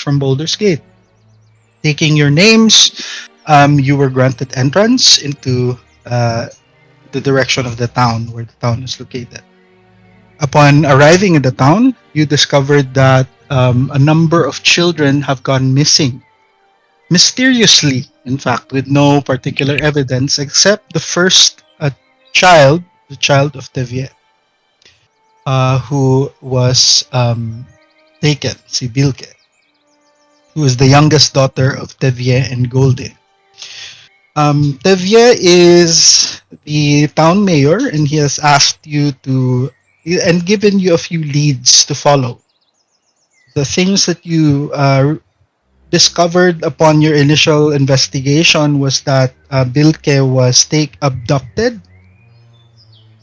from Baldur's Gate. Taking your names, you were granted entrance into the direction of the town where the town is located. Upon arriving in the town, you discovered that a number of children have gone missing. Mysteriously, in fact, with no particular evidence except the first child, the child of Tevier, who was taken, si Bilke, who is the youngest daughter of Tevier and Golde. Tevier is the town mayor, and he has asked you to and given you a few leads to follow. The things that you discovered upon your initial investigation was that Bilke was abducted.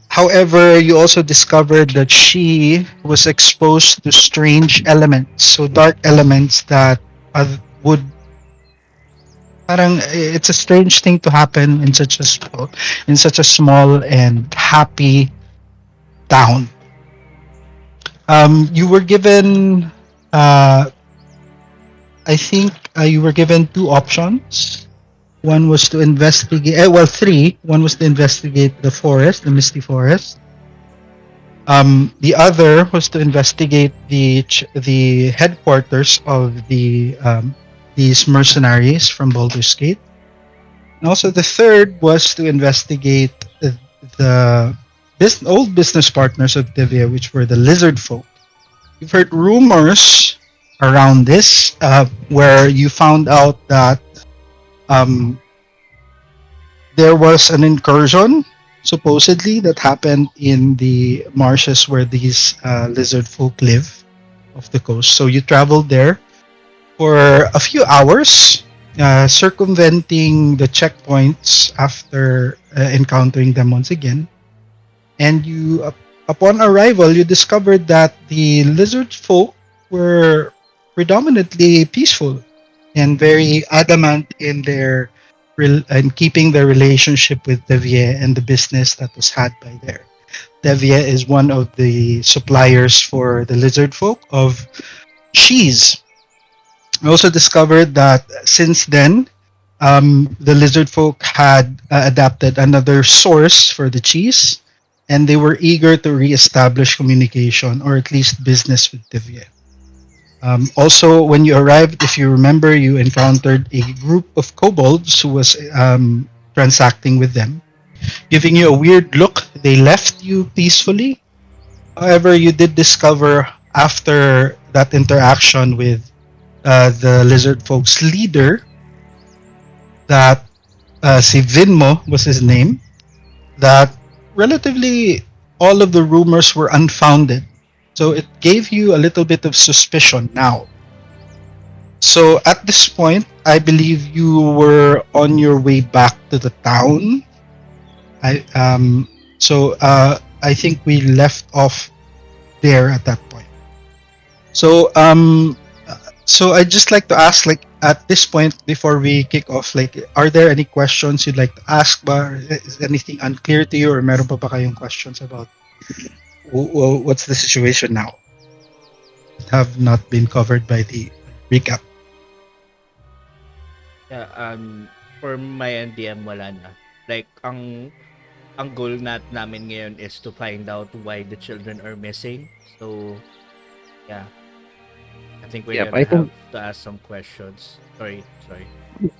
However, you also discovered that she was exposed to strange elements, so dark elements that would parang it's a strange thing to happen in such a small and happy town. You were given I think you were given two options. One was to investigate, three. One was to investigate the forest, the Misty Forest. The other was to investigate the headquarters of these mercenaries from Baldur's Gate. And also the third was to investigate the old business partners of Divya, which were the lizard folk. You've heard rumors around this, where you found out that there was an incursion, supposedly, that happened in the marshes where these lizard folk live off the coast. So you traveled there for a few hours, circumventing the checkpoints after encountering them once again. And upon arrival, you discovered that the lizard folk were predominantly peaceful and very adamant in keeping their relationship with Devier and the business that was had by there. Devier is one of the suppliers for the lizard folk of cheese. I also discovered that since then, the lizard folk had adapted another source for the cheese, and they were eager to re-establish communication or at least business with Devier. Also, when you arrived, if you remember, you encountered a group of kobolds who was transacting with them, giving you a weird look. They left you peacefully. However, you did discover after that interaction with the lizard folks leader that si Vinmo was his name, that relatively all of the rumors were unfounded. So it gave you a little bit of suspicion now. So at this point, I believe you were on your way back to the town. I think we left off there at that point. So I'd just like to ask, like, at this point, before we kick off, like, are there any questions you'd like to ask? Ba? Is anything unclear to you, or meron pa ba kayong questions about what's the situation now? Have not been covered by the recap. Yeah, for my NDM, wala na. Like, ang goal namin ngayon is to find out why the children are missing. So, yeah. I think we're Yep, gonna I have think to ask some questions. Sorry.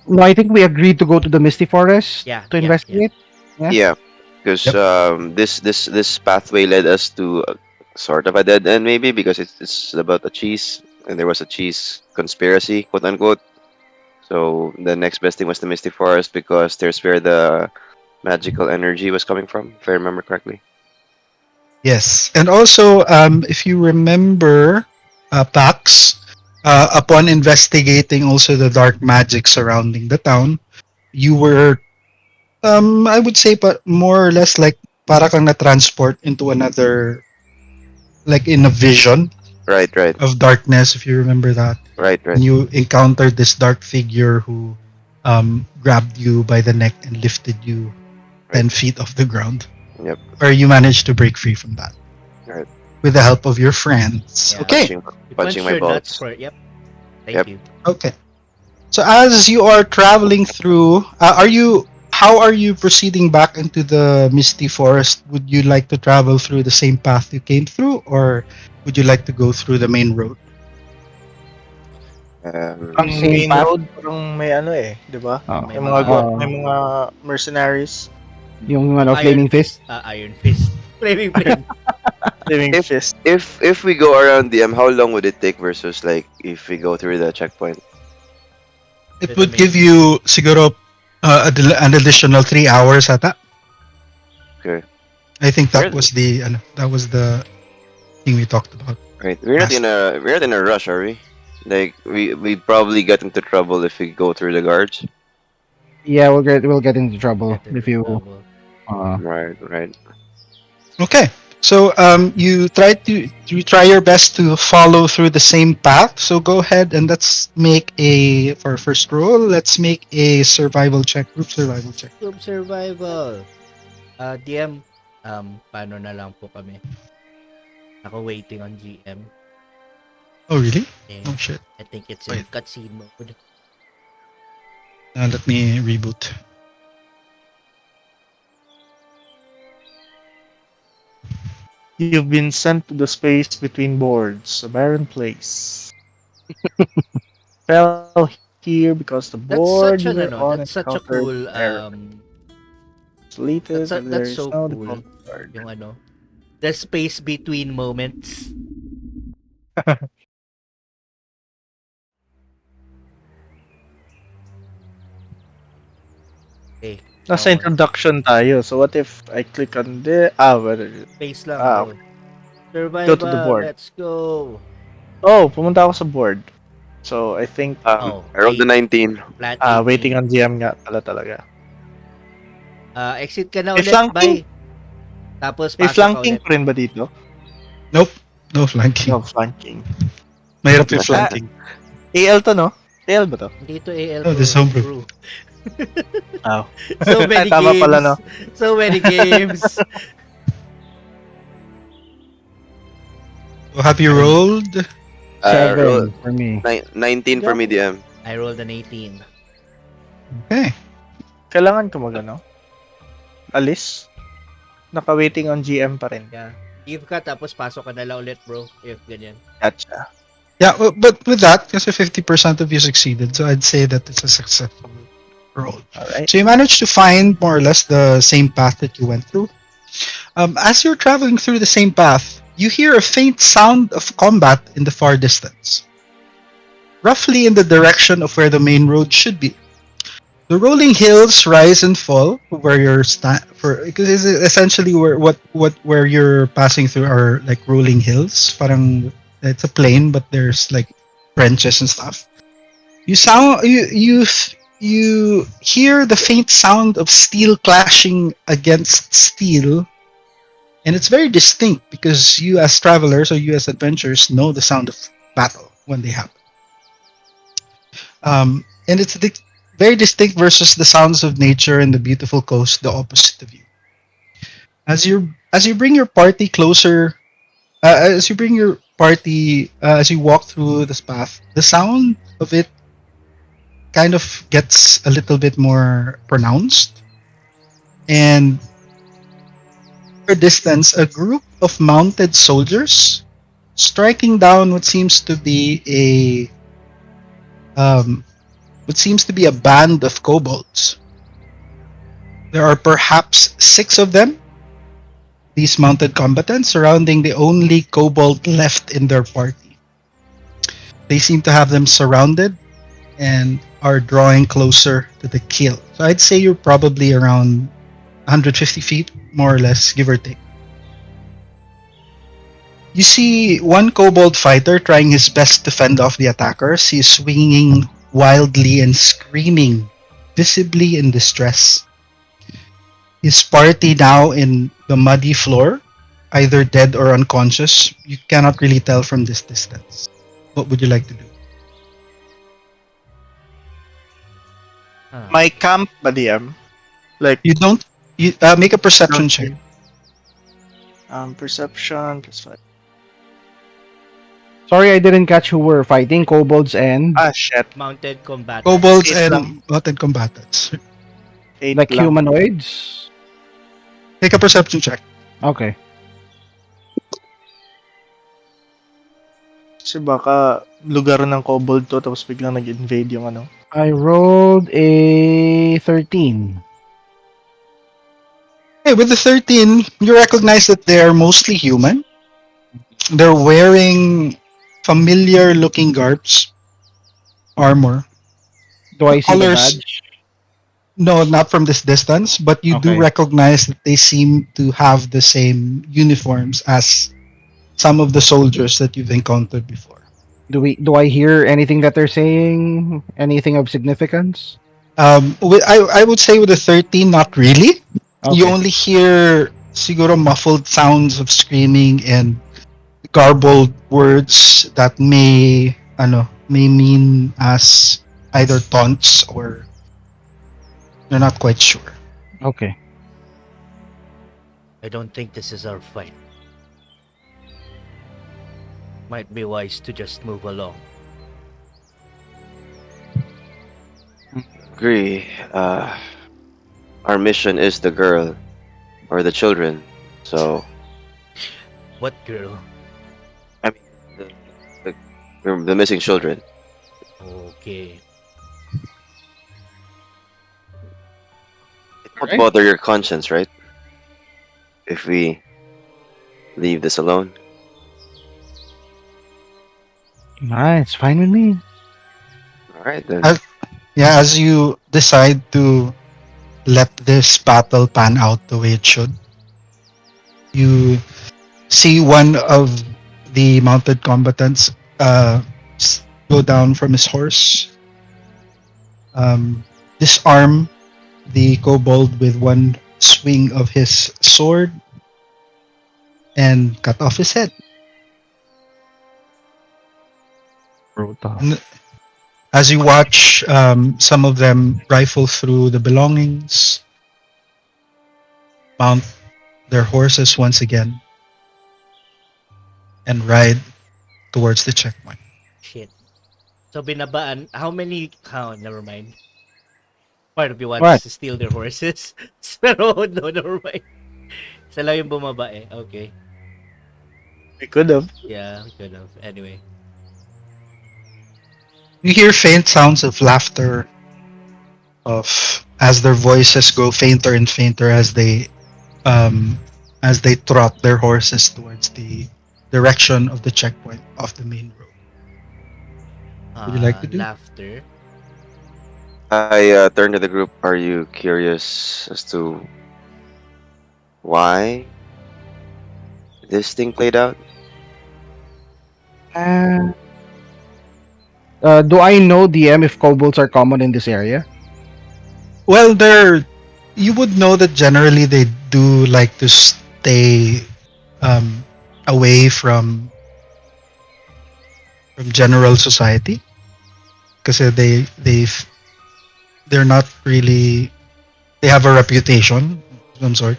no, I think we agreed to go to the Misty Forest Yeah, to yeah, yeah. investigate. Yeah. Yeah, because Yep. this pathway led us to sort of a dead end, maybe because it's about a cheese, and there was a cheese conspiracy, quote unquote. So the next best thing was the Misty Forest because there's where the magical energy was coming from, if I remember correctly. Yes, and also, if you remember, Pax, upon investigating also the dark magic surrounding the town, you were, I would say, but more or less like para kang na-transport into another, like in a vision Right, right, of darkness, if you remember that. right, And right. you encountered this dark figure who grabbed you by the neck and lifted you Right. 10 feet off the ground, Yep. where you managed to break free from that Right. with the help of your friends. Yeah. Okay. Punching, You punching punch my your nuts balls. for, yep. Thank Yep. you. Okay. So as you are traveling through, are you? How are you proceeding back into the Misty Forest? Would you like to travel through the same path you came through, or would you like to go through the main road? Ang Ang same main path. road parang may ano eh, 'di ba? Oh, May mga May mga mercenaries, yung yung Iron Flaming Fist. Fist, Iron Fist. Flaming Flame. living If fist. if we go around DM, how long would it take versus like if we go through the checkpoint? It To the would give main. you siguro an additional 3 hours ata. Okay. I think that We're was the thing we talked about right. last. We're not in a rush, are we? Like we probably get into trouble if we go through the guards. Yeah, we'll get into trouble Get if into you. trouble. Right, right. Okay. So you try your best to follow through the same path. So go ahead and let's make a for our first roll. Let's make a survival check, group survival check. Group survival. DM, paano na lang po kami? Ako waiting on GM. Oh really? And Oh shit. I think it's in Wait. cutscene mode. Let me reboot. You've been sent to the space between boards, a barren place. Fell here because the board you were on That's such a encountered cool, error. Deleted and there that's is so no cool. default guard. Yung the space between moments. Okay, Nasa now what? introduction tayo. So what if I click on the Space lang, ah bro. go to the Survival, board. let's go. Oh, pumunta ako sa board. So I think Oh, I rolled the 19. flat waiting 18. on GM nga pala talaga. Exit ka na May ulit, flanking? bye. Tapos May pasok ka flanking ulit. pa rin ba dito? Nope. No flanking. No flanking. Mahirap yung flanking. AL to, no? AL ba to? Dito AL Oh, bro. this homebrew. Bro. Oh. So many Tama games. pala, no? So many games. So have you rolled? Roll 7 for me. 19 for me DM. I rolled an 18. Okay. Kailangan ko magano? Alis? Naka-waiting on GM pa rin. Yeah. Leave ka tapos pasok ka na lang ulit, bro. If ganyan. Gotcha. Yeah, but with that, kasi 50% of you succeeded, so I'd say that it's a successful roll. Alright. So you managed to find more or less the same path that you went through. As you're traveling through the same path, you hear a faint sound of combat in the far distance, roughly in the direction of where the main road should be. The rolling hills rise and fall where you're because it's essentially where you're passing through are like rolling hills. Parang it's a plain, but there's like branches and stuff. You hear the faint sound of steel clashing against steel, and it's very distinct because you as travelers or you as adventurers know the sound of battle when they happen. And it's very distinct versus the sounds of nature and the beautiful coast, the opposite of you. As you bring your party closer, as you bring your party, as you walk through this path, the sound of it kind of gets a little bit more pronounced. And for distance, a group of mounted soldiers striking down what seems to be a band of kobolds. There are perhaps 6 of them, these mounted combatants, surrounding the only kobold left in their party. They seem to have them surrounded and are drawing closer to the kill. So I'd say you're probably around 150 feet, more or less, give or take. You see one kobold fighter trying his best to fend off the attackers. He's swinging wildly and screaming, visibly in distress. His party now in the muddy floor, either dead or unconscious. You cannot really tell from this distance. What would you like to do? My camp ba DM? Like, You don't. You make a perception check. Perception plus 5. Sorry, I didn't catch who were fighting. Kobolds and Ah, shit. Mounted combatants. Kobolds Eight lang. and mounted combatants. Eight like lang. humanoids. Take a perception check. Okay. Kasi baka lugar ng kobold to tapos biglang nag-invade yung ano. I rolled a 13. Hey, with the 13, you recognize that they're mostly human. They're wearing familiar looking garbs, armor. Do I see the Colors, badge? no, not from this distance, but you do Okay. recognize that they seem to have the same uniforms as some of the soldiers that you've encountered before. Do I hear anything that they're saying? Anything of significance? I would say with the 13, not really. You Okay. only hear siguro muffled sounds of screaming and garbled words that may mean as either taunts or you're not quite sure. Okay. I don't think this is our fight. Might be wise to just move along. Agree. Our mission is the girl or the children. So What girl? I mean the missing children. Okay. It won't Alright. bother your conscience, right? If we leave this alone. It's fine with me. All right then. Yeah, as you decide to let this battle pan out the way it should, you see one of the mounted combatants go down from his horse, disarm the kobold with one swing of his sword, and cut off his head. Brutal. As you watch some of them rifle through the belongings, mount their horses once again, and ride towards the checkpoint. Shit. So binabaan, how many, never mind. Part of you wants What? to steal their horses. Pero no, never mind. Isa lang yung bumaba eh. Okay. We could have. Yeah, we could have. Anyway. You hear faint sounds of laughter of as their voices go fainter and fainter as they trot their horses towards the direction of the checkpoint of the main road. Would you like to do? Laughter. I turn to the group. Are you curious as to why this thing played out? Uh, do I know DM if kobolds are common in this area? Well, you would know that generally they do like to stay away from general society because they're not really, they have a reputation of some sort.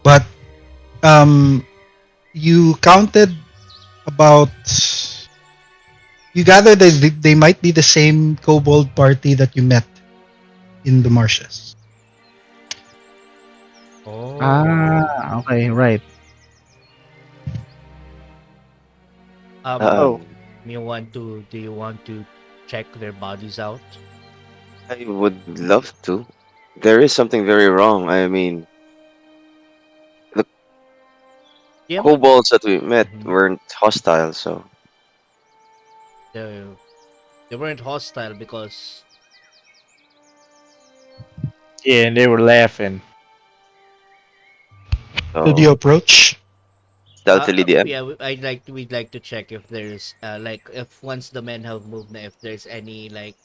But you counted about, you gather that they might be the same kobold party that you met in the marshes. Oh. Okay, right. Oh. Do you want to check their bodies out? I would love to. There is something very wrong. I mean, Yeah. kobolds that we met Mhm. weren't hostile, so They weren't hostile because Yeah, and they were laughing. Did you approach? stealthily DM. yeah, we'd like to check if there's like if once the men have moved na, if there's any like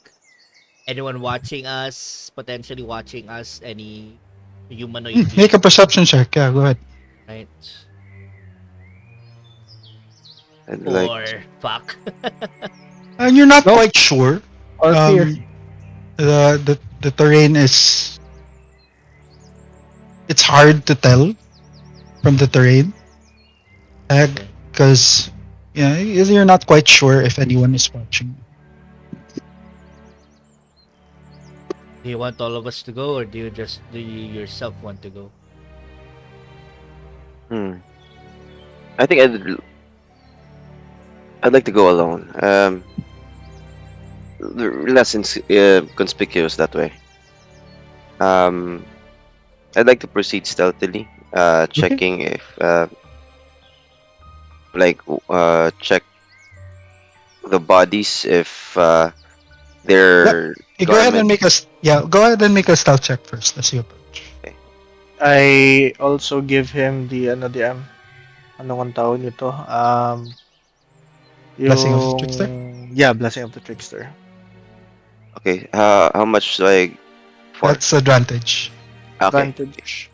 anyone watching us, potentially watching us, any humanoid Make a perception check. Yeah, go ahead. right? I'd like Or fuck. And you're not Nope. quite sure. Or fear. The terrain is, it's hard to tell from the terrain because Yeah, you're not quite sure if anyone is watching. Do you want all of us to go, or do you yourself want to go? Hmm. I think I'd like to go alone. Less conspicuous that way. Um, I'd like to proceed stealthily, Okay. checking if check the bodies if Yep. their You go ahead and garments. make us. Yeah, go ahead and make a stealth check first as you approach. Okay. I also give him the ano kung tawag nito? Blessing of the trickster. Yeah, blessing of the trickster. Okay. How much do I for? That's advantage. Okay. Advantage.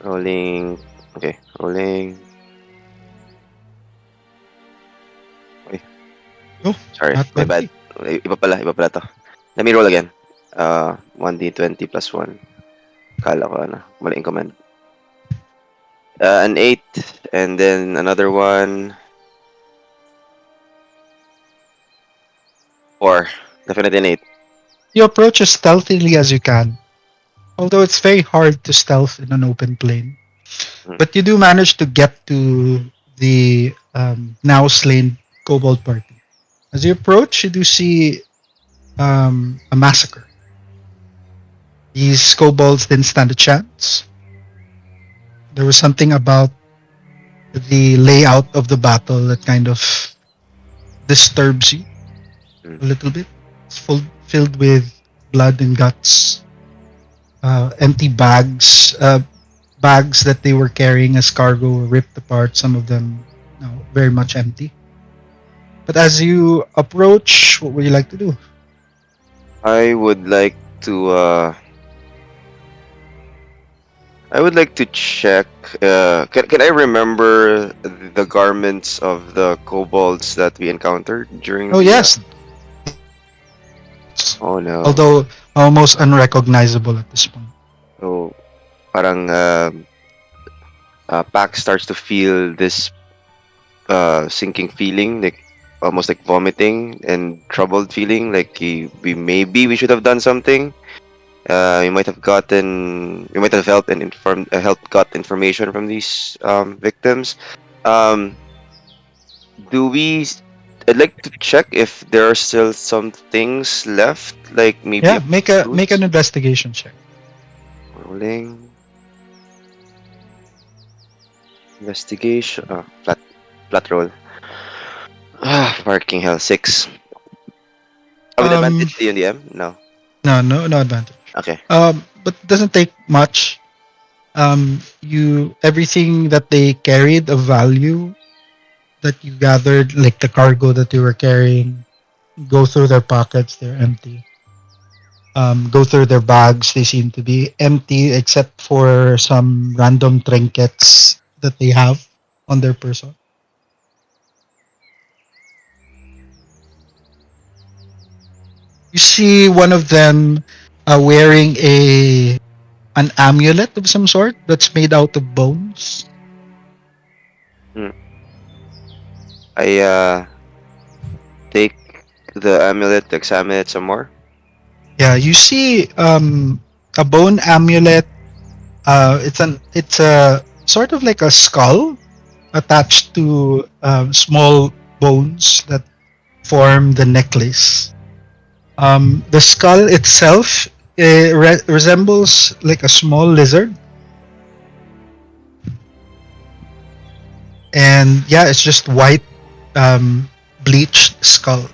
Rolling. Okay. Rolling. Okay. Oh, Sorry. not My bad. 20. Iba pala to. Let me roll again. 1d20 plus 1. Kala ko ano. Maling command. An 8. And then another one. 4. Definitely an 8. You approach as stealthily as you can, although it's very hard to stealth in an open plane. Mm. But you do manage to get to the now slain kobold party. As you approach, you do see a massacre. These kobolds didn't stand a chance. There was something about the layout of the battle that kind of disturbs you Mm. a little bit. It's filled with blood and guts, empty bags that they were carrying as cargo were ripped apart. Some of them, very much empty. But as you approach, what would you like to do? I would like to check. Can I remember the garments of the kobolds that we encountered during Oh the? yes, Oh no! although almost unrecognizable at this point. So parang Pax starts to feel this sinking feeling, like almost like vomiting and troubled feeling, like we maybe we should have done something. You might have helped and helped got information from these victims. Um, do we? I'd like to check if there are still some things left, like maybe Yeah, a make an fruits. investigation check. Rolling investigation. Flat roll. Parking hell 6. With Um, advantage D and the M? No. no advantage. Okay. But it doesn't take much. You everything that they carried of value that you gathered, like the cargo that you were carrying, go through their pockets. They're empty. Go through their bags. They seem to be empty except for some random trinkets that they have on their person. You see one of them wearing a an amulet of some sort that's made out of bones. Hmm. I take the amulet to examine it some more. Yeah, you see a bone amulet. It's a sort of like a skull attached to small bones that form the necklace. The skull itself resembles like a small lizard, and yeah, it's just white, bleached skull.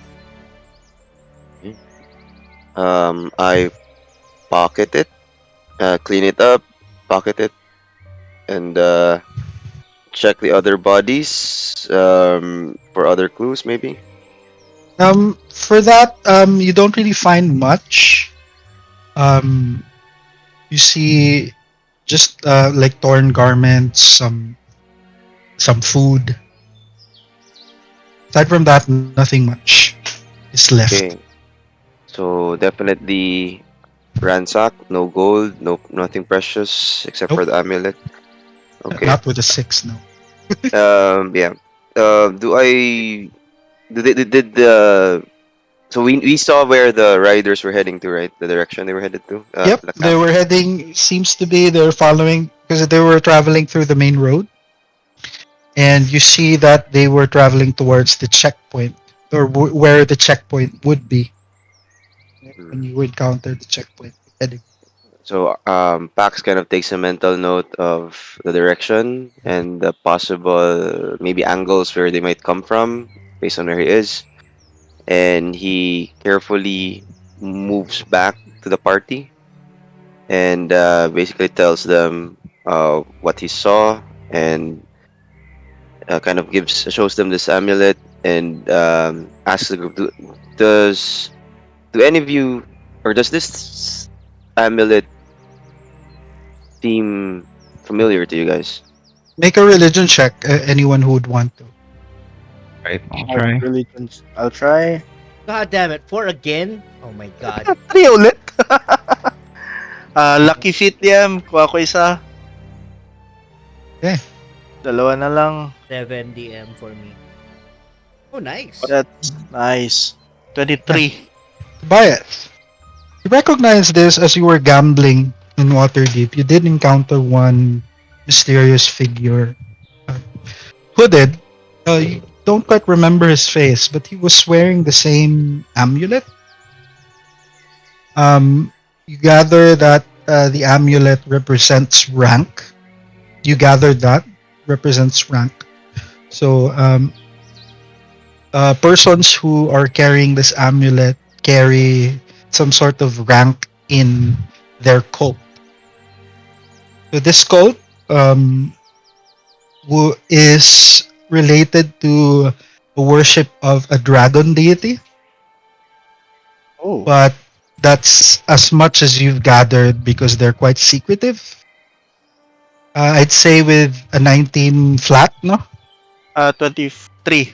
Hmm. I pocket it, clean it up, pocket it, and check the other bodies for other clues, maybe. For that, you don't really find much. Um, you see just like torn garments, some food. Aside from that, nothing much is left. Okay. So definitely ransack. No gold. No nothing precious except Nope, for the amulet. Okay. not with a six. No. Yeah. Do I did the so we saw where the riders were heading to, right? The direction they were headed to. Yep, The they camp. were heading. Seems to be they're following because they were traveling through the main road, and you see that they were traveling towards the checkpoint or where the checkpoint would be Mm. when you encounter the checkpoint heading. So Pax kind of takes a mental note of the direction and the possible maybe angles where they might come from based on where he is, and he carefully moves back to the party and basically tells them what he saw and kind of gives shows them this amulet and asks the group, does do any of you or does this amulet seem familiar to you guys? Make a religion check. Anyone who would want to. Right. I'll Art try. religions. I'll try. God damn it, 4 again? Oh my god. 3 ulit. Lucky feet yan. Kuha ko isa. Okay. Dalawa na lang. 7 DM for me. Oh, nice. That's nice. 23. Tobias, you recognize this as you were gambling in Waterdeep. You did encounter one mysterious figure, uh, hooded. You don't quite remember his face, but he was wearing the same amulet. You gather that the amulet represents rank. You gathered that represents rank. So persons who are carrying this amulet carry some sort of rank in their cult. So this cult is related to the worship of a dragon deity, Oh. but that's as much as you've gathered because they're quite secretive. I'd say with a 19 flat, no? 23.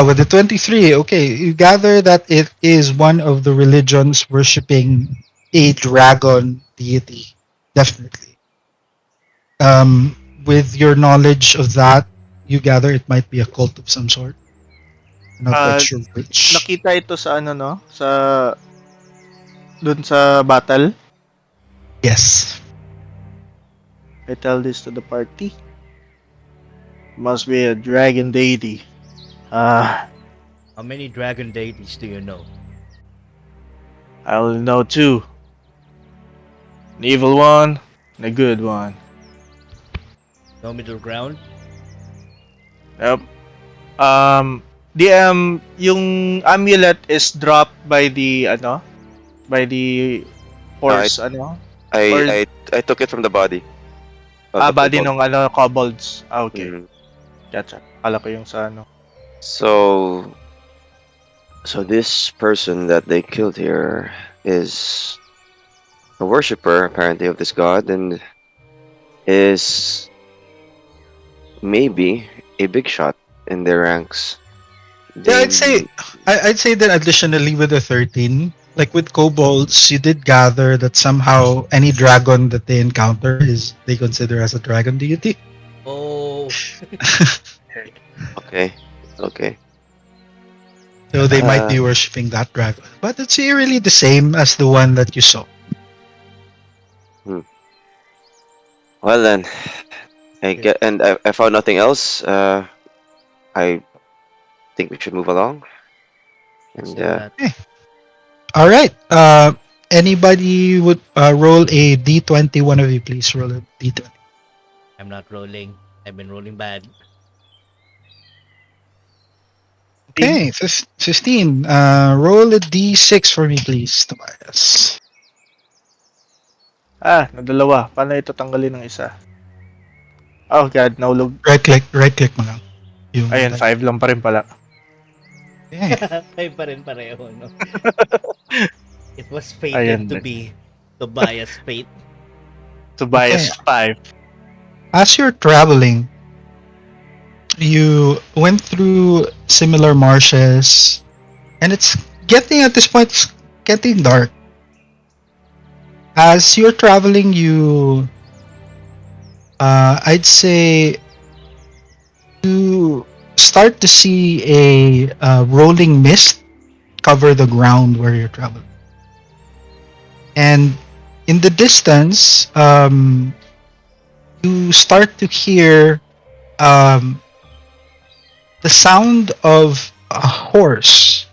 With the 23, okay, you gather that it is one of the religions worshipping a dragon deity. Definitely. Um, with your knowledge of that, you gather it might be a cult of some sort. I'm not quite Uh, sure which. Nakita ito sa ano no? Sa dun sa battle. Yes. I tell this to the party. Must be a dragon deity. Ah, How many dragon deities do you know? I only know 2. An evil one and a good one. No middle ground? Yep. Yung amulet is dropped by the ano? By the No, I horse ano? I Or I, I took it from the body of the body kobold. nung ano kobolds. Ah, okay. Mhm. Gotcha. Kala ko yung sa ano. So this person that they killed here is a worshipper apparently of this god and is maybe a big shot in their ranks. Yeah, They I'd say that additionally with the 13, like with kobolds, you did gather that somehow any dragon that they encounter is they consider as a dragon deity. Oh, okay, okay. So they might Uh, be worshipping that dragon. But it's really the same as the one that you saw. hmm. Well then, I yeah. get and I found nothing else. I think we should move along. Let's And do that. All right. Anybody would roll a d20? One of you, please roll a d20. I'm not rolling. I've been rolling bad. Okay, 15. Roll a d6 for me, please, Tobias. Nadalawa. Paano ito tanggalin ng isa? Oh god, nahulog. Right click mo lang. Yung Ayun, 5 lang pa rin pala. Okay. Ay pa rin pareho, no? It was Ayan fated to din. be Tobias' fate. Tobias 5. As you're traveling, you went through similar marshes, and it's getting at this point, it's getting dark. As you're traveling, I'd say, you start to see a rolling mist cover the ground where you're traveling. And in the distance, you start to hear um, the sound of a horse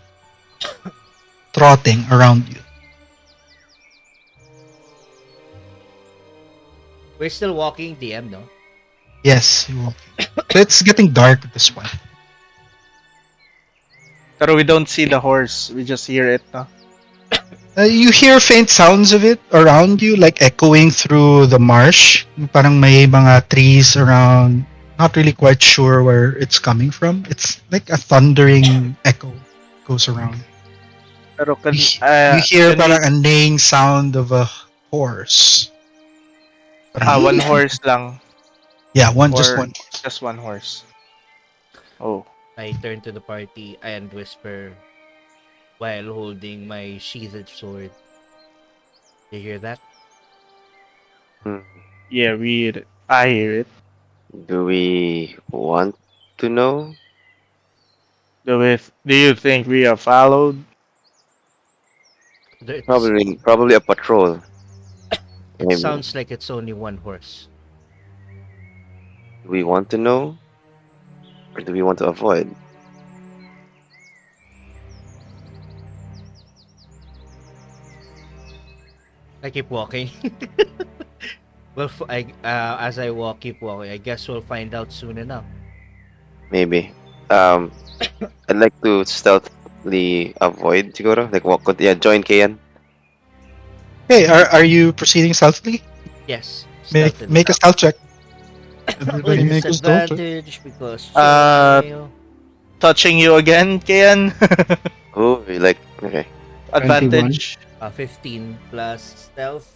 trotting around you. We're still walking DM, no? Yes, you will. So it's getting dark at this point. Pero we don't see the horse. We just hear it, no? You hear faint sounds of it around you, like echoing through the marsh. Parang may mga trees around. Not really quite sure where it's coming from. It's like a thundering echo goes around. Pero You hear can we... parang a neighing sound of a horse. Parang, one horse lang. yeah, just Or one. just one horse. Oh. I turn to the party and whisper while holding my sheathed sword. You hear that? Hmm. Yeah, I hear it. Do we want to know? Do you think we are followed? It's, Probably a patrol. it Maybe. sounds like it's only one horse. Do we want to know, or do we want to avoid? I keep walking. Well, as I walk, keep walking. I guess we'll find out soon enough. Maybe. Um, I'd like to stealthily avoid siguro. Like walk. Yeah, join Kian. Hey, are you proceeding stealthily? Yes, Make stealthily. a stealth check. With Everybody make a stealth check. disadvantage because Uh, Touching you again, Kian. Oh, we like okay. 21. Advantage. 15 plus stealth.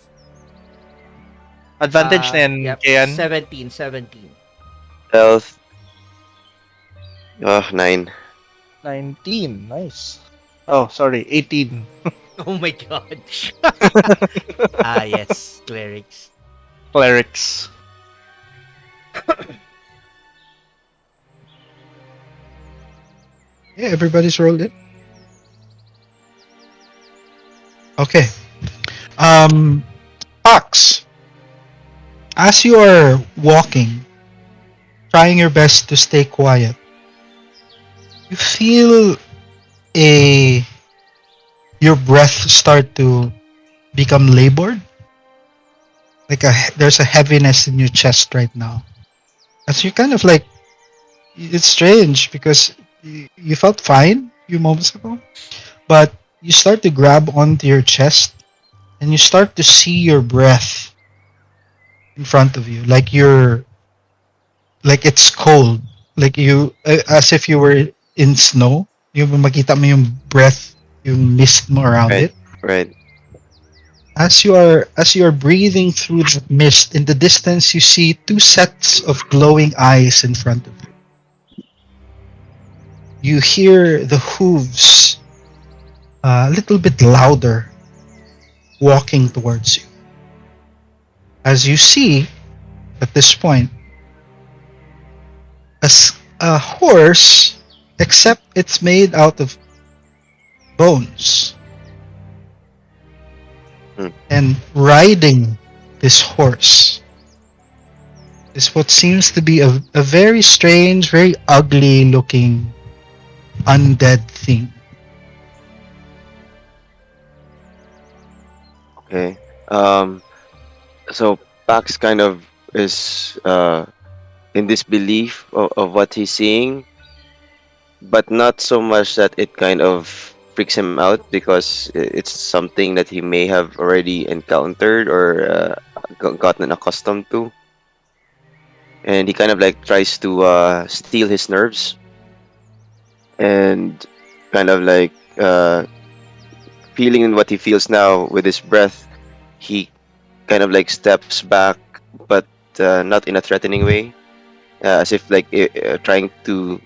Advantage na yan, Yep, Kian. 17. Stealth. Oh, 9. 19. Nice. Oh, sorry. 18. Oh my god. Yes, clerics. Clerics. Yeah, everybody's rolled it. Okay. Ox, as you are walking, trying your best to stay quiet, you feel a your breath start to become labored. There's a heaviness in your chest right now. As you kind of like, it's strange because you felt fine a few moments ago, but you start to grab onto your chest and you start to see your breath in front of you, like it's cold, like as if you were in snow. Yung makita mo yung breath, yung mist mo around Right, it. right. As you are breathing through the mist, in the distance you see two sets of glowing eyes in front of you. You hear the hooves a little bit louder walking towards you. As you see at this point, as a horse, except it's made out of bones. Hmm. And riding this horse is what seems to be a very strange, very ugly looking undead thing. Okay. So Pax kind of is in disbelief of what he's seeing, but not so much that it kind of freaks him out because it's something that he may have already encountered or gotten accustomed to, and he kind of like tries to steal his nerves and kind of like feeling what he feels now with his breath. He kind of like steps back, but not in a threatening way, as if like trying to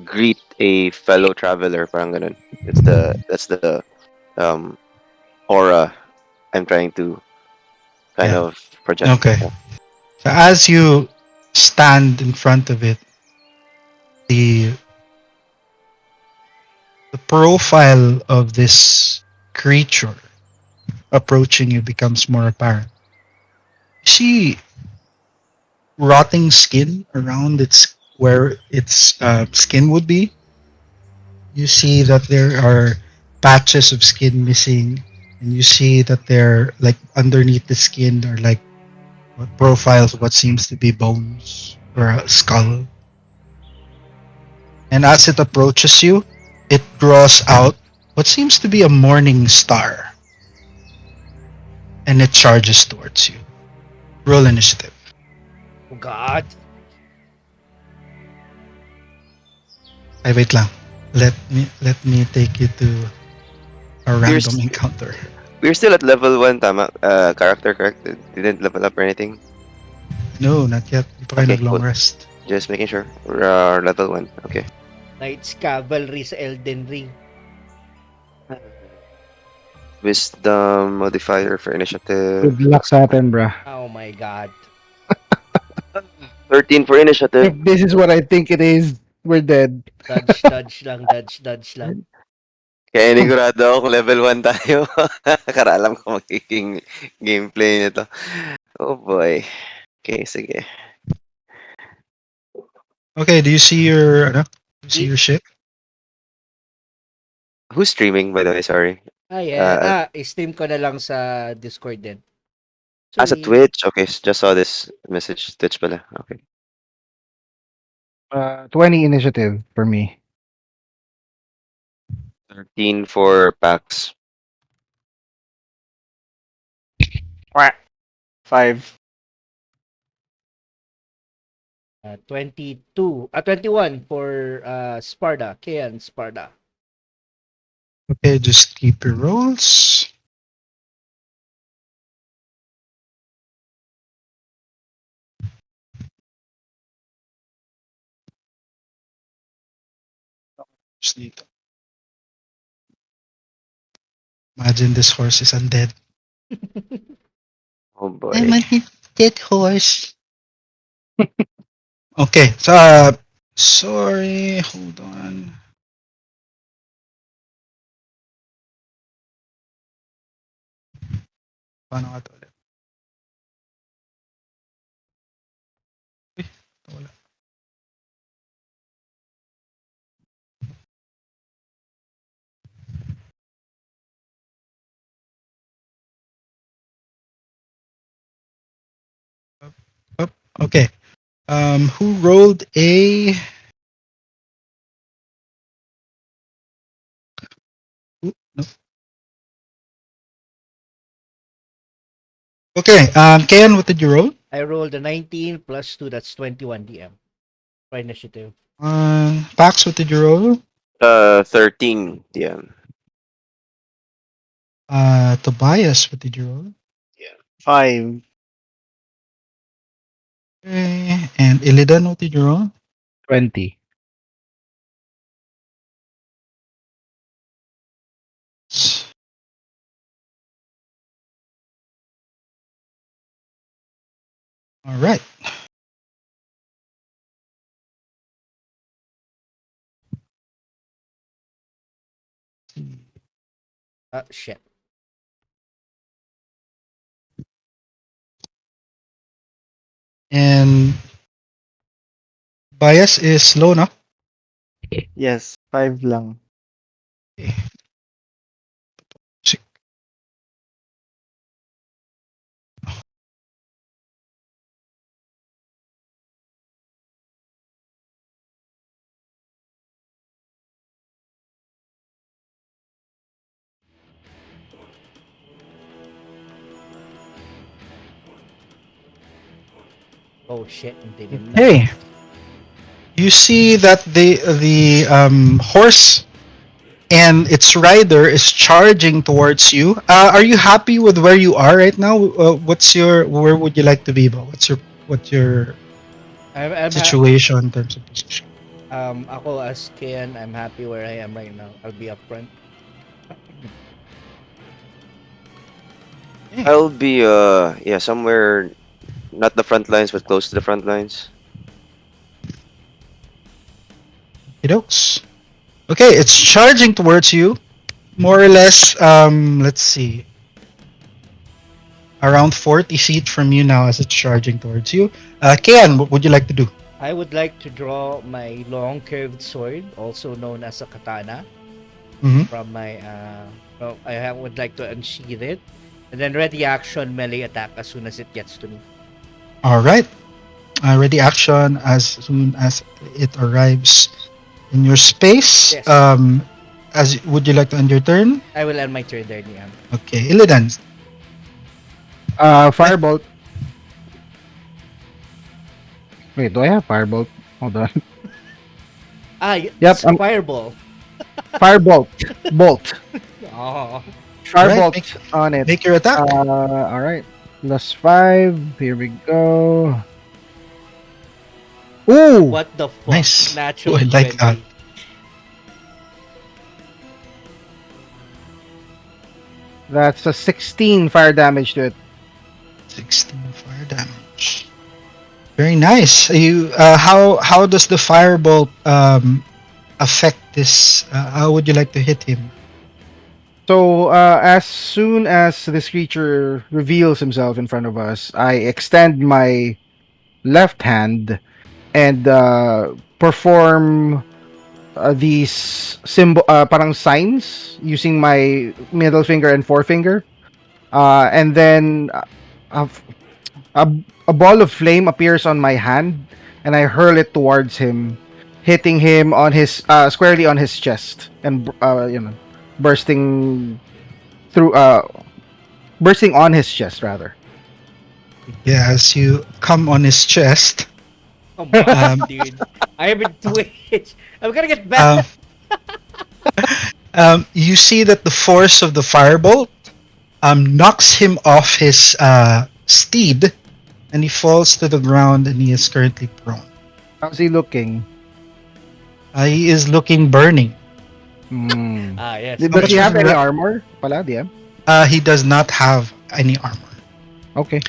greet a fellow traveler. Parang ganun. That's the um, aura I'm trying to kind Yeah. of project. Okay. Yeah. So as you stand in front of it, the the profile of this creature approaching you becomes more apparent. You see rotting skin around its where its skin would be. You see that there are patches of skin missing, and you see that they're like underneath the skin are like profiles of what seems to be bones or a skull. And as it approaches you, it draws out what seems to be a morning star, and it charges towards you. Roll initiative. Oh God. Ay, wait lang. Let me take you to a We're random s- encounter. we're still at level 1, tama? Character, correct? Didn't level up or anything? No, not yet. Di pa kayo Okay, nag-long cool. rest. Just making sure. We're level 1. Okay. Knights Cavalry sa Elden Ring. Wisdom modifier for initiative. Good luck sa atin, bruh. Oh my God. 13 for initiative. If this is what I think it is, we're dead. Dodge, dodge lang, dodge, dodge lang. Kaya inigurado ako kung level 1 tayo. Nakakaralam ko magiging gameplay nito. Oh boy. Okay, sige. Okay, do you see your ano? Do you see I- your ship? Who's streaming, by the way? Sorry. Uh, Steam ko na lang sa Discord din. As a Sorry. Twitch? Okay, just saw this message. Twitch pala. Okay. 20 initiative for me. 13 for PAX. 5. 21 for Sparta. Kian Sparta. Okay, just keep your rolls. Just dito. Imagine this horse is undead. Oh I'm boy. a dead horse. Okay, so sorry, hold on. Paano ka to ulit? Uy, wala. Up. Okay. Who rolled a? No. Okay. Ken, what did you roll? I rolled a 19 plus 2. That's 21 DM for initiative. Pax, what did you roll? 13 DM. Tobias, what did you roll? 5. Okay. And Illidan, what did you roll? 20. All right. Shit. And bias is low, no? Yes, 5 lang. Okay. Oh shit. Ang dilim na. Hey, you see that the horse and its rider is charging towards you. Are you happy with where you are right now? What's your where would you like to be, Bo? What's your I'm situation in terms of position? ako as Kian, I'm happy where I am right now. I'll be up front. I'll be yeah, somewhere not the front lines but close to the front lines. Titos. Okay, it's charging towards you, more or less. Let's see, around 40 feet from you now as it's charging towards you. Kian, what would you like to do? I would like to draw my long curved sword, also known as a katana, Hmm. from my would like to unsheath it, and then ready action melee attack as soon as it gets to me. All right. Ready action as soon as it arrives in your space. Yes, As would you like to end your turn? I will end my turn there, DM. Okay, Illidan. Firebolt. Wait, do I have firebolt? Hold on. Yep, Yep, fireball. firebolt. Bolt. Oh, Right, Firebolt on it. make your attack. All right. +5. Here we go. Ooh, what the fuck? Nice. Natural Ooh, I like 20. that. that's a 16 fire damage to it. 16 fire damage. Very nice. You how does the firebolt affect this? How would you like to hit him? So, as soon as this creature reveals himself in front of us, I extend my left hand and perform these parang signs using my middle finger and forefinger. And then a, a ball of flame appears on my hand, and I hurl it towards him, hitting him on his squarely on his chest, and bursting through bursting on his chest rather. Yeah, as you come on his chest, Come on, um, dude. I'm in Twitch. I'm gonna get um, back. you see that the force of the firebolt knocks him off his steed, and he falls to the ground, and he is currently prone. How's he looking? He is looking burning. Hmm. Yes. Does much he was have the any ra- armor? Pala, DM? He does not have any armor. Okay.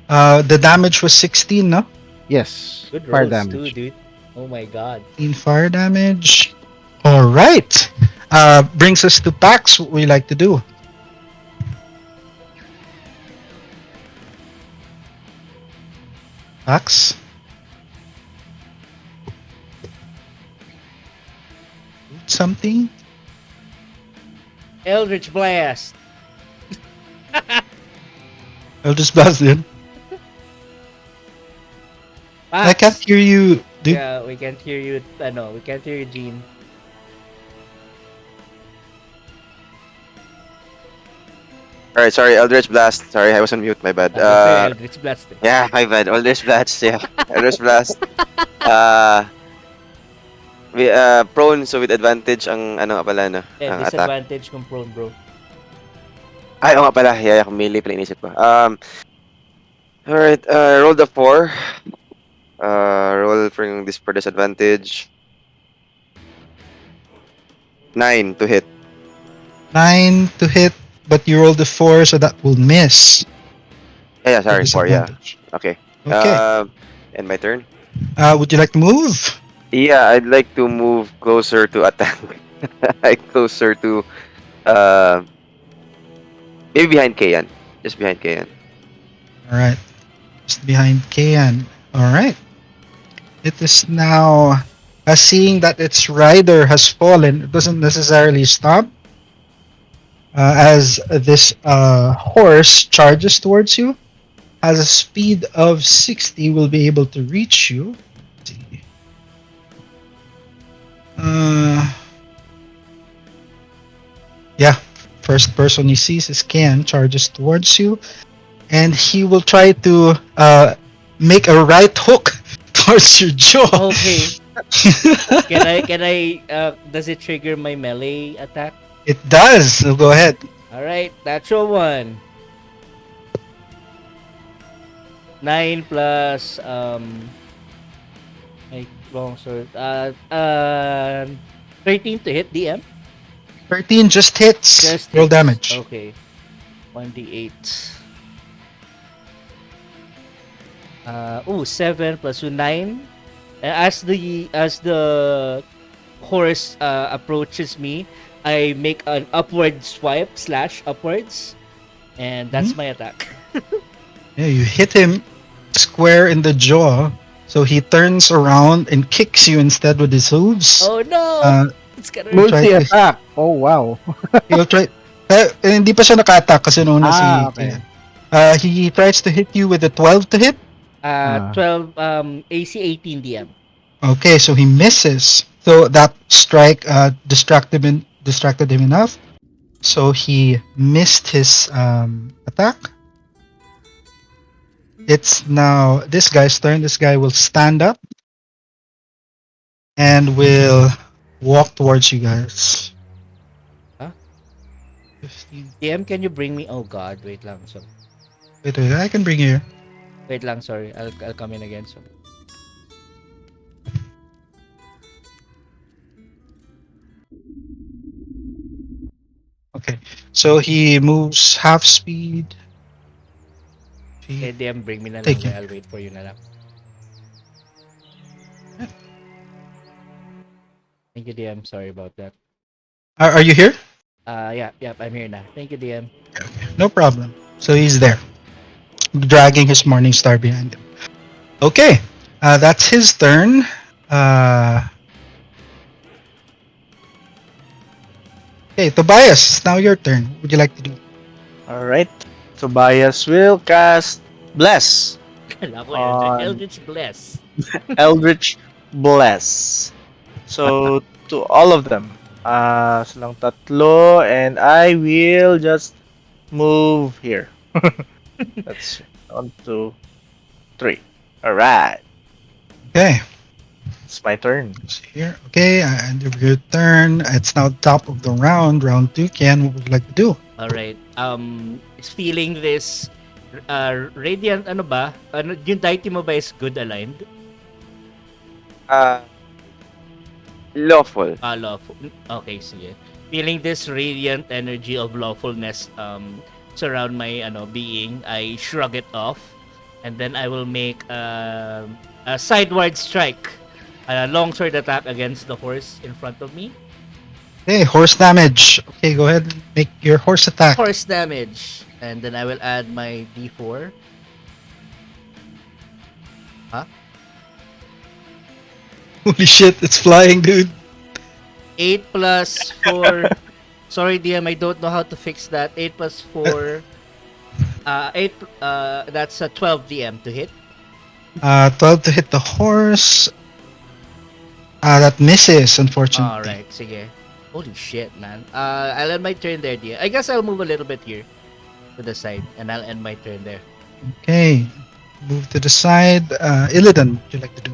The damage was 16, no? Yes. Good Fire rolls too, damage. dude. Oh my god. 16 fire damage. All right. Brings us to Pax. What we like to do? Pax. Something. Eldritch Blast. I'll just blast in. I can't hear you, dude. Yeah, we can't hear you. No, we can't hear you, Gene. All right, sorry, Eldritch Blast. Sorry, I was on mute. My bad. Eldritch Blast. Yeah, my bad. Eldritch Blast. Yeah, Eldritch Blast. Uh, prone, so with advantage ang ano nga pala no, ang attack. Disadvantage kung prone, bro. Ay, oo nga pala. Yeah, melee pala inisip ko. Alright, roll the 4. Roll for disadvantage. 9 to hit. 9 to hit, but you rolled a 4, so that will miss. Yeah, sorry, 4, yeah. Disadvantage. Okay. Okay. And my turn? Would you like to move? Yeah, I'd like to move closer to attack. Like closer to, maybe behind Kayan. Just behind Kayan. All right. Just behind Kayan. All right. It is now, seeing that its rider has fallen, it doesn't necessarily stop. As this horse charges towards you, has a speed of 60, will be able to reach you. Let's see. Yeah, first person he sees is Ken, charges towards you, and he will try to make a right hook towards your jaw. Okay. Can I does it trigger my melee attack? It does. So go ahead. Alright, natural 1. 9 plus my wrong sword. 13 to hit DM. 13 just hits. Just Roll hits. damage. Okay. 1d8. 7 plus 2, 9. As the horse approaches me, I make an upward swipe slash upwards, and that's Mhm. my attack. Yeah, you hit him square in the jaw, so he turns around and kicks you instead with his hooves. Oh no! Uh, It's gonna he'll hurt. try to Multi-attack. Oh, wow. he'll try hindi pa siya naka-attack kasi noon na Ah, si okay. he tries to hit you with a 12 to hit. 12 AC 18 DM. Okay, so he misses. So that strike distracted him enough. So he missed his attack. It's now this guy's turn. This guy will stand up and will walk towards you guys. Huh? 15. DM, can you bring me? Oh god, wait lang. So Wait, I can bring you here. wait lang. Sorry, I'll come in again. So Okay, so he moves half speed. okay, He DM, bring me na lang. take you. I'll wait for you na lang. Thank you, DM. Sorry about that. Are you here? Yeah, I'm here now. Thank you, DM. No problem. So he's there, dragging his morning star behind him. Okay, that's his turn. Uh, okay, Tobias, it's now your turn. What would you like to do? Alright. Tobias will cast Bless Kala ko on Eldritch Bless. Eldritch Bless. So, to all of them. Silang tatlo, and I will just move here. That's 1, 2, 3. Alright. Okay, It's my turn. let's see here. Okay, end of your turn. It's now top of the round. Round two. Ken, what would you like to do? All right. Is feeling this radiant ano ba? Ano yung deity mo ba is good aligned? Uh, lawful. Lawful. Okay, sige. Feeling this radiant energy of lawfulness surround my being, I shrug it off, and then I will make a sideward strike, a longsword attack against the horse in front of me. Okay, horse damage. Okay, go ahead and make your horse attack. Horse damage, and then I will add my D4. Holy shit, it's flying, dude. 8 plus 4. Sorry, DM, I don't know how to fix that. 8 plus 4. 8. That's a 12 DM to hit. 12 to hit the horse. That misses, unfortunately. Alright, sige. Holy shit, man. I'll end my turn there, DM. I guess I'll move a little bit here to the side, and I'll end my turn there. Okay, move to the side. Illidan, what would you like to do?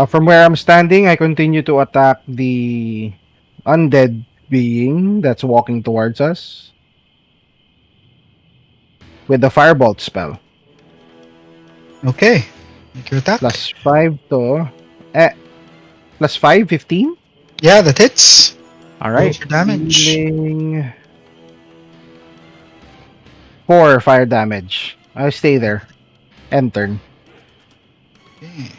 From where I'm standing, I continue to attack the undead being that's walking towards us with the firebolt spell. Okay, make your attack. Plus 5 to... plus 5, 15? Yeah, that hits. Roll Alright. for damage. Dealing 4 fire damage. I'll stay there. End turn. Okay.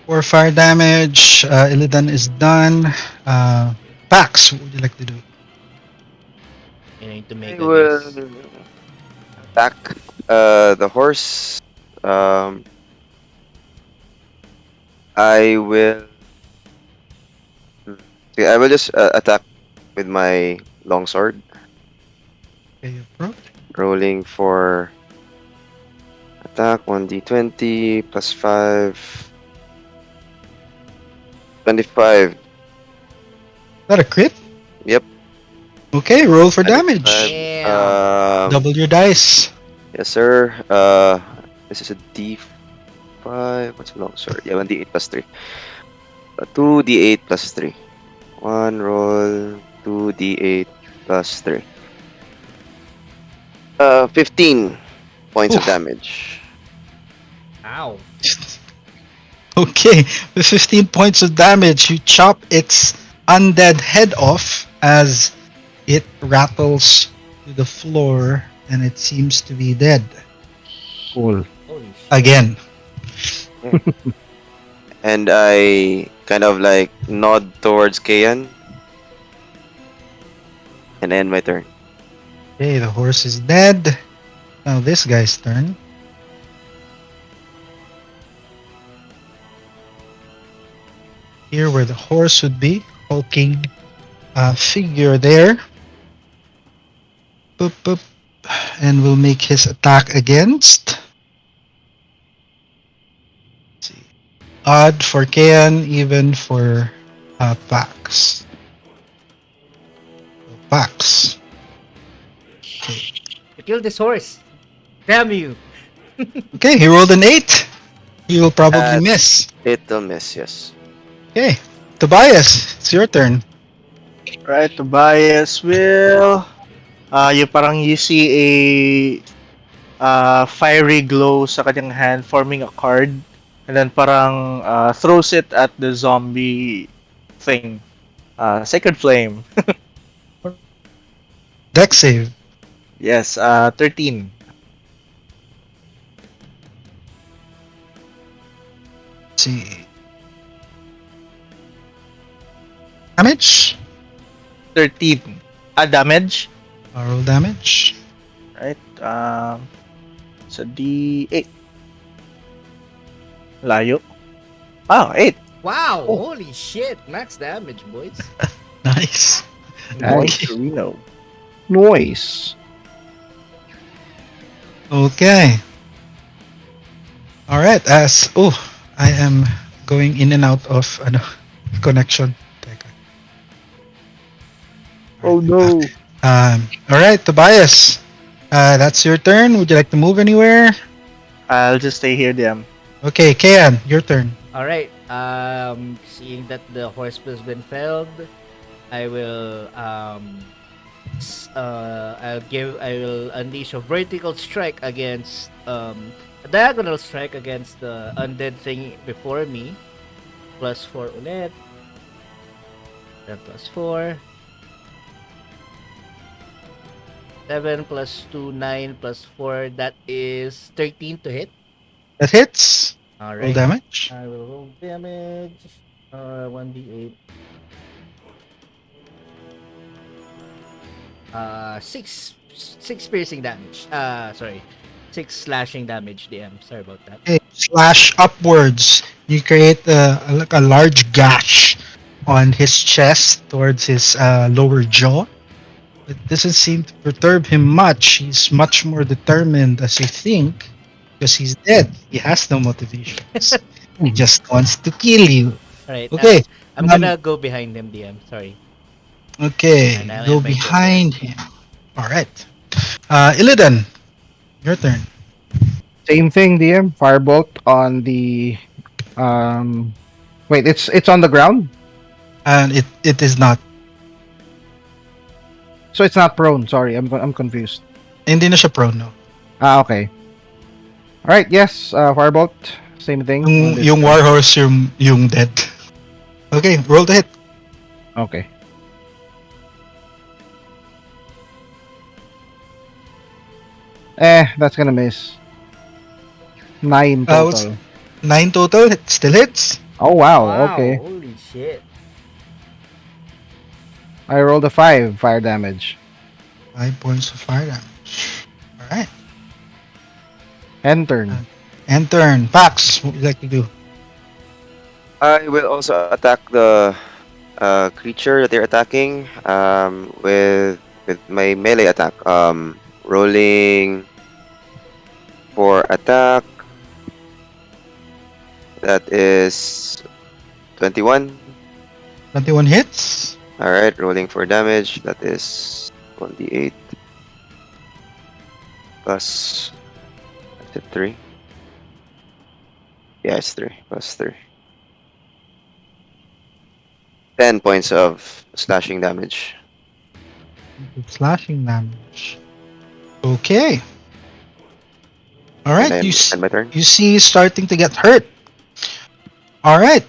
For fire damage, Illidan is done. Pax, what would you like to do? You need to I make a will guess. attack the horse. I will. Okay, I will just attack with my longsword, Okay, approach. rolling for attack 1d20 plus 5. 25. Is that a crit? Yep. Okay, roll for 25. damage. Damn. Double your dice. Yes, sir. This is a D5. What's a longsword? Yeah, 1d8 plus 3. 2d8 plus 3. One roll, 2d8 plus 3. 15 points of Oof. damage. Ow. Okay, with 15 points of damage, you chop its undead head off as it rattles to the floor and it seems to be dead Cool. Holy shit. again. Yeah. And I kind of like nod towards Kayan and end my turn. Okay, the horse is dead. Now this guy's turn. Here where the horse would be, hulking figure there. Boop, boop. And will make his attack against. Let's see. Odd for Kayan, even for Pax. Pax. Okay. You killed this horse. Damn you. Okay, he rolled an 8. He will probably That miss. it'll miss, yes. Okay. Tobias, it's your turn. Right, Tobias will. You see a fiery glow sa kanyang hand forming a card and then parang throws it at the zombie thing. Sacred Flame. Deck save. Yes, 13. Let's see. Damage. 13. Damage. Roll damage. Right. Sa D8. Layo. Oh, 8. Wow, Oh. holy shit. Max damage, boys. Nice. Nice. Torino. Noise. Okay. All right. I am going in and out of connection. Teka. Oh no. All right, Tobias. That's your turn. Would you like to move anywhere? I'll just stay here, DM. Okay, Kayan, your turn. All right. Seeing that the horse has been felled, I will I will unleash a vertical strike against a diagonal strike against the undead thing before me. +4 ulit. Then +4. 7 plus 2, 9 plus 4. That is 13 to hit. That hits. All Roll right. damage. I will roll damage. 1d8. 6 piercing damage. Sorry. 6 slashing damage, DM. Sorry about that. Okay, slash upwards. You create like a large gash on his chest towards his lower jaw. It doesn't seem to perturb him much. He's much more determined as you think because he's dead. He has no motivations. He just wants to kill you. All right. Okay. I'm gonna go behind him, DM. Sorry. Okay. And I'll Go end my turn behind him. All right. Illidan, your turn. Same thing, DM. Firebolt on the um wait, it's on the ground? And it is not. So it's not prone. Sorry, I'm confused. Hindi na siya prone, no? Okay. Alright, yes, Firebolt. Same thing. on this Yung guy. warhorse, yung dead. Okay, roll the hit. Okay. That's gonna miss. 9 what's- total. 9 total. It still hits. Oh wow, okay. Holy shit. I rolled a 5 fire damage. 5 points of fire damage. All right. End turn. And turn. Pax, what would you like to do? I will also attack the creature that they're attacking with my melee attack. Rolling for attack. That is 21. 21 hits. Alright, rolling for damage. That is 1d8 plus. Is it 3? Yeah, it's 3 plus 3. 10 points of slashing damage. Slashing damage. Okay. All And right. then You end my turn. you see he's starting to get hurt. All right.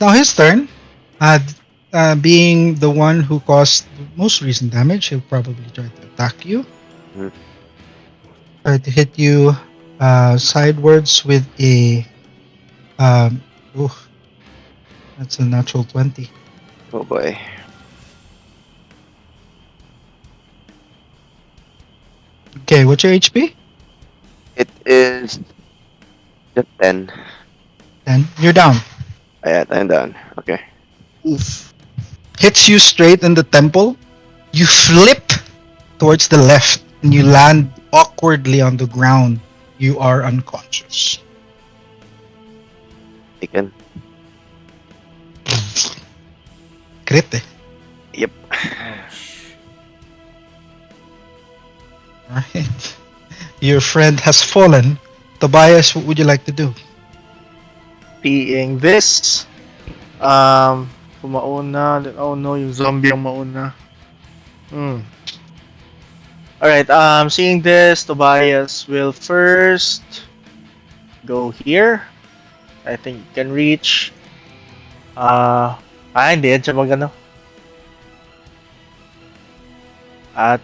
Now his turn. Being the one who caused the most recent damage, he'll probably try to attack you. Mhm. Try to hit you sidewards with a Um, oh, that's a natural 20. Oh boy. Okay, what's your HP? It is just 10. 10. You're down. I'm done. Okay. Oof. Hits you straight in the temple. You flip towards the left and you land awkwardly on the ground. You are unconscious. Taken. Crit eh. Yep. Ouch. Alright. Your friend has fallen. Tobias, what would you like to do? Seeing this, kung mauna, oh no, yung zombie ang mauna. Alright, seeing this, Tobias will first go here. I think you can reach. Hindi yan siya magano. At,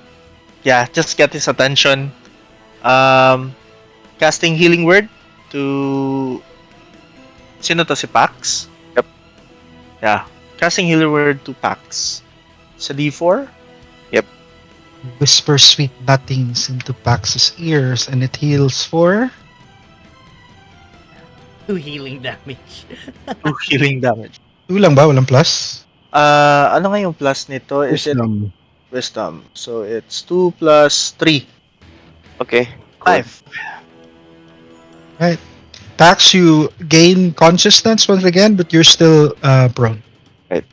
yeah, just get his attention. Casting Healing Word to... Sino to, si Pax? Yep. Yeah, casting Healing Word to Pax. Sa D4? Whisper sweet nothings into Pax's ears and it heals for 2 healing damage. 2 healing damage. 2 lang ba? Walang plus? Ano nga yung plus nito? Is it Wisdom. Wisdom? So it's 2 plus 3. Okay. Cool. 5. Pax, you gain consciousness once again, but you're still prone. Right.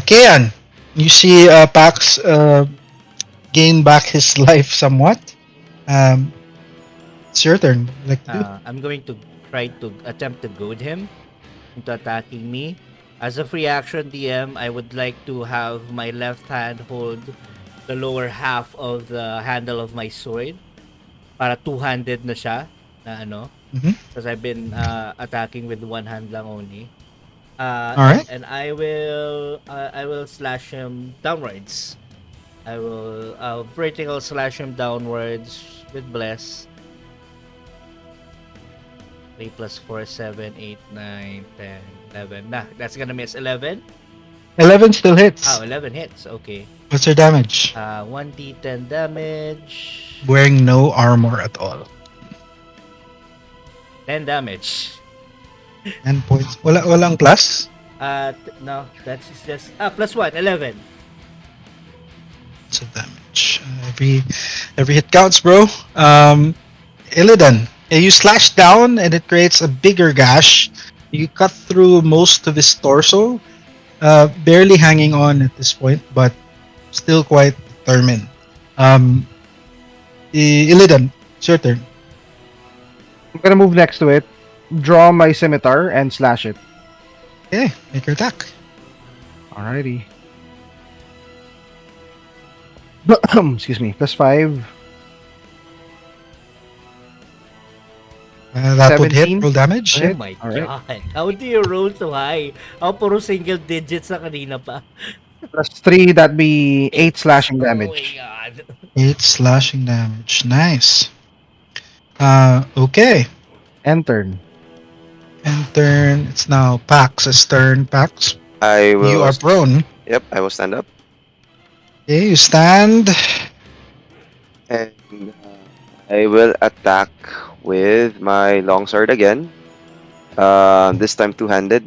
Kayan, you see Pax gain back his life somewhat. It's your turn. Like to do. I'm going to try to attempt to goad him into attacking me. As a free action DM, I would like to have my left hand hold the lower half of the handle of my sword para two-handed na siya na ano. Mhm. Because I've been attacking with one hand lang only. Alright. And I will slash him downwards. I will vertical slash him downwards with bless. 3 plus 4, 7, 8, 9, 10, 11. Nah, that's gonna miss 11. 11 still hits. Oh, 11 hits. Okay. What's your damage? 1d10 damage. Wearing no armor at all. 10 damage. 10 points. Walang plus? No, that's just plus 1, 11. So damage. Every hit counts, bro. Illidan, you slash down and it creates a bigger gash. You cut through most of his torso, barely hanging on at this point, but still quite determined. Illidan, it's your turn. I'm gonna move next to it, draw my scimitar, and slash it. Okay, make your attack. Alrighty. Excuse me. Plus 5. That would hit. 17? Roll damage. Okay. Oh my Alright. god. How do you roll so high? Ako puro single digits sa kanina pa. Plus 3, that'd be 8 slashing Oh my damage. god. 8 slashing damage. Nice. Okay. End turn. And turn. It's now Pax's turn. Pax, I will. you are prone. Yep, I will stand up. Okay, you stand. And I will attack with my longsword again. This time two-handed.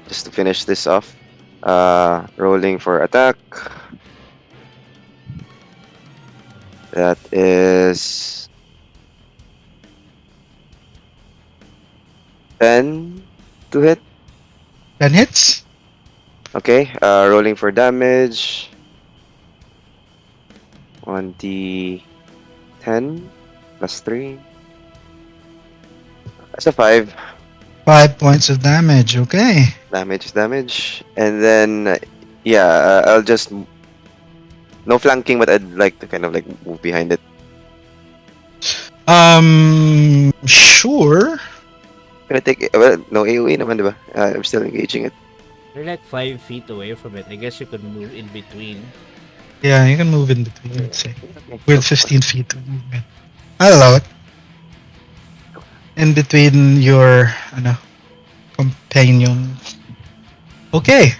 Just to finish this off. Rolling for attack. That is 10 to hit. 10 hits. Okay, rolling for damage. 1d10 plus 3. That's a 5. 5 points of damage. Okay. Damage. And then, I'll just. No flanking, but I'd like to kind of like move behind it. Sure. Gonna take. Well, no AoE naman, diba? I'm still engaging it. You're like 5 feet away from it. I guess you could move in between. Yeah, you can move in between, let's say. With 15 feet of movement. I'll allow it. in between your companion. Okay,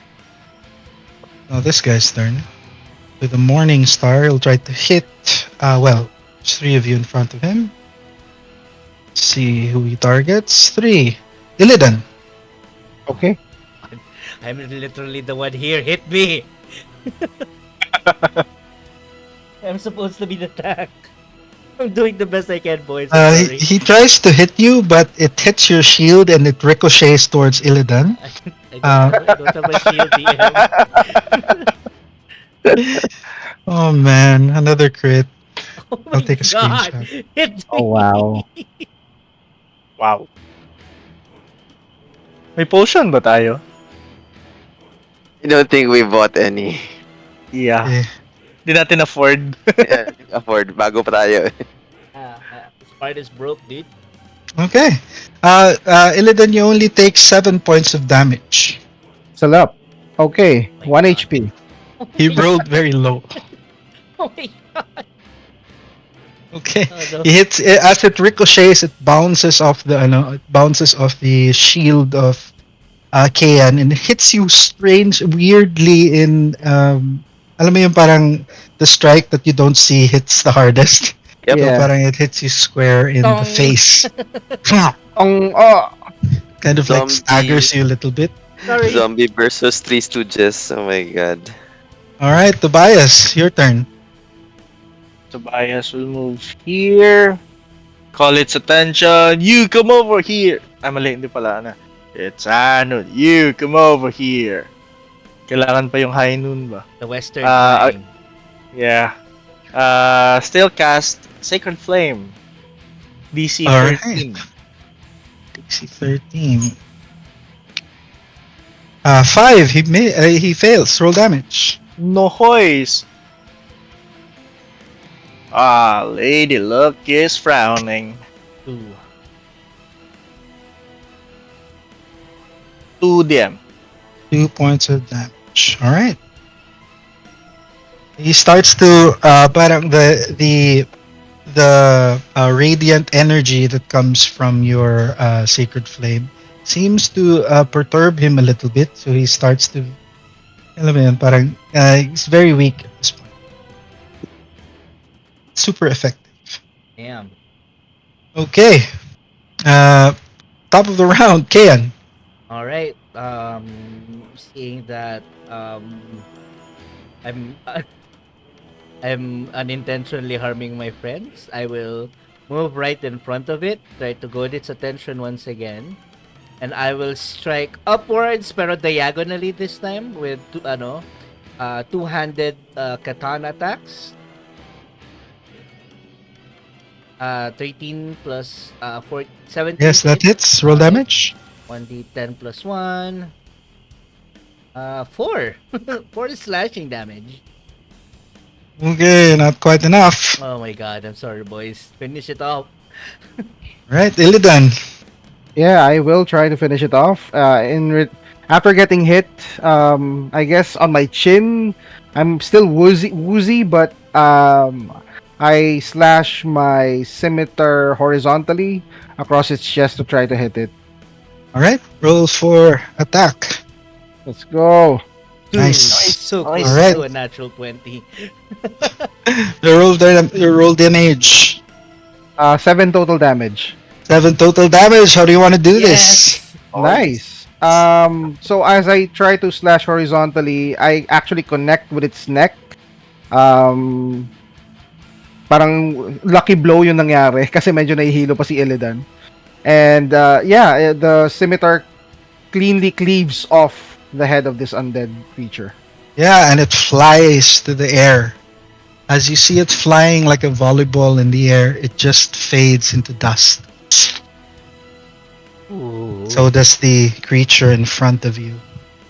now this guy's turn. With the Morning Star, he'll try to hit. Well, there's three of you in front of him. See who he targets. Three. Illidan. Okay. I'm literally the one here. Hit me. I'm supposed to be the tank. I'm doing the best I can, boys. I'm sorry. He tries to hit you, but it hits your shield and it ricochets towards Illidan. I don't have my shield, DM. Oh man, another crit. Oh I'll my take a god! screenshot. Hit Oh me! wow. Wow. May potion ba tayo? I don't think we bought any. Yeah. Okay. Di natin afford. Yeah, afford. Bago pa tayo. This part is broke, dude. Okay. Illidan, you only take 7 points of damage. Still up. Okay. My 1 God. HP. Oh He my, rolled very low. oh my god! Okay. Oh no. He hits as it ricochets. It bounces off the shield of Kayan and it hits you weirdly in alam mo yung parang the strike that you don't see hits the hardest. Yep. So Yeah. parang it hits you square in the Tong. face. Oh. Kind of like Zombie. staggers you a little bit. Sorry. Zombie versus Three Stooges. Oh my god. All right, Tobias, your turn. Tobias will move here. Call its attention. You come over here. Ay, mali. Hindi pala na. It's Anon. You come over here. Kailangan pa yung high noon ba? The Western Ah, Line. Yeah. Still cast Sacred Flame. DC Alright. 13. DC 13. 5. He fails. Roll damage. Nohoys. Lady Luck is frowning. 2. 2 DM. 2 points of damage. All right. He starts to parang the radiant energy that comes from your sacred flame seems to perturb him a little bit. So he starts to, alam mo yun, parang he's very weak at this point. Super effective. Damn. Okay. Top of the round, Kayan. All right. Seeing that I'm I'm unintentionally harming my friends, I will move right in front of it, try to goad its attention once again, and I will strike upwards pero diagonally this time with two-handed katana attacks. 13 plus 17. Yes, that hits. Roll damage. 1d10 plus 1. 4. 4 slashing damage. Okay, not quite enough. Oh my god, I'm sorry, boys. Finish it off. Right, Illidan. Yeah, I will try to finish it off. After getting hit, I guess on my chin, I'm still woozy, but I slash my scimitar horizontally across its chest to try to hit it. All right, roll for attack. Let's go. Nice. So Nice. close Alright. to a natural 20. The roll damage. 7 total damage. 7 total damage. How do you want to do this? Nice. So as I try to slash horizontally, I actually connect with its neck. Parang lucky blow yung nangyari kasi medyo nahihilo pa si Illidan. And the scimitar cleanly cleaves off the head of this undead creature. Yeah, and it flies to the air. As you see it flying like a volleyball in the air, it just fades into dust. Ooh. So does the creature in front of you,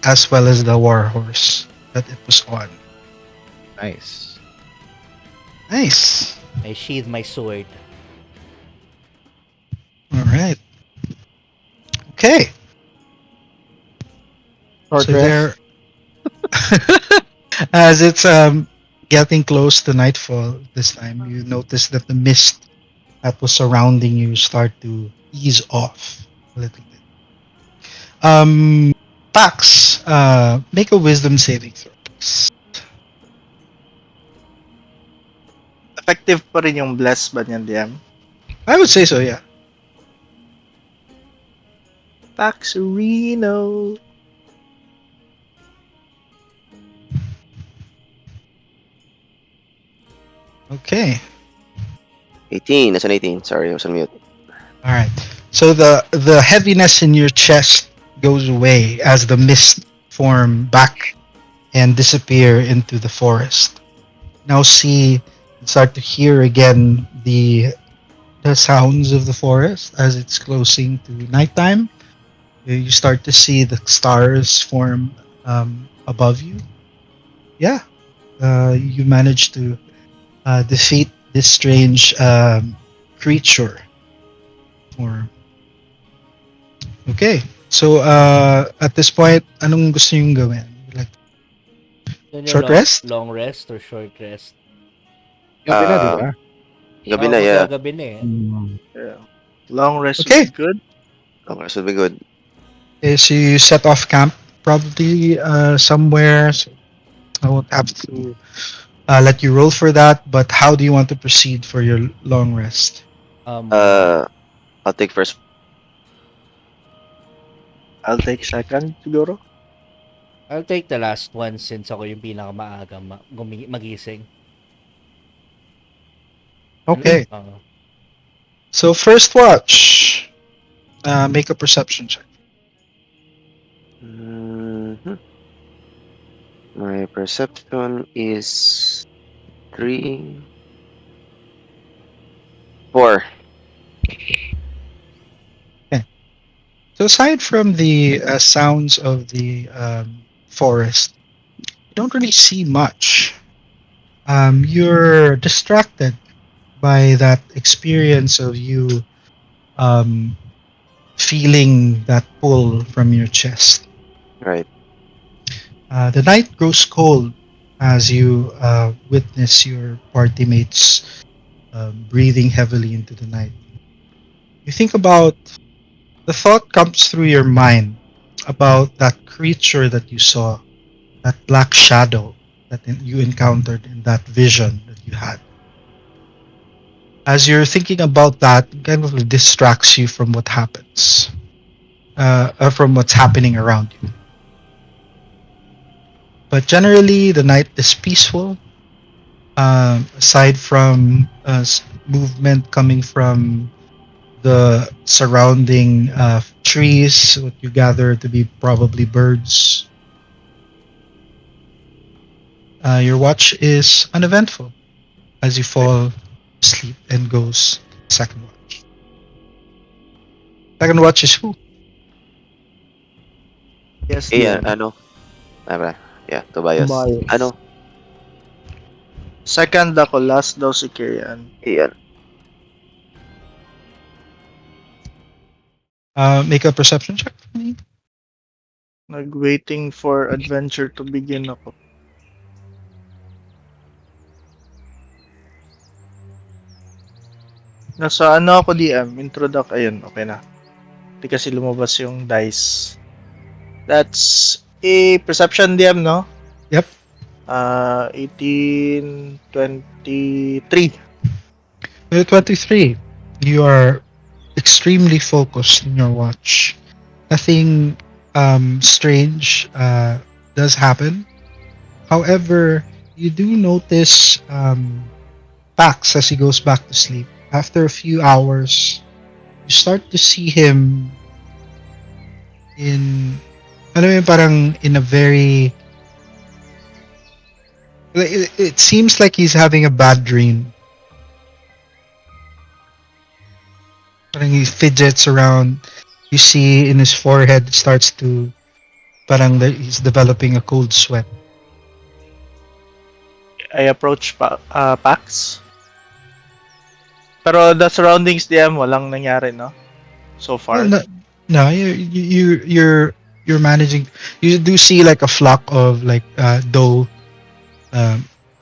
as well as the warhorse that it was on. Nice. Nice. I sheathe my sword. All right. Okay. Short So rest. there, as it's getting close to nightfall this time, you notice that the mist that was surrounding you start to ease off a little bit. Pax, make a wisdom saving throw. Effective pa rin yung bless ba niyan, DM? I would say so, yeah. Paxerino. Okay. 18. That's an 18. Sorry, I was on mute. All right. So the heaviness in your chest goes away as the mist form back and disappear into the forest. Now see, start to hear again the sounds of the forest as it's closing to nighttime. You start to see the stars form above you. Yeah, you manage to defeat this strange creature. Or okay, so at this point, anong gusto yung gawin? Like Yun yung short rest? long rest or short rest? Gabi na, di Uh, ba? Gabi Oo, na, yeah. magagabi na eh. Mm. Yeah. Long rest would Okay. be good. Okay, so be good. Okay, so you set off camp probably somewhere. So I won't have to let you roll for that. But how do you want to proceed for your long rest? Uh, I'll take first. I'll take second siguro. I'll take the last one since ako yung pinakamaaga magising. Okay, Oo. so first watch. Make a perception check. Mhm. My perception is 3, 4. So aside from the sounds of the forest, you don't really see much. You're distracted by that experience of you um, feeling that pull from your chest. Right. The night grows cold as you witness your party mates breathing heavily into the night. You think about the thought comes through your mind about that creature that you saw, that black shadow that you encountered in that vision that you had. As you're thinking about that, it kind of distracts you from what happens, from what's happening around you. But generally, the night is peaceful. Aside from movement coming from the surrounding trees, what you gather to be probably birds, your watch is uneventful as you fall asleep and goes second watch. Second watch is who? Yes, Yeah, DM. ano? Yeah, Tobias. Tobias. Ano? Second ako, last daw si Kirian. Iyan. Make a perception check for me. Nag-waiting for adventure to begin ako. Nasa ano ako DM? Introduct. Ayun, okay na. Hindi kasi lumabas yung dice. That's a perception DM, no? Yep. 18, 23. 23. You are extremely focused in your watch. Nothing strange does happen. However, you do notice Pax as he goes back to sleep. After a few hours, you start to see him in, alam mo yun, parang in a very, it seems like he's having a bad dream. Parang he fidgets around. You see in his forehead it starts to, parang he's developing a cold sweat. I approach Pax. Pero the surroundings DM, walang nangyari, no? So far. No, no, you're managing. You do see like a flock of like doe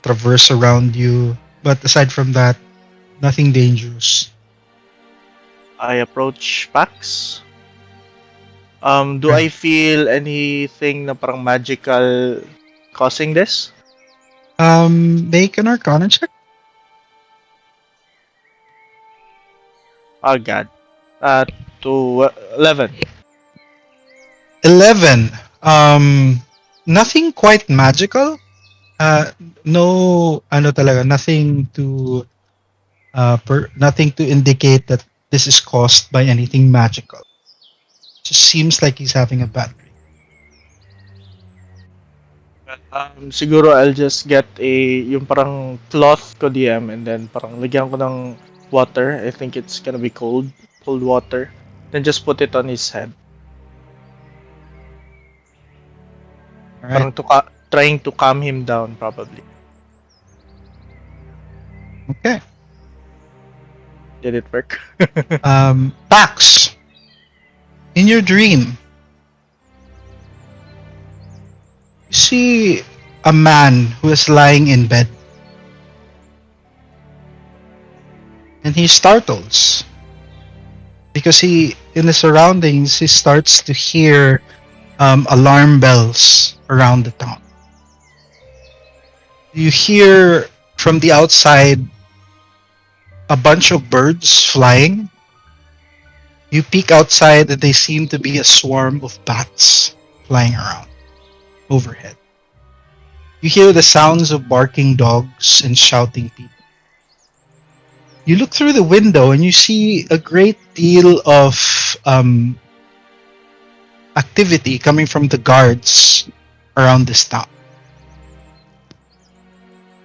traverse around you, but aside from that, nothing dangerous. I approach Pax. Do Right. I feel anything na parang magical causing this? Make an Arcana check. Oh god. Uh, to 11. 11. Nothing quite magical. Uh, no, ano talaga, nothing to indicate that this is caused by anything magical. Just seems like he's having a bad dream. Siguro I'll just get yung parang cloth ko DM and then parang lagyan ko ng water. I think it's gonna be cold water. Then just put it on his head. All right. Parang trying to calm him down probably. Okay. Did it work? Pax, in your dream, you see a man who is lying in bed, and he startles because in the surroundings, he starts to hear alarm bells around the town. You hear from the outside a bunch of birds flying. You peek outside and they seem to be a swarm of bats flying around overhead. You hear the sounds of barking dogs and shouting people. You look through the window and you see a great deal of activity coming from the guards around this town.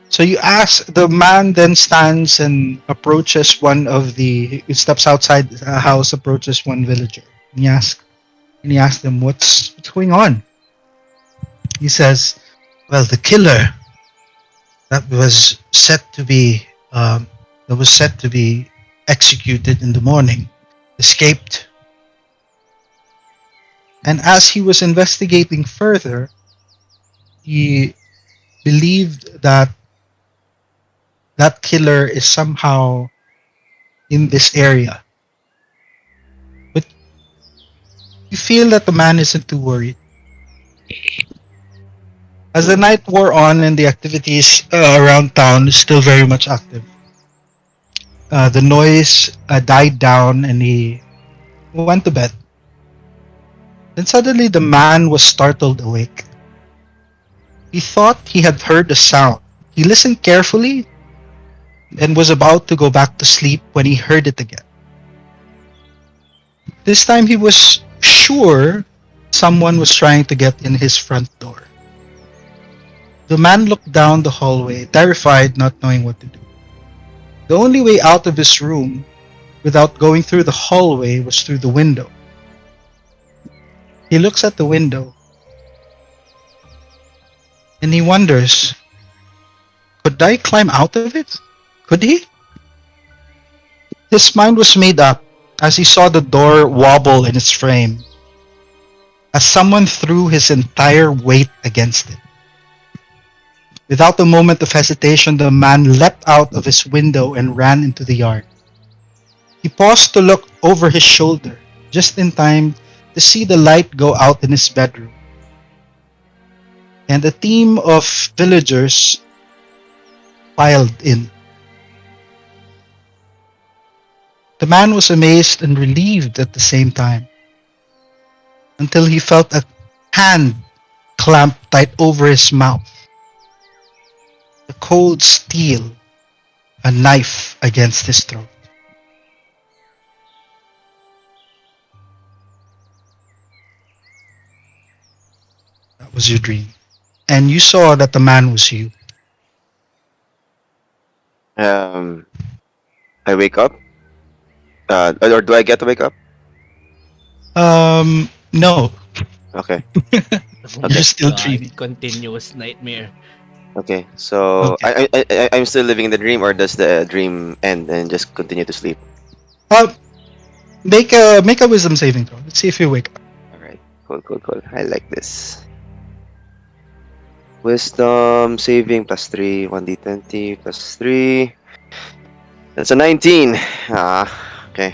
So you ask, the man then stands and approaches he steps outside the house, approaches one villager. And he asks them, what's going on? He says, well, the killer that was set to be, um, that was set to be executed in the morning escaped. And as he was investigating further, he believed that that killer is somehow in this area. But you feel that the man isn't too worried. As the night wore on and the activities around town is still very much active, the noise died down and he went to bed. Then suddenly the man was startled awake. He thought he had heard a sound. He listened carefully and was about to go back to sleep when he heard it again. This time he was sure someone was trying to get in his front door. The man looked down the hallway, terrified, not knowing what to do. The only way out of his room without going through the hallway was through the window. He looks at the window and he wonders, could I climb out of it? Could he? His mind was made up as he saw the door wobble in its frame, as someone threw his entire weight against it. Without a moment of hesitation, the man leapt out of his window and ran into the yard. He paused to look over his shoulder, just in time to see the light go out in his bedroom. And a team of villagers piled in. The man was amazed and relieved at the same time, until he felt a hand clamped tight over his mouth. The cold steel, a knife against his throat. That was your dream. And you saw that the man was you. Um, I wake up. Or do I get to wake up? No. Okay. You're still God, dreaming. continuous nightmare. Okay. So Okay. I'm still living in the dream, or does the dream end and just continue to sleep? Uh, make a wisdom saving throw. Let's see if you wake up. All right. Cool, cool, cool. I like this. Wisdom saving plus 3, 1d20 plus 3. That's a 19. Ah, okay.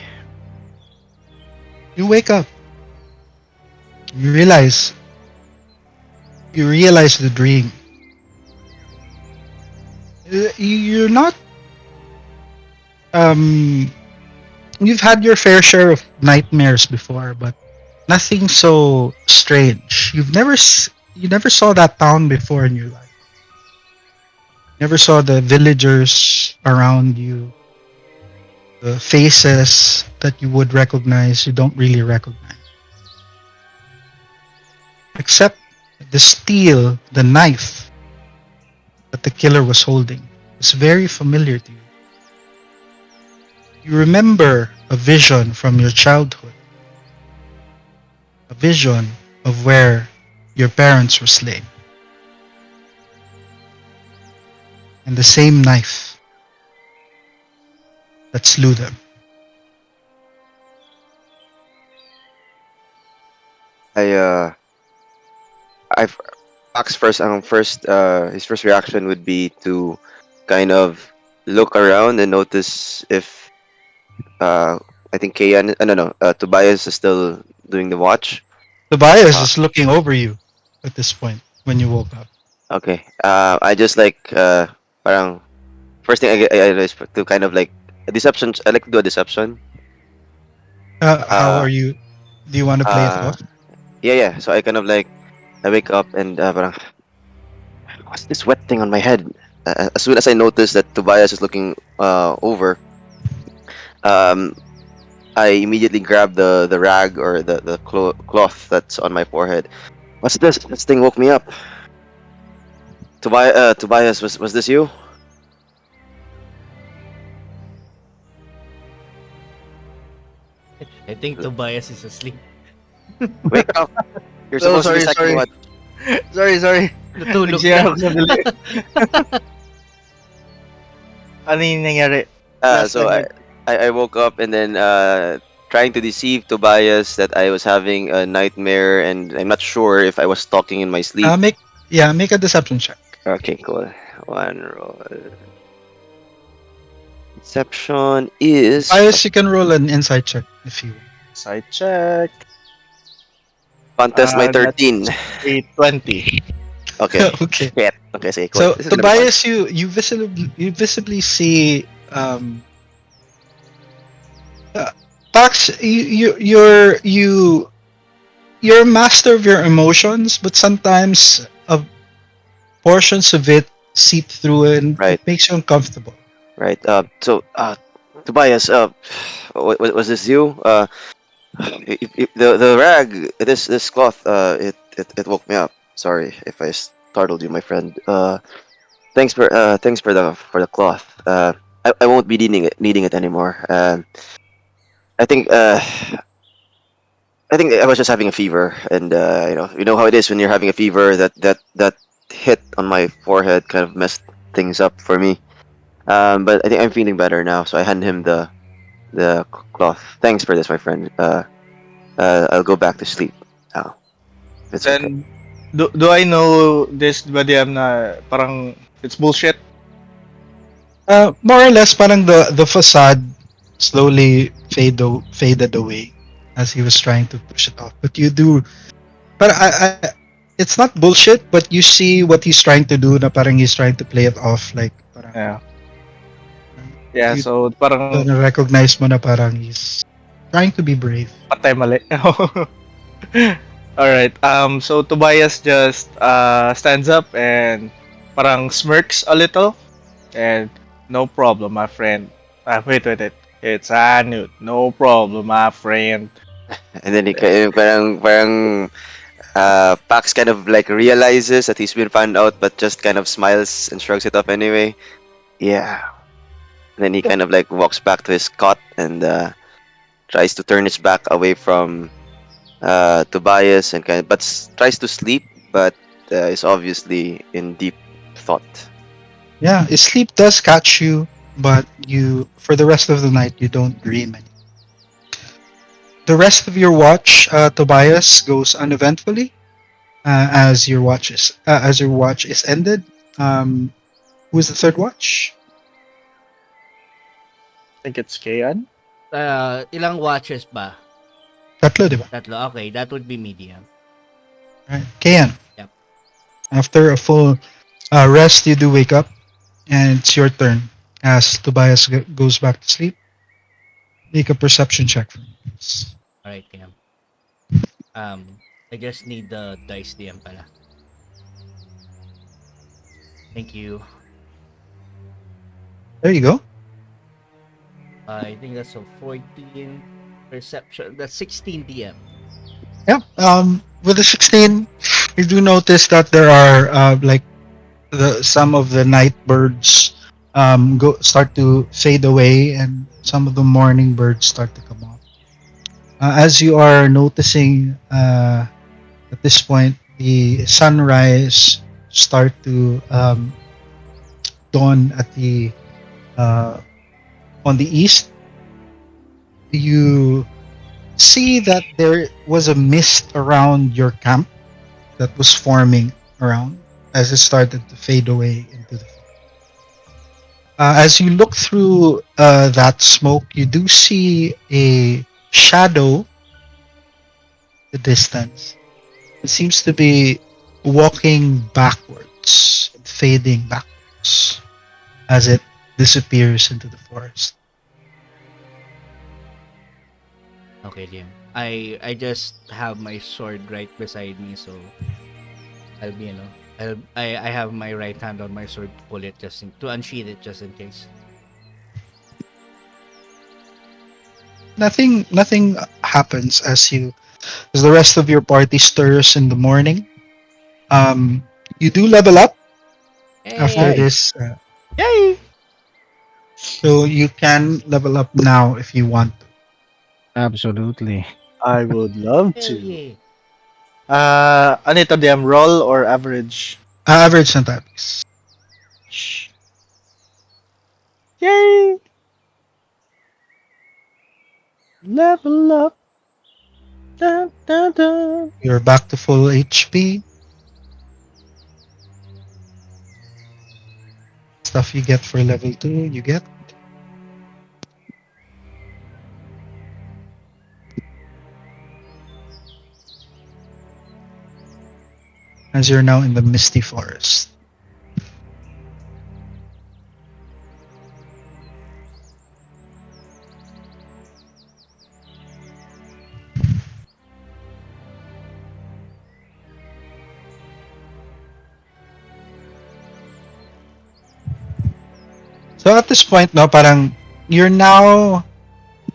You wake up. You realize the dream. You're not um you've had your fair share of nightmares before, but nothing so strange. You never saw that town before in your life. Never saw the villagers around you, the faces that you would recognize, you don't really recognize. Except the steel, the knife that the killer was holding is very familiar to you. You remember a vision from your childhood, a vision of where your parents were slain, and the same knife that slew them. I I've Pax's his first reaction would be to kind of look around and notice if uh I think Kayan no no Tobias is still doing the watch. Tobias Uh, is looking over you at this point when you woke up. okay. I just like parang first thing I is to kind of like a deception. I like to do a deception. How Uh are you? Do you want to play it uh off? yeah, yeah. So I kind of like I wake up and parang, what's this wet thing on my head? As soon as I notice that Tobias is looking over, um I immediately grab the rag or the cloth that's on my forehead. What's this? This thing woke me up. Tobias, was this you? I think Tobias is asleep. Wake up! You're Oh, supposed to be sorry, second sorry. watch. Sorry. Natulog Nagsiya lang. ako sandali. Ano yung nangyari? Last So time nag... I woke up and then trying to deceive Tobias that I was having a nightmare and I'm not sure if I was talking in my sleep. Make a deception check. Okay, cool. One roll. Deception is Tobias, you can roll an insight check if you want. Side check. contest my That's 13. a 20. Okay. Okay. Shit. Okay, say cool. So This is gonna be fun. Tobias, you visibly see uh, Pax. You're a master of your emotions, but sometimes portions of it seep through and it Right, makes you uncomfortable. right. Tobias, was this you? The rag, this cloth, it woke me up. Sorry if I startled you, my friend. Thanks for the cloth. I won't be needing it anymore. I think I think I was just having a fever, and you know how it is when you're having a fever. That hit on my forehead kind of messed things up for me. But I think I'm feeling better now, so I hand him the cloth. Thanks for this, my friend. I'll go back to sleep now. It's okay. Then, do I know this Badiam na parang it's bullshit? More or less, parang the facade slowly faded away as he was trying to push it off. But you do, but it's not bullshit. But you see what he's trying to do. Na parang he's trying to play it off like parang Yeah. Yeah, you so parang recognize mo na parang he's trying to be brave. patay mali. Alright, so Tobias just stands up and parang smirks a little and no problem, my friend. Wait. It's Anut. No problem, my friend. And then parang Pax kind of like realizes that he's been found out, but just kind of smiles and shrugs it off anyway. Yeah. And then he kind of like walks back to his cot and tries to turn his back away from Tobias and tries to sleep, but is obviously in deep thought. Yeah, sleep does catch you, but you for the rest of the night you don't dream any. The rest of your watch, Tobias, goes uneventfully as your watch is ended. Um, who's the third watch? I think it's Kayan. Ilang watches ba? Tatlo, di ba? Tatlo. Okay, that would be medium. Right. Kayan, Yep. after a full rest, you do wake up, and it's your turn. As Tobias goes back to sleep, make a perception check for me. All right, DM. I just need the dice DM pala. Thank you. There you go. I think that's a 14 perception. That's 16 DM. Yeah. With the 16, you do notice that there are like some of the night birds go start to fade away, and some of the morning birds start to come up. As you are noticing, at this point, the sunrise start to dawn at the uh, on the east. You see that there was a mist around your camp that was forming around as it started to fade away into the forest. As you look through that smoke, you do see a shadow in the distance. It seems to be walking backwards, fading backwards as it disappears into the forest. Okay, DM. I just have my sword right beside me, so I'll be, I have my right hand on my sword to pull it to unsheath it just in case. Nothing happens as the rest of your party stirs in the morning. You do level up after Hey, this, Yay! so you can level up now if you want to. Absolutely. I would love hell to. yeah! Ano ito, DM? Roll or average? Average na tayo, please. Shh. Yay! Level up. Dun, dun, dun. You're back to full HP. Stuff you get for level 2, you get. As you're now in the Misty Forest. So at this point, no, parang you're now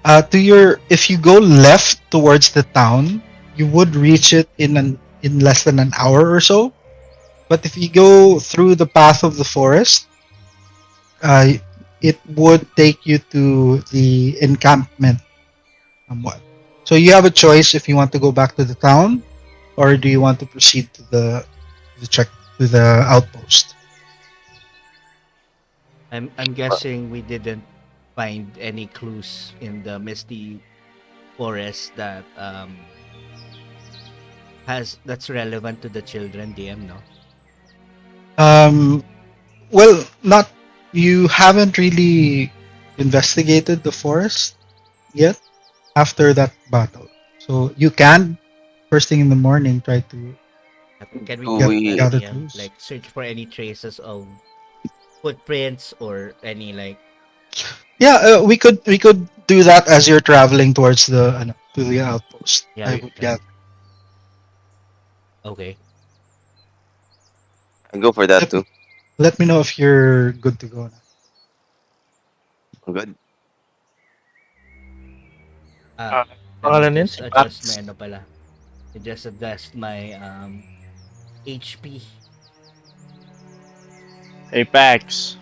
to your if you go left towards the town, you would reach it in less than an hour or so. But if you go through the path of the forest, uh, it would take you to the encampment somewhat. So you have a choice if you want to go back to the town or do you want to proceed to the check to the outpost. I'm guessing we didn't find any clues in the Misty Forest that has that's relevant to the children, DM, no? Um, well, not you haven't really investigated the forest yet after that battle. So you can first thing in the morning try to Can we Do do that, we gather DM? clues. Like search for any traces of footprints or any like Yeah, we could do that as you're traveling towards to the outpost. yeah, I we would can. gather. Okay. I go for that Let, too? let me know if you're good to go now. I'm good. Ah, let me Pangalan nun? just Si adjust my Pax. ano pala. I just adjust my HP. Hey, Pax.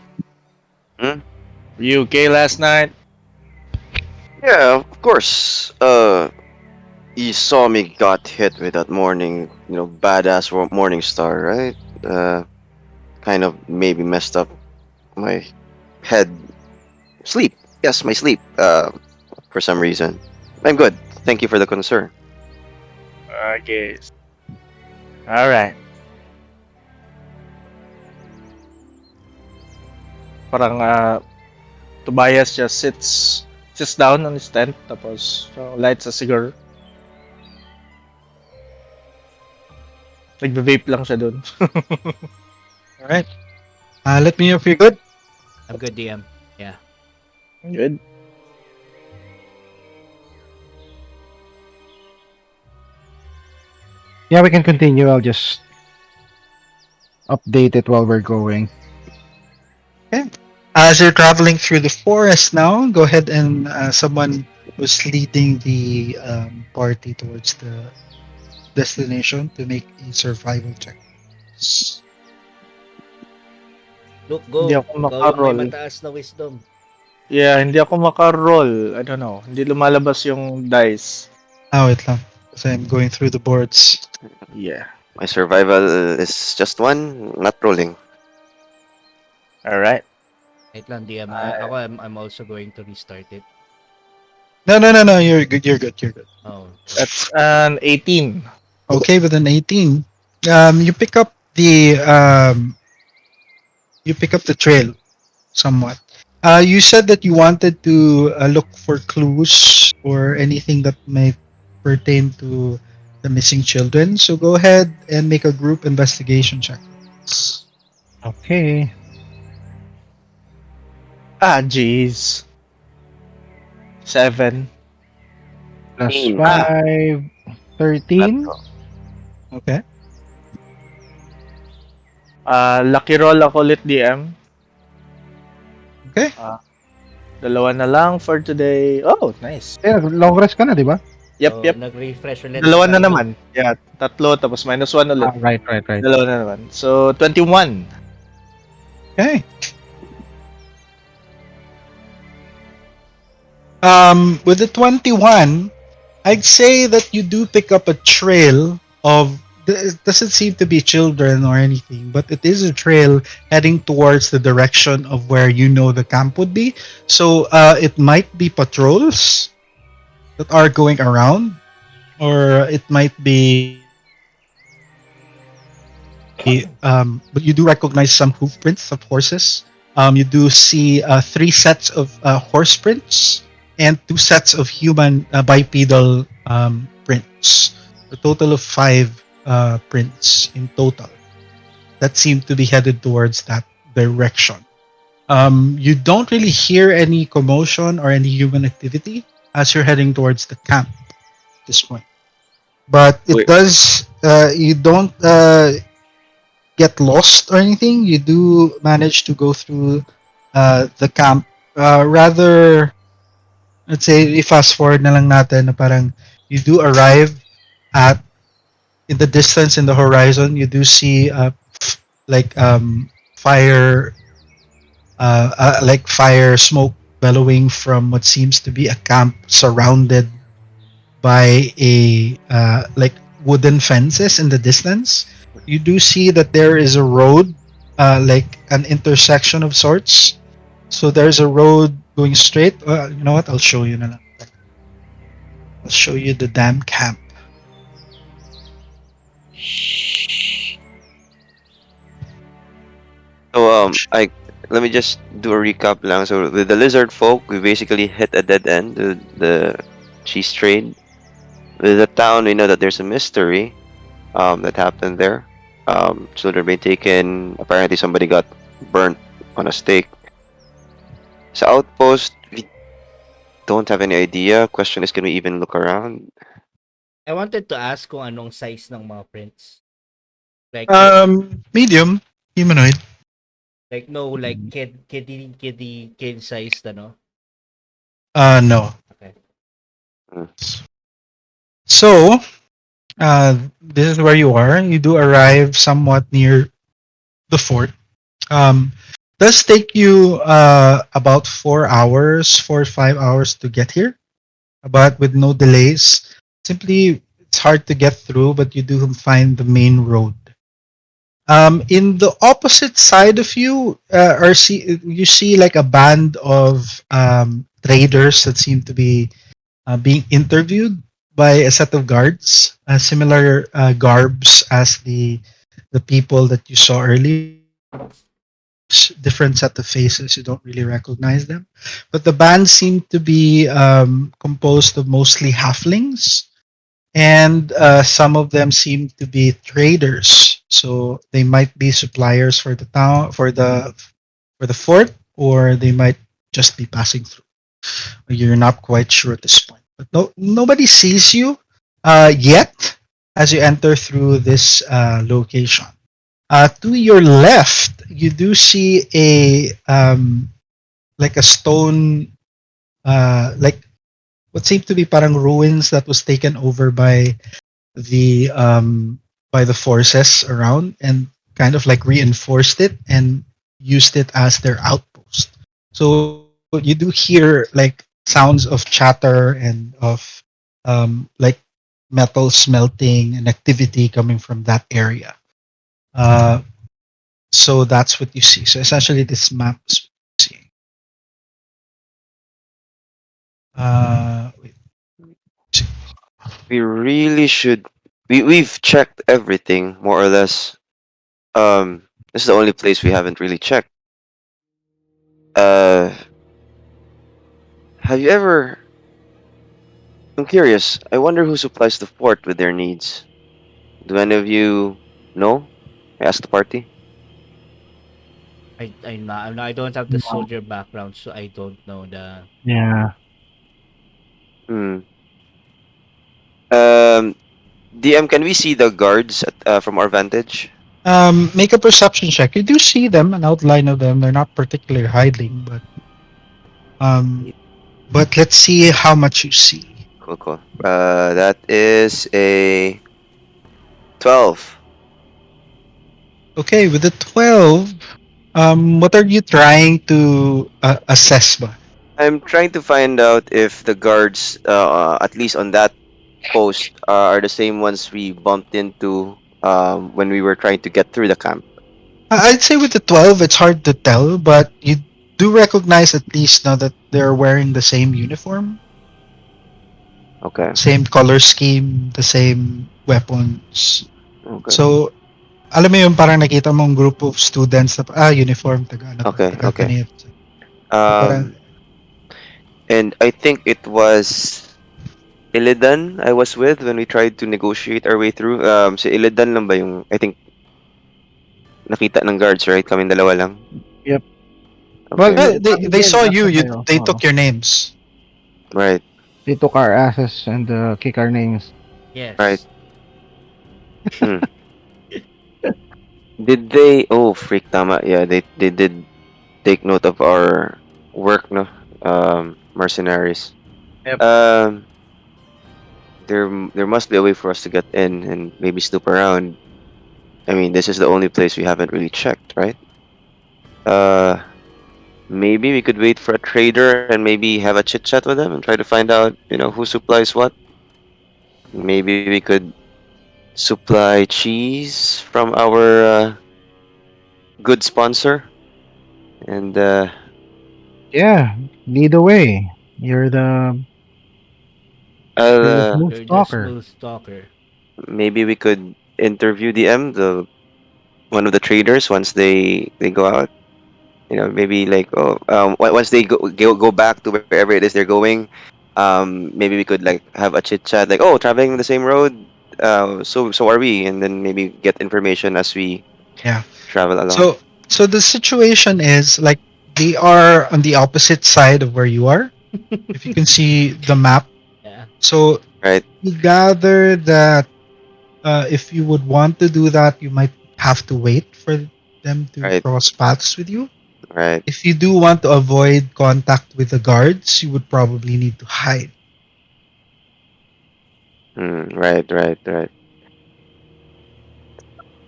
Hmm? Were you okay last night? Yeah, of course. You saw me got hit with that morning, badass morning star, right? Kind of maybe messed up my head. Sleep. Yes, my sleep. For some reason. I'm good. Thank you for the concern. I guess. Alright. Parang Tobias just sits down on his tent tapos lights a cigar. Nagbe-vape lang siya dun. All right. Let me know if you're good. I'm good, DM. Yeah. Good. Yeah, we can continue. I'll just update it while we're going. Okay. As you're traveling through the forest now, go ahead and someone who's leading the party towards the destination to make a survival check. Look, Hindi go. ako Ikaw yung may makaroll. mataas na wisdom. Yeah, hindi ako makaroll. I don't know. Hindi lumalabas yung dice. Wait lang. Kasi I'm going through the boards. Yeah. My survival is just one, not rolling. Alright. Wait lang, DM. Uh, I'm also going to restart it. No, no, no, no. You're good. You're good. You're good. Oh. that's an 18. Okay, with an 18, you pick up the trail somewhat. You said that you wanted to look for clues or anything that might pertain to the missing children. So go ahead and make a group investigation check. Okay. Ah, jeez. 7. Plus Aim. 5, Not 13. roll. Okay. Lucky roll ako ulit, DM. Okay. Dalawa na lang for today. Oh, nice. Yeah, long rest ka na, di ba? Yep, So, yep. nag-refresh ulit Dalawa si na Carlo. naman. Yeah, tatlo tapos -1 ulit. Right, right, right. Dalawa na naman. So, 21. Okay. With the 21, I'd say that you do pick up a trail of. It doesn't seem to be children or anything, but it is a trail heading towards the direction of where you know the camp would be. So it might be patrols that are going around, or it might be. But you do recognize some hoof prints of horses. You do see 3 sets of horse prints and 2 sets of human bipedal prints. A total of 5 prints in total that seem to be headed towards that direction. You don't really hear any commotion or any human activity as you're heading towards the camp at this point. But it Wait, does, you don't get lost or anything. You do manage to go through the camp. Rather, let's say, i-fast forward na lang natin na parang you do arrive at in the distance in the horizon. You do see like fire, like fire smoke bellowing from what seems to be a camp surrounded by a like wooden fences in the distance. You do see that there is a road, like an intersection of sorts. So there's a road going straight. You know what? I'll show you na lang. I'll show you the damn camp. so I let me just do a recap lang. So with the lizard folk, we basically hit a dead end. The cheese trade. With the town, we know that there's a mystery that happened there. Children being taken. Apparently, somebody got burnt on a stake. Sa outpost, we don't have any idea. Question is, can we even look around? I wanted to ask kung anong size ng mga prints. Like, Medium humanoid. like no, like kid size, ano? No. Okay. So, this is where you are. You do arrive somewhat near the fort. Does take you about 4 hours, 4 or 5 hours to get here, but with no delays. Simply, it's hard to get through, but you do find the main road. In the opposite side of you, you see like a band of traders that seem to be being interviewed by a set of guards, similar garbs as the people that you saw earlier. Different set of faces. You don't really recognize them, but the band seemed to be composed of mostly halflings and some of them seem to be traders. So they might be suppliers for the town, for the fort, or they might just be passing through. You're not quite sure at this point. But nobody sees you yet as you enter through this location. To your left, you do see a like a stone, like what seemed to be parang ruins that was taken over the um, by the forces around and kind of like reinforced it and used it as their outpost. So you do hear like sounds of chatter and of like metal smelting and activity coming from that area. Uh, so that's what you see. So essentially, this map is what you see. Wait, We really should. We've checked everything more or less. This is the only place we haven't really checked. Uh, have you ever? I'm curious. I wonder who supplies the fort with their needs. Do any of you know? I asked the party. I don't have the No. soldier background, so I don't know the. Yeah. Hmm. Um, DM, can we see the guards from our vantage? make a perception check. You do see them, an outline of them. They're not particularly hiding, um, but let's see how much you see. Cool, cool. That is a 12. Okay, with the 12, what are you trying to assess ba? I'm trying to find out if the guards, at least on that post, are the same ones we bumped into when we were trying to get through the camp. I'd say with the 12, it's hard to tell, but you do recognize at least now that they're wearing the same uniform, Okay, same color scheme, the same weapons. okay, So, alam mo yung parang nakita mong group of students na, uniform, taga, ano to, okay, taga okay. ganito. So, parang, Um, and I think it was Illidan I was with when we tried to negotiate our way through. Si Illidan lang ba yung, I think, nakita ng guards, right? Kaming dalawa lang. Yep. Well, Okay, they again, saw you, after kayo. they Oo. took your names. right, They took our asses and kick our names. right. Yes. Hmm. Did they? Oh, freak, tama. Yeah, they did take note of our work, no? Mercenaries. Yep. Um, there must be a way for us to get in and maybe snoop around. I mean, this is the only place we haven't really checked, right? Uh, maybe we could wait for a trader and maybe have a chit chat with them and try to find out, who supplies what. Maybe we could supply cheese from our good sponsor, and Yeah. Lead the way. You're the uh, smooth You're the talker. smooth talker. maybe we could interview the one of the traders once they go out. Maybe like once they go back to wherever it is they're going, maybe we could like have a chit chat like, oh, traveling the same road, so are we, and then maybe get information as we Yeah. travel along. So the situation is like they are on the opposite side of where you are. If you can see the map. Yeah. So Right, you gather that if you would want to do that, you might have to wait for them to right, cross paths with you. right. If you do want to avoid contact with the guards, you would probably need to hide. Right, right, right.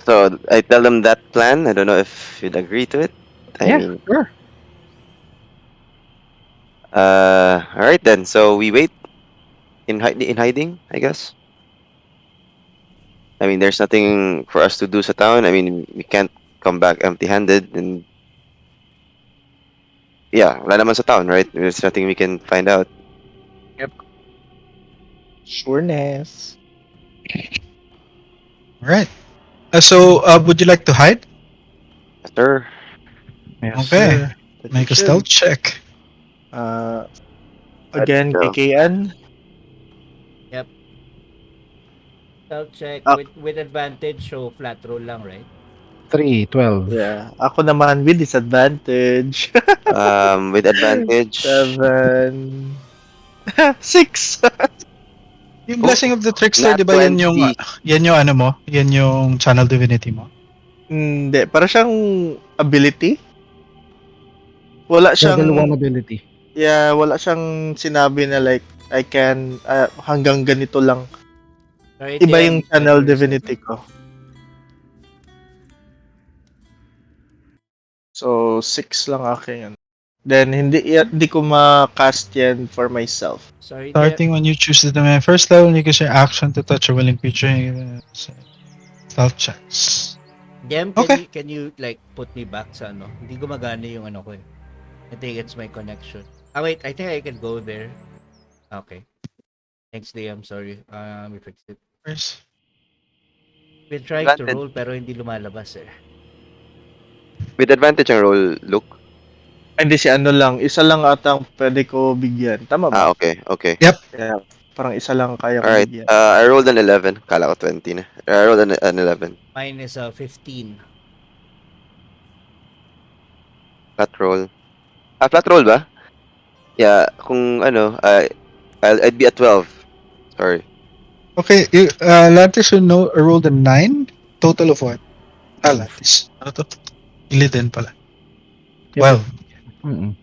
So I tell them that plan. I don't know if you'd agree to it. I Yeah, mean, sure. all right then. So we wait in hiding, I guess. I mean, there's nothing for us to do sa town. I mean, we can't come back empty-handed, and yeah, wala naman sa town, right? There's nothing we can find out. Yep. Sureness. All right. Would you like to hide? Yes, sir. Yes, Okay. sir. That we Make a should. stealth check. Uh, Let's again, go. KKN. Yep. Spell check Ah, with advantage, so flat roll lang, right? 3, 12. yeah. Ako naman with disadvantage. With advantage, 7. 6. Yung oh, Blessing of the Trickster, nat di ba twenty. yan yung ano mo? Yan yung channel divinity mo? Hindi, para siyang ability. Wala Level 1 siyang ability. yeah, wala siyang sinabi na like I can hanggang ganito lang. Sorry, Iba yung TM, channel 20%. divinity ko. So 6 lang akin. Then hindi ko ma-cast yan for myself. Sorry, TM. Starting when you choose the domain. First level, you can use your action to touch a willing creature. Stealth checks. TM, Okay. can you like put me back sa ano? Hindi gumagana yung ano ko eh. I think it's my connection. Ah, wait, I think I can go there. Okay. Thanks, DM. Sorry. We fixed it. First. Been trying to Advantage. roll pero hindi lumalabas eh. With advantage ang roll, Luke. Hindi si ano lang, isa lang ata ang pwede ko bigyan. Tama ba? Okay, okay. Yep. Yeah, parang isa lang kaya All kong right. bigyan. I rolled an 11. Kala ko 20 na. I rolled an 11. Mine is 15. Flat roll. Flat roll ba? Yeah, kung ano, I'd be at 12. Sorry. Okay, Lantis will know rolled a 9. Total of what? Lantis. Ano to? Iliden pala. Yep. 12. Mm-mm.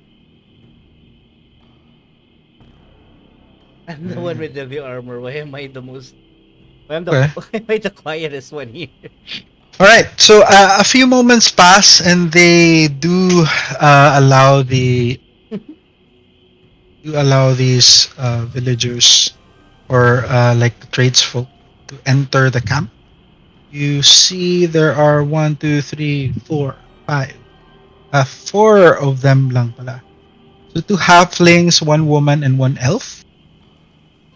I'm the one with the heavy armor. Why am I the most... Why am, the, Okay. why am I the quietest one here? Alright, so a few moments pass and they do allow these villagers or like the tradesfolk to enter the camp. You see there are 1, 2, 3, 4, 5. 4 of them lang pala. So 2 halflings, 1 woman, and 1 elf.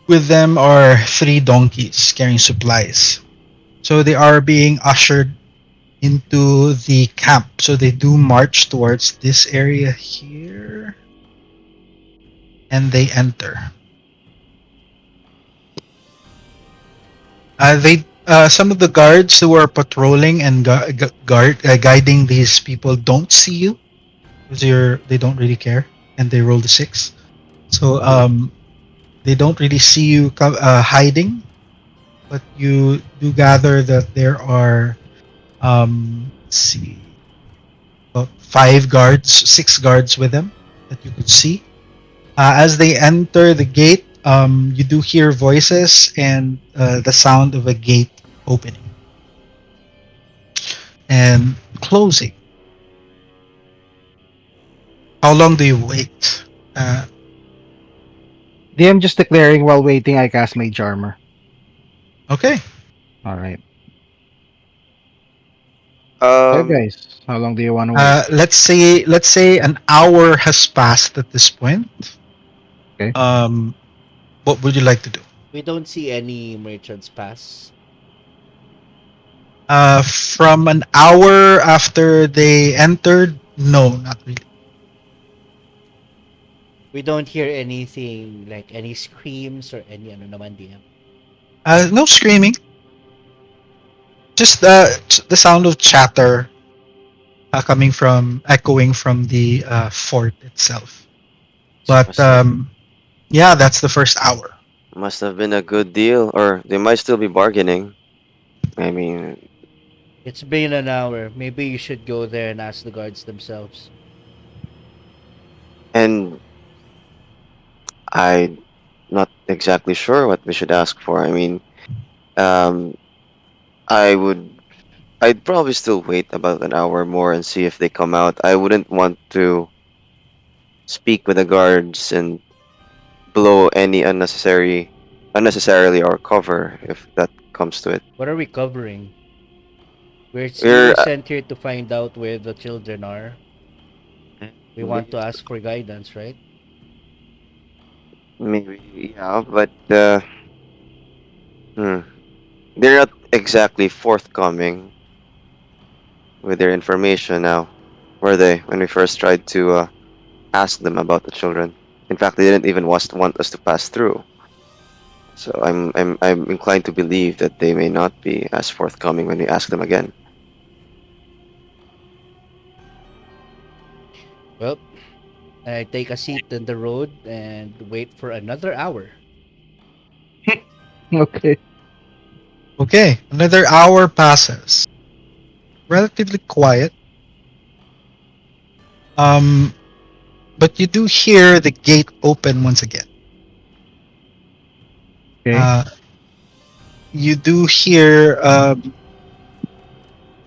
With them are 3 donkeys carrying supplies. So they are being ushered into the camp. So they do march towards this area here. And they enter. They some of the guards who are patrolling and guiding these people don't see you because they don't really care and they roll the 6. So they don't really see you hiding, but you do gather that there are let's see, about 5 guards, 6 guards with them that you could see. As they enter the gate, you do hear voices and the sound of a gate opening and closing. How long do you wait? DM just declaring while waiting, I cast Mage Armor. Okay. Alright. So guys, how long do you want to wait? Let's say an hour has passed at this point. Okay. What would you like to do? We don't see any merchants pass. From an hour after they entered, no, not really. We don't hear anything like any screams or any ano naman DM. No screaming. Just the sound of chatter echoing from the fort itself. But yeah, that's the first hour. Must have been a good deal, or they might still be bargaining. I mean, It's been an hour. Maybe you should go there and ask the guards themselves. and I'm not exactly sure what we should ask for. I mean, um, I would, I'd probably still wait about an hour more and see if they come out. I wouldn't want to speak with the guards and blow any unnecessarily our cover if that comes to it. What are we covering? We We're were sent here to find out where the children are. We want to maybe, ask for guidance, right? maybe yeah, but hmm, they're not exactly forthcoming with their information now, were they? When we first tried to ask them about the children. In fact, they didn't even want us to pass through. So I'm inclined to believe that they may not be as forthcoming when we ask them again. Well, I take a seat in the road and wait for another hour. Okay. Okay, another hour passes. Relatively quiet. Um, but you do hear the gate open once again. Okay. Uh, you do hear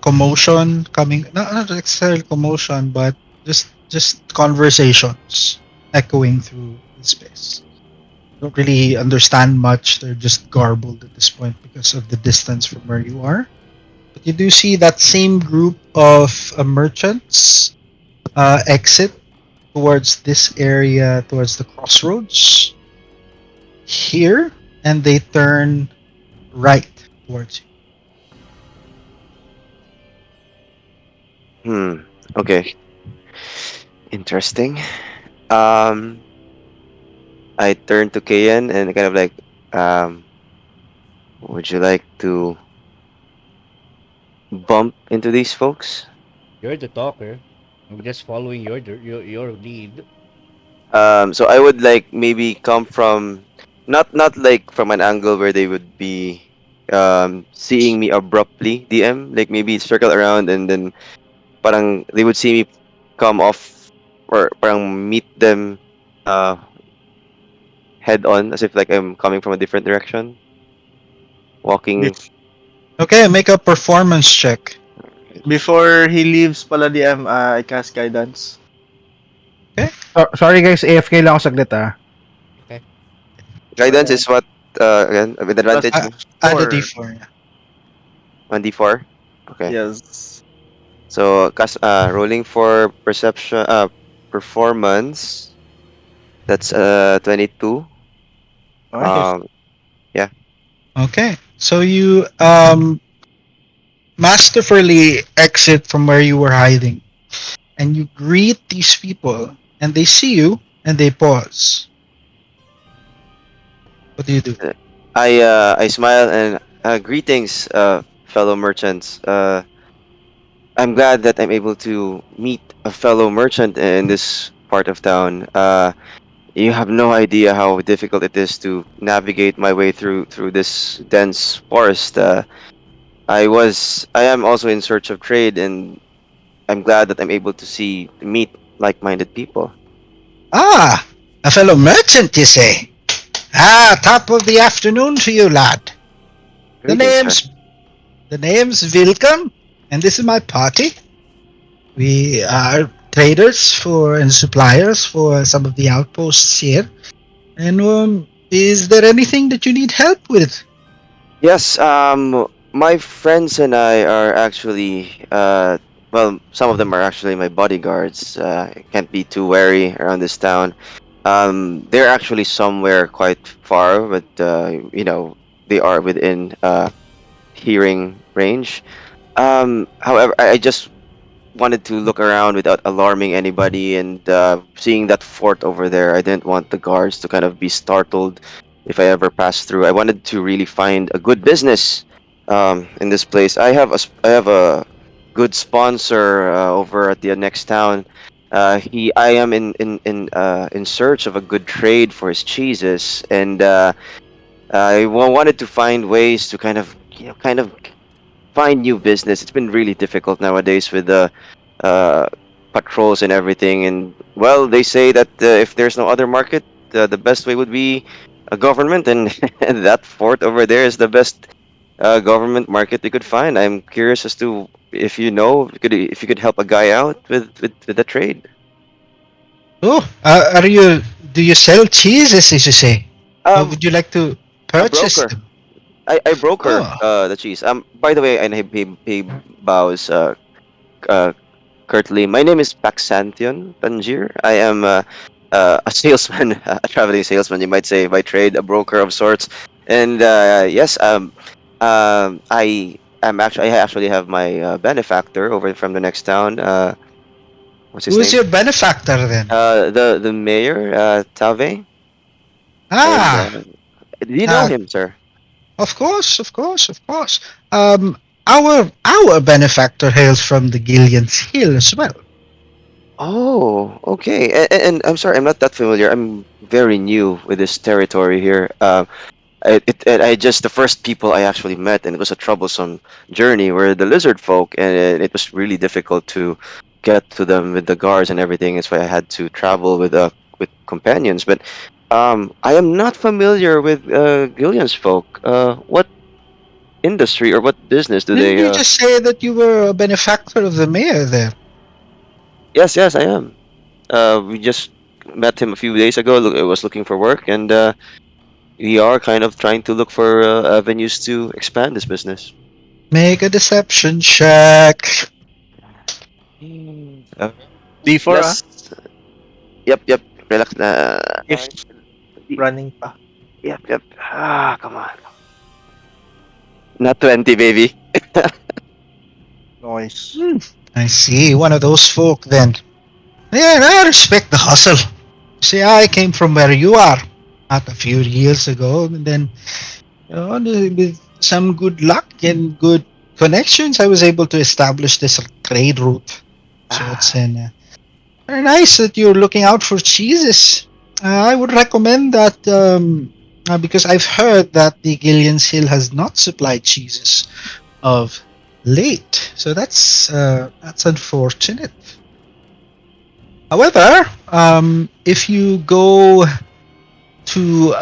commotion coming. Not necessarily commotion, but just conversations echoing through the space. Don't really understand much. They're just garbled at this point because of the distance from where you are. But you do see that same group of merchants exit towards this area, towards the crossroads here, and they turn right towards you. Hmm. Okay. Interesting. Um, I turn to Kayan and kind of like, um, would you like to bump into these folks? You're the talker. I'm just following your lead. So I would like maybe come from not like from an angle where they would be seeing me abruptly DM, like maybe circle around and then parang they would see me come off or parang meet them uh head on as if like I'm coming from a different direction, walking. Bef- Okay, make a performance check. Before he leaves pala DM, I cast guidance. Okay, Sorry guys, AFK lang ako saglit ah. Okay. Guidance Alright. is what again with Plus advantage uh, no? add a 4. d4. Yeah. 1d4. Okay. Yes. So rolling for perception performance, that's 22. Nice. Um yeah. Okay, so you masterfully exit from where you were hiding, and you greet these people, and they see you, and they pause. What do you do? I smile and greetings fellow merchants. I'm glad that I'm able to meet a fellow merchant in this part of town. You have no idea how difficult it is to navigate my way through this dense forest. I am also in search of trade, and I'm glad that I'm able to meet like-minded people. Ah, a fellow merchant, you say? Ah, top of the afternoon to you, lad. The Greetings, sir. name's the name's Vilcom, and this is my party. We are traders for and suppliers for some of the outposts here. And is there anything that you need help with? Yes, my friends and I are actually, well, some of them are actually my bodyguards. I can't be too wary around this town. They're actually somewhere quite far, but they are within hearing range. However, I just wanted to look around without alarming anybody, and seeing that fort over there, I didn't want the guards to kind of be startled if I ever passed through. I wanted to really find a good business in this place. I have a good sponsor over at the next town. I am in search of a good trade for his cheeses, and wanted to find ways to kind of find new business. It's been really difficult nowadays with the uh, patrols and everything. And well, they say that if there's no other market, the best way would be a government, and and that fort over there is the best government market we could find. I'm curious as to if you know if you could help a guy out with the trade. Oh, are you? Do you sell cheeses? As you say, or Um, would you like to a purchase broker. them? I broker Oh, the cheese. By the way, and he bows uh curtly. My name is Paxanthion Tangier. I am a salesman, a traveling salesman, you might say, by trade, a broker of sorts. And yes, I actually have my benefactor over from the next town. What's his who's name? your benefactor then? The mayor, Tave, and Ah, Do you know Uh, him, sir? of course, of course, of course. Our benefactor hails from the Gillian's Hill as well. Oh, okay. And I'm sorry, I'm not that familiar. I'm very new with this territory here. I just the first people I actually met, and it was a troublesome journey, were the lizard folk, and it was really difficult to get to them with the guards and everything. That's why I had to travel with companions. But I am not familiar with Gillian's folk. What industry or what business do Didn't they? you just say that you were a benefactor of the mayor there? Yes, yes, I am. We just met him a few days ago. I was looking for work, and we are kind of trying to look for avenues to expand this business. Make a deception check. Okay. D4 ah. Let's. Yep, yep. Relax. If running pa. Yep, yep. Ah, come on. Not 20, baby. Noise. Hmm, I see. One of those folk then. Yeah, I respect the hustle. See, I came from where you are, not a few years ago, and then with some good luck and good connections, I was able to establish this trade route. So it's Ah, very nice that you're looking out for cheeses. I would recommend that because I've heard that the Gillian's Hill has not supplied cheeses of late. So that's unfortunate. However, if you go to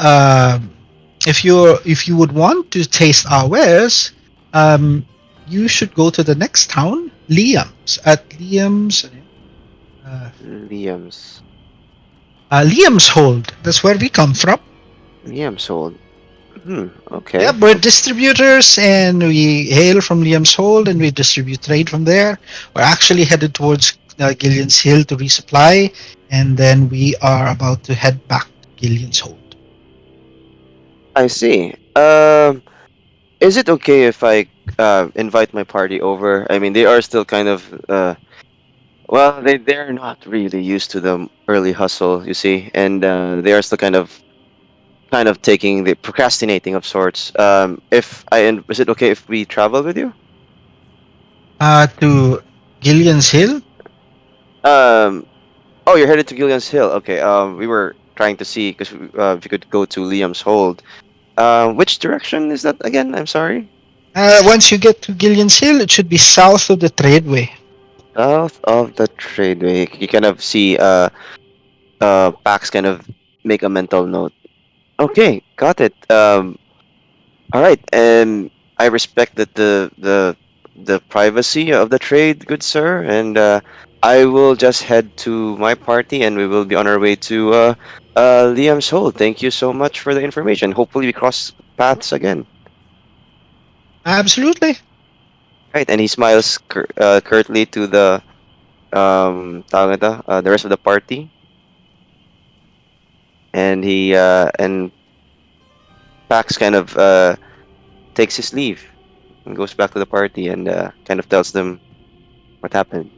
if you would want to taste our wares, you should go to the next town, Liam's. At uh, Liam's. Liam's Hold. That's where we come from. Liam's sold. Yep, Okay. we're distributors and we hail from Liam's Hold and we distribute trade from there. We're actually headed towards Gillian's Hill to resupply, and then we are about to head back to Gillian's Hold. I see. Is it okay if I invite my party over? I mean, they are still kind of well, they're not really used to the early hustle, you see, and they are still kind of taking the procrastinating of sorts. If I is it okay if we travel with you? To Gillian's Hill. Um. Oh, you're headed to Gillian's Hill. Okay. We were trying to see because if you could go to Liam's Hold. Which direction is that again? I'm sorry. Once you get to Gillian's Hill, it should be south of the Tradeway. South of the Tradeway. You kind of see Pax kind of make a mental note. Okay, got it. All right, and I respect that the privacy of the trade, good sir, and I will just head to my party, and we will be on our way to Liam's Hold. Thank you so much for the information. Hopefully, we cross paths again. Absolutely. Right, and he smiles curtly to the tawag ito, the rest of the party, and he and Pax kind of takes his leave and goes back to the party and kind of tells them what happened.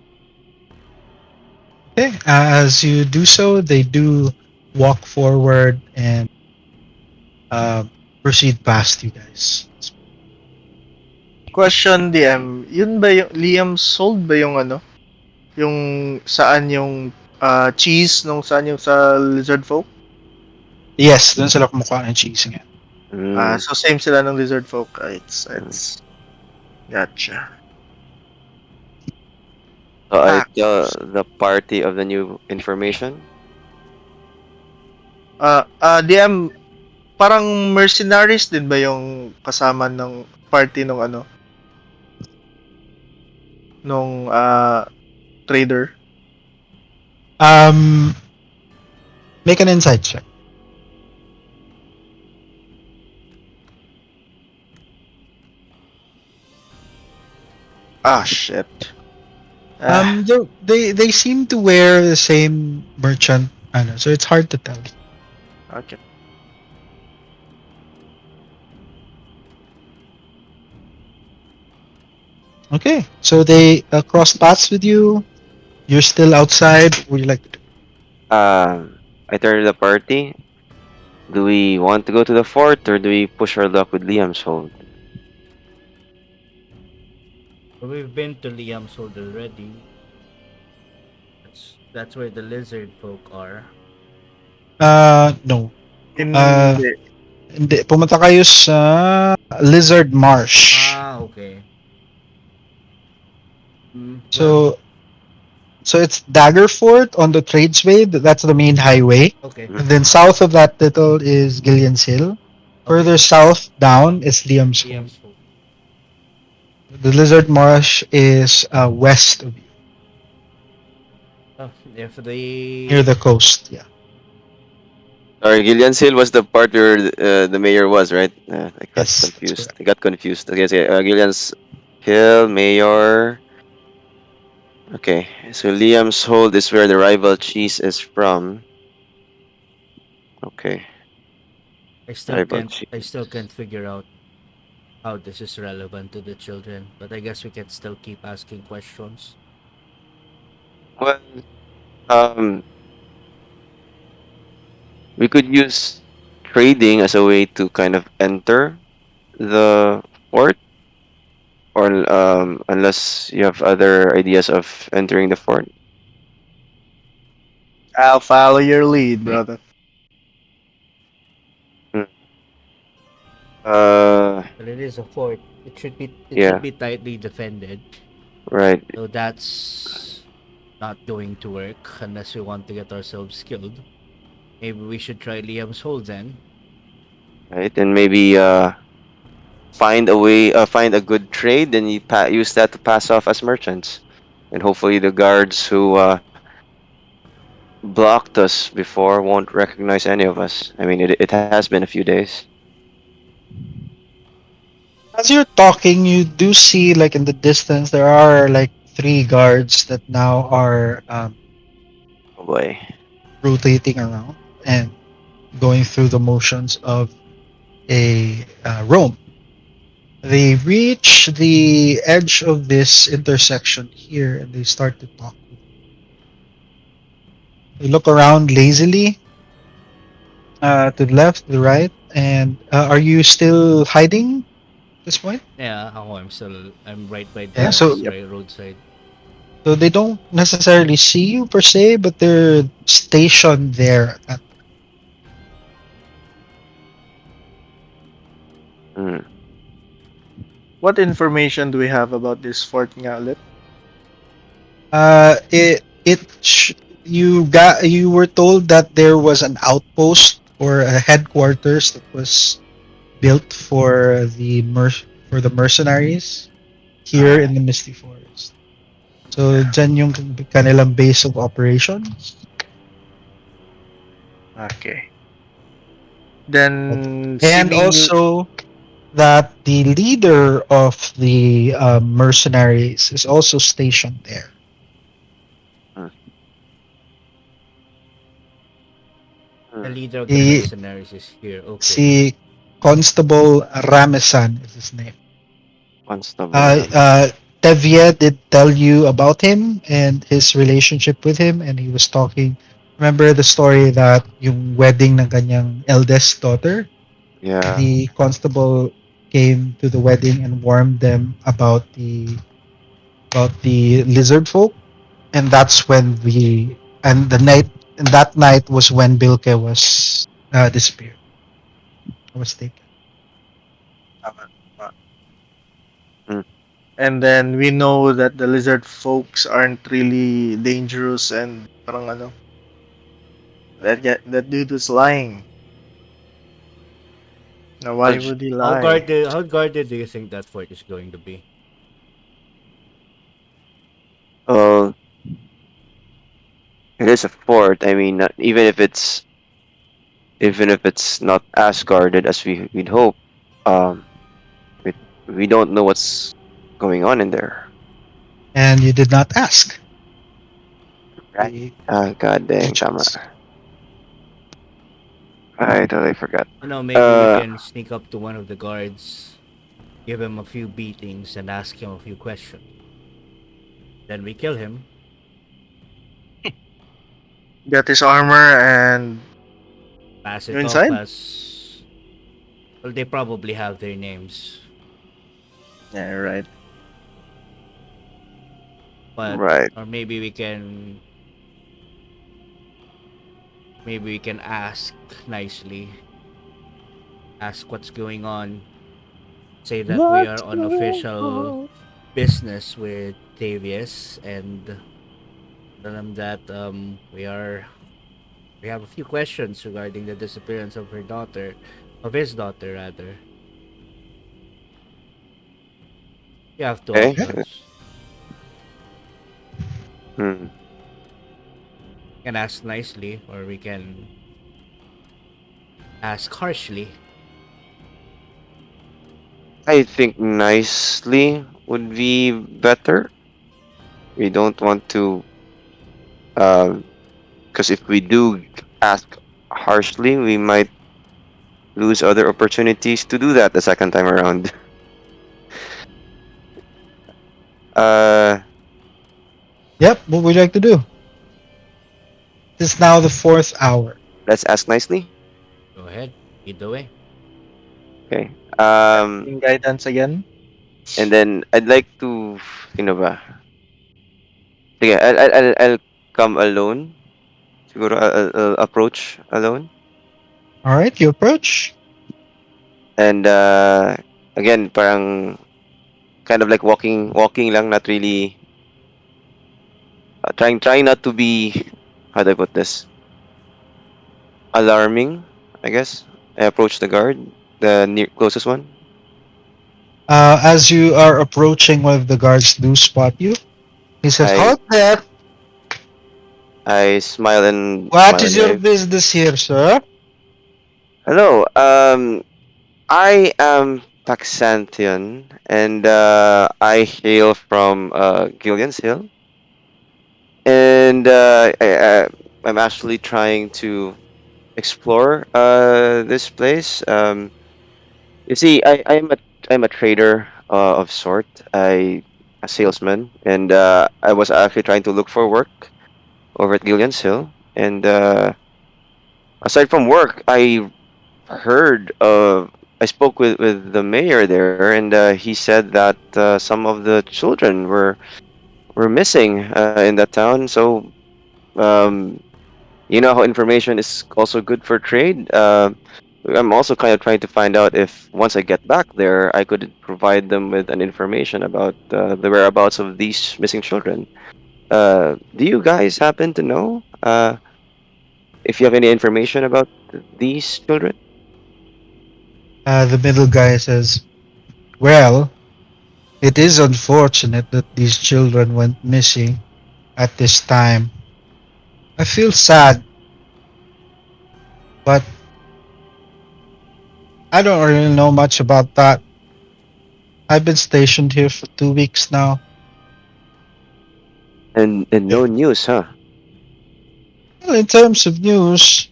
Okay. As you do so, they do walk forward and uh, proceed past you guys. Question DM, yun ba yung Liam sold ba yung ano? Yung saan yung cheese nung saan yung sa lizard folk? Yes, dun sila kumukuha ng cheese ngayon. Mm, So same sila ng lizard folk. It's mm. gotcha. So I Pax. tell the party of the new information. DM, parang mercenaries din ba yung kasama ng party nung ano? Nung trader? Um, make an insight check. Ah, shit. Ah, They seem to wear the same merchant, ano, so it's hard to tell. okay. Okay, so they cross paths with you. You're still outside. What would you like to do? I tell the party. Do we want to go to the fort or do we push our luck with Liam's hold? We've been to Liam's Hold already. That's where the lizard folk are. No. Uh, Hindi. hindi. Pumunta kayo sa Lizard Marsh. Ah, okay. Well, So, it's Dagger Fort on the Tradesway. That's the main highway. okay. And then south of that little is Gillian's Hill. Okay. Further south down is Liam's Hold. Liam's Hold. The Lizard Marsh is west of you, Oh, if near they the coast. Yeah. Sorry, Gillian's Hill was the part where the mayor was, right? I got Yes, that's confused. correct. I got confused. Okay, so, Gillian's Hill, mayor. Okay, so Liam's Hold is where the rival cheese is from. Okay, rival I still cheese. can't figure out how this is relevant to the children, but I guess we can still keep asking questions. Well, um, we could use trading as a way to kind of enter the fort, or unless you have other ideas of entering the fort. I'll follow your lead, brother. Hmm. Uh, But it is a fort. It should yeah, be tightly defended. right, So that's not going to work unless we want to get ourselves killed. Maybe we should try Liam's Hold then. right, and maybe find a way, find a good trade, and you use that to pass off as merchants, and hopefully the guards who blocked us before won't recognize any of us. I mean, it has been a few days. As you're talking, you do see, like in the distance, there are like three guards that now are Oh boy. rotating around and going through the motions of a roam. They reach the edge of this intersection here and they start to talk with you. They look around lazily, to the left, to the right, and are you still hiding at this point? Yeah, I'm right by Yeah, the so Yep. roadside. they don't necessarily see you per se, but they're stationed there. Mm. What information do we have about this Fort Ngalet? You were told that there was an outpost or a headquarters that was built for the mercenaries here Ah, in the Misty Forest. So dyan yung kanilang base of operations. okay. But- Then And seemingly, also that the leader of the mercenaries is also stationed there. Mm. The Mm. leader of the He, mercenaries is here. Okay. si Constable Ramesan is his name. Constable Uh, Ram. uh, Tevye did tell you about him and his relationship with him, and he was talking. Remember the story that yung wedding ng kanyang eldest daughter? Yeah. The constable came to the wedding and warned them about the lizard folk, and that's when the night and that night was when Bilke was disappeared. Was taken. uh, Mm. and then we know that the lizard folks aren't really dangerous and parang ano, that dude was lying. Now why Well, would he lie? How guarded do you think that fort is going to be? well, it is a fort. I mean, even if it's not as guarded as we'd hope, um, we, we don't know what's going on in there. And you did not ask Right. the God dang, tama. agents. I totally forgot. Maybe we Uh, can sneak up to one of the guards, give him a few beatings, and ask him a few questions. Then we kill him. Got his armor and pass You it off inside? as, well, they probably have their names, Yeah, right. but Right. or maybe we can ask nicely, ask what's going on, say that we are What's on going official on? business with Tavius, and tell them that we have a few questions regarding the disappearance of her daughter, of his daughter rather. You have two Okay. Yeah. options. Hmm. We can ask nicely, or we can ask harshly. I think nicely would be better. We don't want to, because if we do ask harshly, we might lose other opportunities to do that the second time around. Uh, Yep. What would you like to do? It's now the fourth hour. let's ask nicely. Go ahead, lead the way. Okay. Casting guidance again. And then I'd like to, sino ba? Sige, I'll come alone. Siguro I'll approach alone. All right. You approach. And again, parang kind of like walking lang, not really trying not to be, how do I put this, alarming, I guess. I approach the guard, the closest one. As you are approaching, one of the guards do spot you. He says, I "Halt there! I What smile is and your wave. business here, sir?" Hello. I am Paxanthian, and I hail from Gillian's Hill, and I'm actually trying to explore this place. You see, I'm a trader of sort. A salesman, and I was actually trying to look for work over at Gillian's Hill. And aside from work, heard of I spoke with the mayor there, and he said that some of the children were missing in that town. So um, you know how information is also good for trade. I'm also kind of trying to find out if once I get back there, I could provide them with an information about the whereabouts of these missing children. Do you guys happen to know if you have any information about these children? The middle guy says, "Well, it is unfortunate that these children went missing at this time. I feel sad, but I don't really know much about that. I've been stationed here for 2 weeks now. And no If, news, huh? well, in terms of news,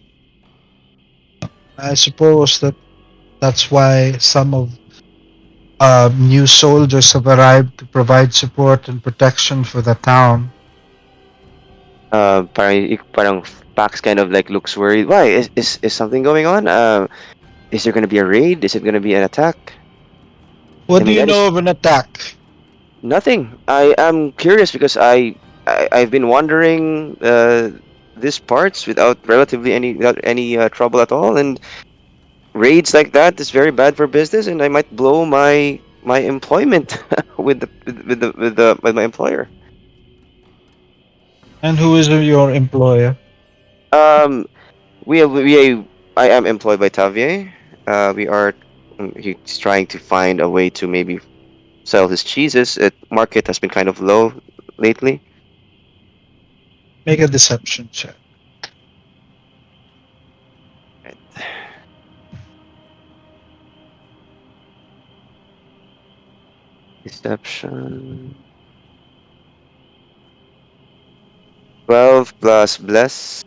I suppose that's why some of new soldiers have arrived to provide support and protection for the town. Parang Pax kind of like looks worried. Why is something going on? Is there gonna be a raid? Is it gonna be an attack? I What do mean, you that know is of an attack? nothing. I am curious because I've been wandering these parts without any trouble at all, and raids like that is very bad for business, and I might blow my employment with my employer. And who is your employer? Um, I am employed by Tavier. We are he's trying to find a way to maybe sell his cheeses. Market has been kind of low lately. Make a deception check. Right. Deception. 12 plus bless.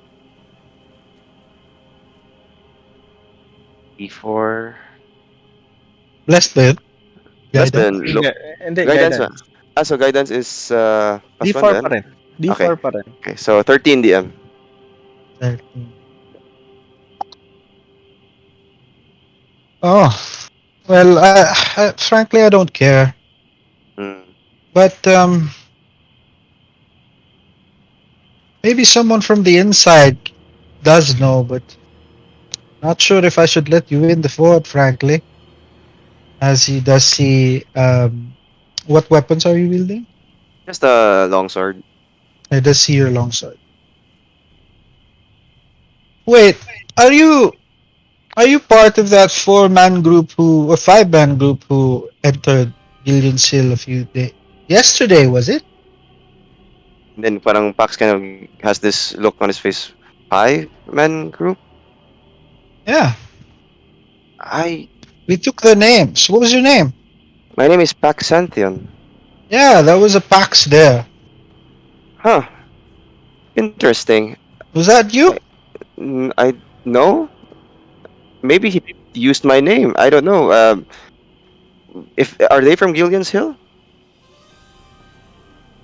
D4. Blessed with Bless ba guidance. yun? Hindi, Guidance ba? guidance. So guidance is plus 1 D4 ba pa yan? rin. D4 Okay. pa rin. Okay, so 13 DM. 13. Oh, well, frankly, I don't care. Mm. But maybe someone from the inside does know, but not sure if I should let you in the fort, frankly, as he does see what weapons are you wielding? Just a long sword. He does see your longsword. Wait, are you are you part of that four-man group who or five-man group who entered Gillian's Hill a few days yesterday? Was it? Then parang Pax kind of has this look on his face. Five man group. Yeah, I we took the names. What was your name? My name is Pax Santion. Yeah, that was a Pax there. Huh. Interesting. Was that I, you? I no. Maybe he used my name. I don't know. If are they from Gillian's Hill?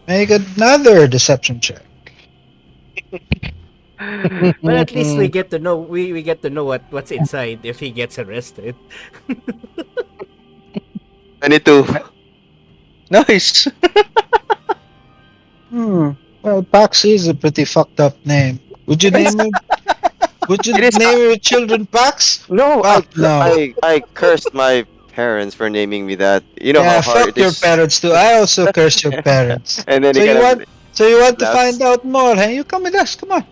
Make another deception check. Well, at least we get to know we get to know what's inside if he gets arrested. 22. Nice. Hmm. Well, Pax is a pretty fucked up name. Would you It is. name him? Would you It is. name your children Pax? No, Fuck no. I cursed my parents for naming me that. You know how Yeah, hard fuck it your is. parents too. I also curse your parents. And then he So kind you of want to laughs. find out more, hey? You come with us. Come on.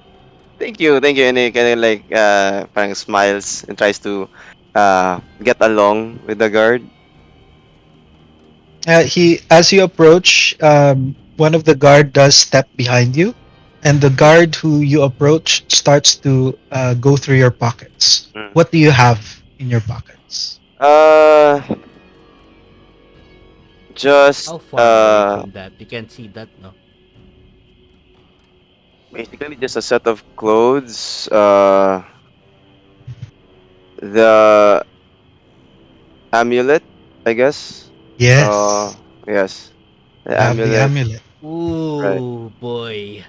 Thank you. And he kind of like parang smiles and tries to get along with the guard. He as you approach, one of the guard does step behind you, and the guard who you approach starts to go through your pockets. Mm. What do you have in your pockets? Uh, just How far away from that? You can see that, no? basically just a set of clothes. The amulet, I guess. Uh, Yes, yes, the you have the amulet. amulet. Right. Ooh, boy.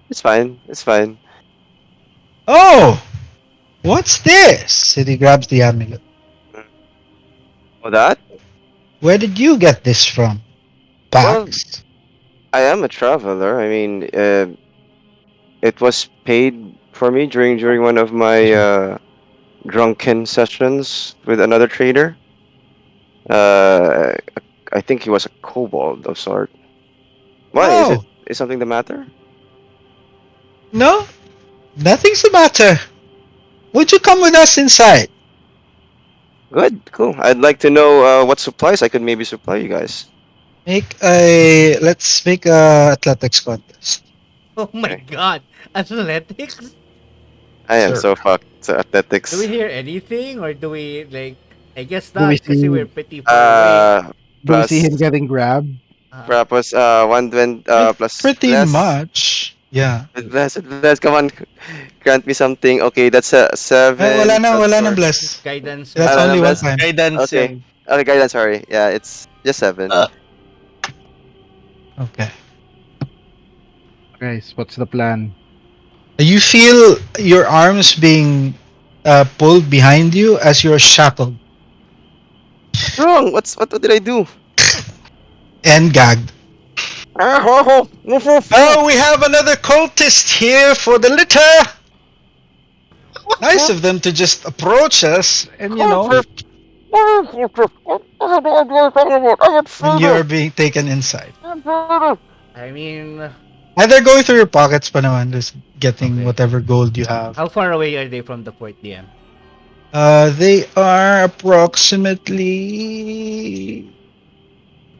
It's fine. It's fine. Oh, what's this? And he grabs the amulet. Mm. Oh, that? Where did you get this from, Well, Pax? I am a traveler. I mean, it was paid for me during one of my drunken sessions with another trader. Uh, I think he was a kobold of sort. Why Oh, is something the matter? no, nothing's the matter. Would you come with us inside? Good, cool. I'd like to know what supplies I could maybe supply you guys. Let's make a athletics contest. Oh my Okay. god. Athletics? I am Sure. so fucked. So Do we athletics. hear anything or do we like I guess do we not kasi we're see pretty far away. Uh, do we see plus him getting grabbed? plus 120 plus Pretty bless. much. Yeah. Bless. Come on, grant me something. Okay, that's a Wala 7 na, plus wala nang 4. bless. Guidance That's Ano or na only one bless? time. Guidance Okay. yan. Okay, guidance. Sorry. Yeah, it's just 7. Uh, Okay. Guys, what's the plan? You feel your arms being pulled behind you as you're shackled What's wrong? What did I do? and gagged. Ah, ho, ho. Woof, woof, woof. Oh, we have another cultist here for the litter. Nice of them to just approach us and, and you're being taken inside. I mean, And they're going through your pockets pa naman, just getting okay. whatever gold you have. How far away are they from the fort DM? They are approximately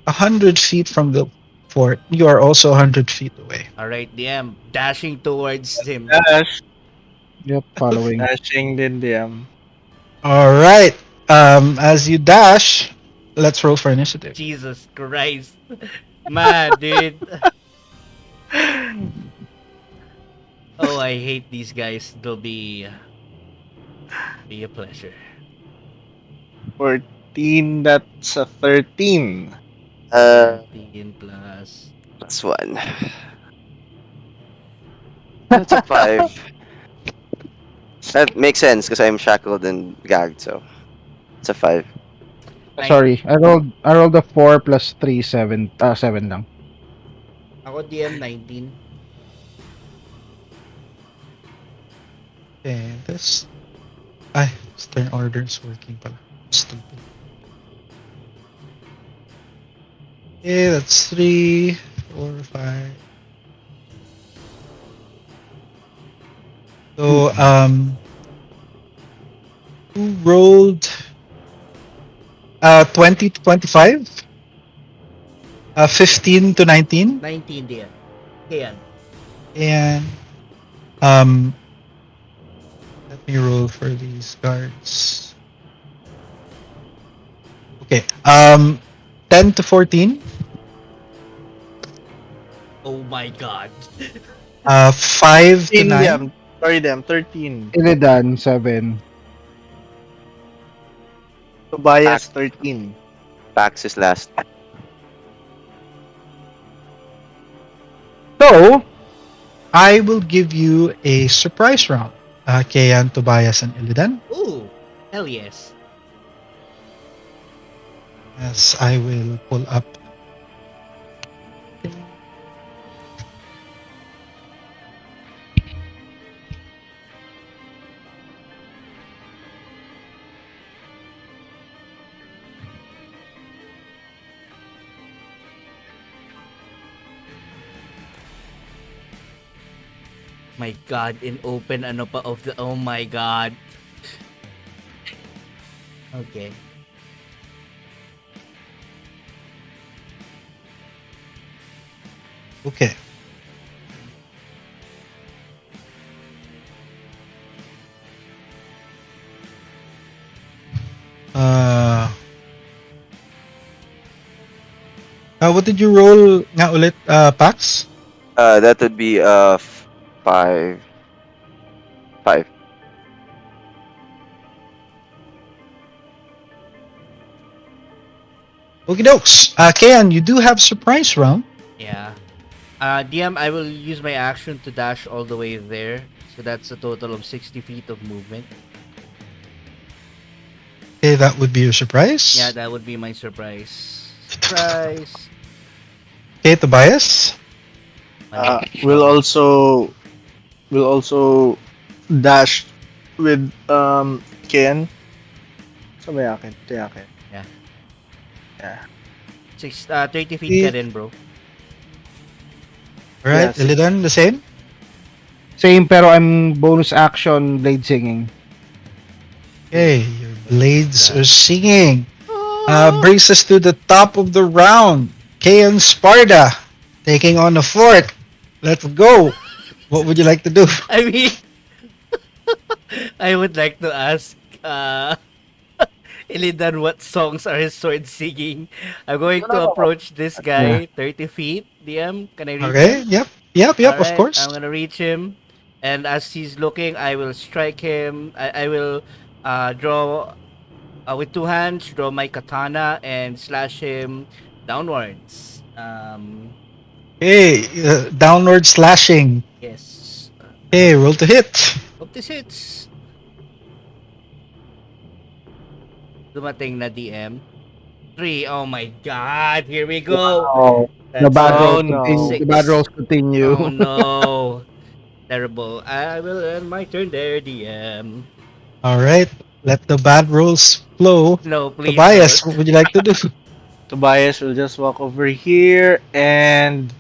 100 feet from the fort. You are also 100 feet away. All right, DM dashing towards him. Dash. Yep, following. Dashing din DM. All right. As you dash, let's roll for initiative. Jesus Christ. Man, dude. Oh, I hate these guys. They'll be a pleasure. 14, that's a 13. Uh, 13 plus. plus 1. That's a 5. That makes sense because I'm shackled and gagged, so it's a 5. Nine. Sorry, I rolled a 4 plus 3, 7. 7 lang. Ako DM 19. Okay, this. Ay, turn order is working pala. Stupid. Okay, that's 3, 4, 5. So, who rolled 20 to 25? 15 to 19? 19 DM. Kian. And um, let me roll for these guards. Okay, 10 to 14, Oh my god. 5 to 13 9, them. Sorry them. 13. Illidan, 7. Tobias 13. Pax is last. So, I will give you a surprise round. Kayan, Tobias, and Illidan. Ooh. Hell yes. As I will pull up. My god, in open ano pa of the oh my god. Okay. Okay. What did you roll nga ulit, Pax? That would be 5. 5. Okie dokes. Kayan, you do have surprise round. Yeah. DM, I will use my action to dash all the way there. So that's a total of 60 feet of movement. Okay, that would be your surprise. Yeah, that would be my surprise. Surprise! Okay, Tobias. We'll also dash with Ken. Sa may akin. Ito yung akin. Yeah. Yeah. 30 feet ka din, bro. Alright, Yes. Illidan, the same. same pero I'm bonus action blade singing. Okay, your blades God. are singing. Oh! Brings us to the top of the round. Kayan Sparta taking on the fort. Let's go. What would you like to do? I mean, I would like to ask Ilidan what songs are his sword singing. I'm going to approach this guy 30 feet. DM, can I reach Okay, him? yep, of Alright, course. I'm gonna reach him. And as he's looking, I will strike him. I will draw with two hands, draw my katana, and slash him downwards. Okay, downward slashing. Yes. Okay, roll to hit. Hope this hits. Dumating na DM. 3. Oh my god, here we go. Oh, the That's bad Oh rolls continue. no. The bad 6. rolls continue. Oh no. Terrible. I will end my turn there, DM. Alright, let the bad rolls flow. No, please Tobias, what don't. would you like to do? Tobias will just walk over here and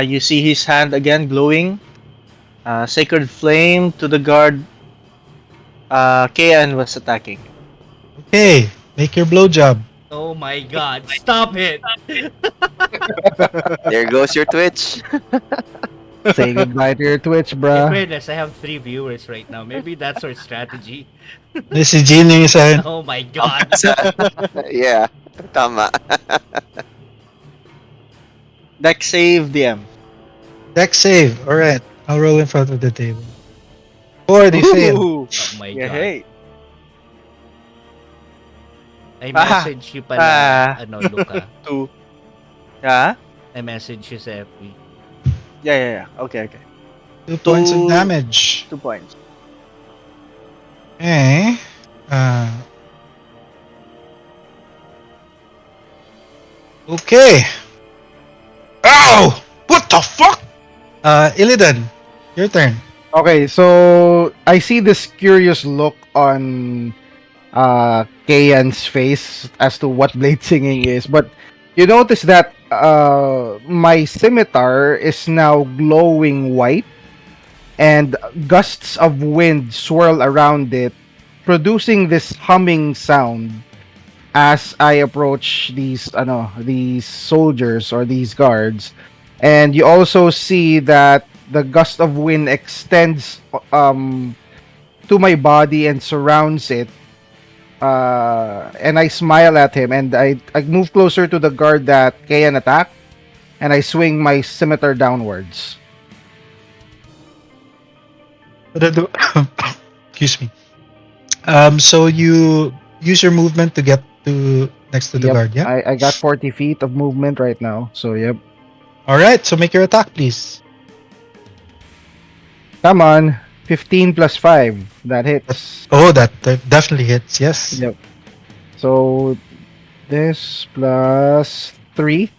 you see his hand again glowing. Sacred Flame to the guard. Kayan was attacking. Okay, make your blowjob. Oh my god, stop it! There goes your Twitch. Say goodbye to your Twitch, In bruh. fairness, I have 3 viewers right now. Maybe that's our strategy. Si Gino yung isa. Oh my god. Yeah, tama. Deck save DM. Deck save. Alright, I'll roll in front of the table. 4, they fail. Ooh. Oh my Yeah, god. hey. I message you pala, Luca. 2. Yeah? I message you sa FB. Yeah. Okay. 2 points of Two- damage. 2 points. Okay. Uh, okay. Ow! What the fuck? Illidan, your turn. Okay, so I see this curious look on Kayan's face as to what blade singing is, but you notice that my scimitar is now glowing white and gusts of wind swirl around it, producing this humming sound as I approach these soldiers or these guards. And you also see that the gust of wind extends to my body and surrounds it. And I smile at him, and I move closer to the guard that Kayan attacked, and I swing my scimitar downwards. Excuse me. So you use your movement to get to next to the Yep, guard, yeah? I got 40 feet of movement right now. So yep, All right. So make your attack, please. come on, 15 plus 5, that That, hits. oh, that definitely hits. Yes. Yep. So this plus 3,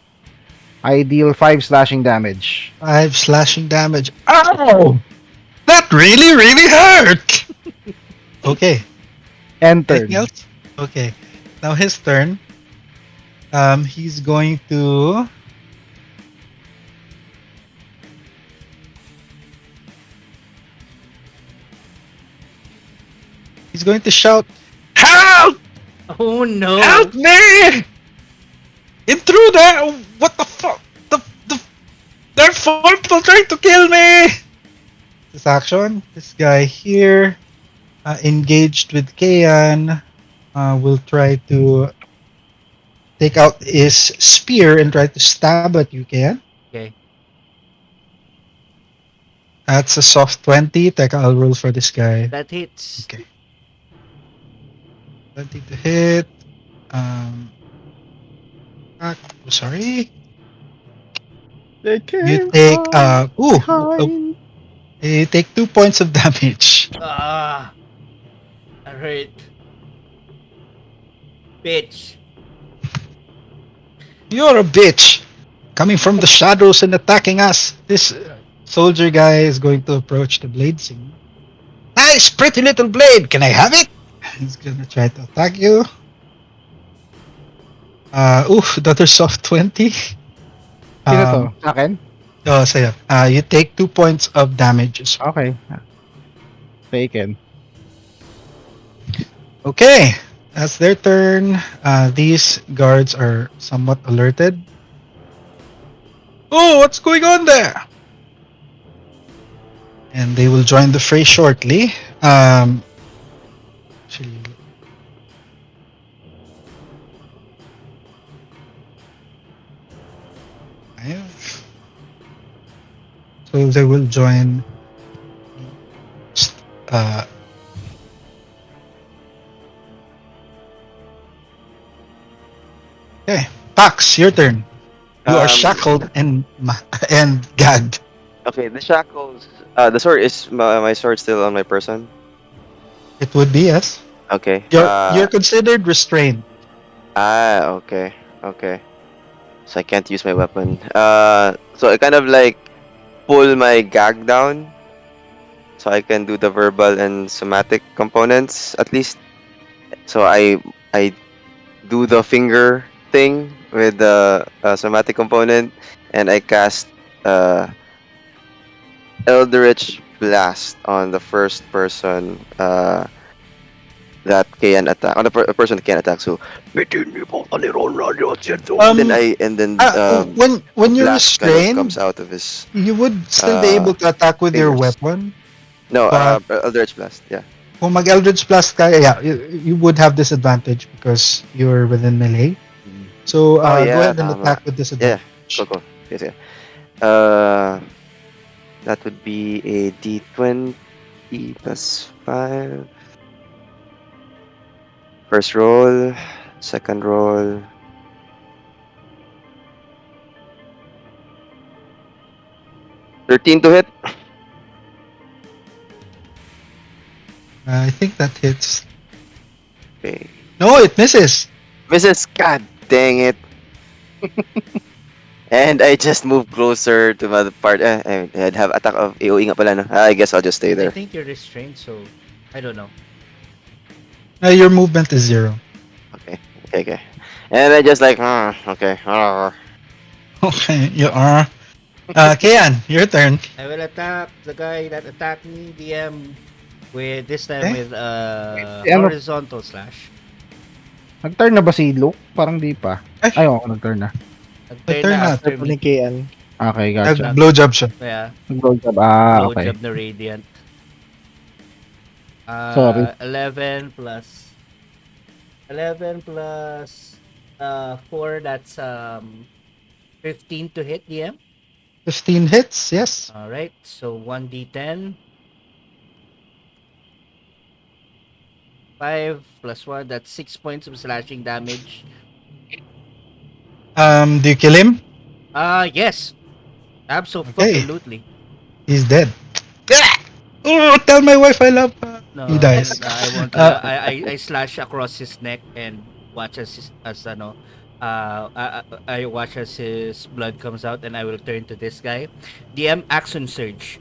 I deal 5 slashing damage. 5 slashing damage. Ow! That really, really hurt. Okay. Anything Entered. else? Okay. Now his turn. He's going to. He's going to shout, "Help! Oh no! Help me! Intruder! What the fuck? There are 4 people trying to kill me!" This action, this guy here, engaged with Kayan, will try to take out his spear and try to stab at you, Kayan. Okay. That's a soft 20. Teka, I'll roll for this guy. That hits. Okay. 20 to hit. Um, sorry. They You came take from oh, behind. you take 2 points of damage. Ah, alright. Bitch. You're a bitch, coming from the shadows and attacking us. This soldier guy is going to approach the blade singer. Nice, pretty little blade. Can I have it? He's gonna try to attack you. Another soft 20. Sino to? Um, Sa akin? sa'yo. You take 2 points of damage as well. Okay. Taken. Okay, that's their turn. These guards are somewhat alerted. Oh, what's going on there? And they will join the fray shortly. Actually, 5. So they will join. Uh, okay, Pax, your turn. You are Um, shackled and and gagged. okay, the shackles. The sword is my sword still on my person. It would be yes. Okay. You're considered restrained. Okay, okay. So I can't use my weapon. So I kind of like pull my gag down, so I can do the verbal and somatic components at least. So I do the finger thing with the somatic component, and I cast Eldritch Blast on the first person that can attack on the person that can attack. So then Um, when you're blast kind of comes restrained, out of his you would still be uh able to attack with your fingers. weapon. No, But Eldritch Blast. Yeah. kung mag-Eldritch Blast ka, yeah, you would have disadvantage because you're within melee. So Oh go yeah, ahead and tama. attack with Yeah, disadvantage. cool. Yes, yeah. Uh, that would be a D20 plus 5. First roll, second roll. 13 to hit. I think that hits. Okay. No, it misses. Mrs. God dang it. And I just moved closer to my part. I'd have attack of AoE nga pala, no? I guess I'll just stay I there. think you're restrained, so I don't know. Your movement is 0. Okay. Okay, okay. And I just like, okay. Okay, you are. Kian, your turn. I will attack the guy that attacked me, DM, with this time Okay. with Ano, horizontal slash. nag-turn na ba si Luke? Parang di pa. Ay, Ay, oo, nag-turn na. Nag-turn nag-turn na na. after After po me. ni Kian. Okay, gotcha. Nag, Nag-blowjob siya. yeah, Nag-blowjob. Okay. blowjob na radiant. Sorry. 11 plus 11 plus 4, that's 15 to hit DM. 15 hits, yes. All right, so 1d10, 5 plus 1, that's 6 points of slashing damage. Do you kill him? Yes, Okay, absolutely. he's dead. Oh, tell my wife I love her. He No, dies. I won't tell Uh, her. I slash across his neck and watch as ano, I watch as his blood comes out, and I will turn to this guy. DM action surge.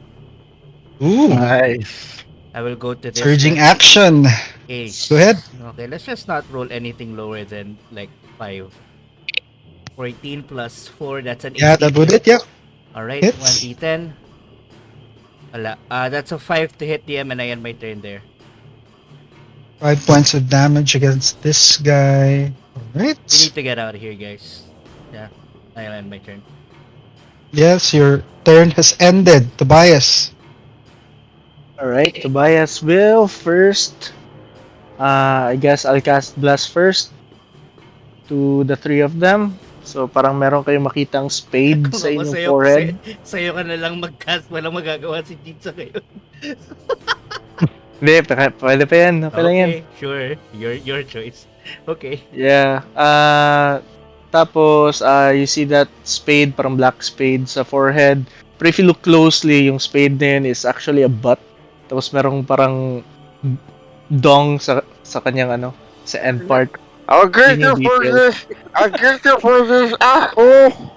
ooh, Nice. I will go to this surging guy. action. Go ahead. Ace. Okay, let's just not roll anything lower than like 5. 14 plus 4, that's an Yeah, that 18 to would hit. it. Yeah, Alright, hits. 1d10. Wala. That's a 5 to hit DM, and I end my turn there. 5 points of damage against this guy. All We right. need to get out of here, guys. Yeah, I end my turn. Yes, your turn has ended, Tobias. Alright, Tobias will first. I guess I'll cast Blast first to the three of them. So parang meron kayong makitang spade Kung sa ako inyong sa'yo, forehead. sa'yo ka na lang mag-cast, walang magagawa si Jinsa ngayon. Hindi, pwede pa yan. Okay lang yan. Okay, sure. Your choice. Okay. Yeah. Tapos, you see that spade, parang black spade sa forehead. Pero if you look closely, yung spade na yun is actually a butt. Tapos merong parang dong sa kanyang ano, sa end part. I'll get Yun you yung for detail. this! I'll get you for this! Ah! Oh!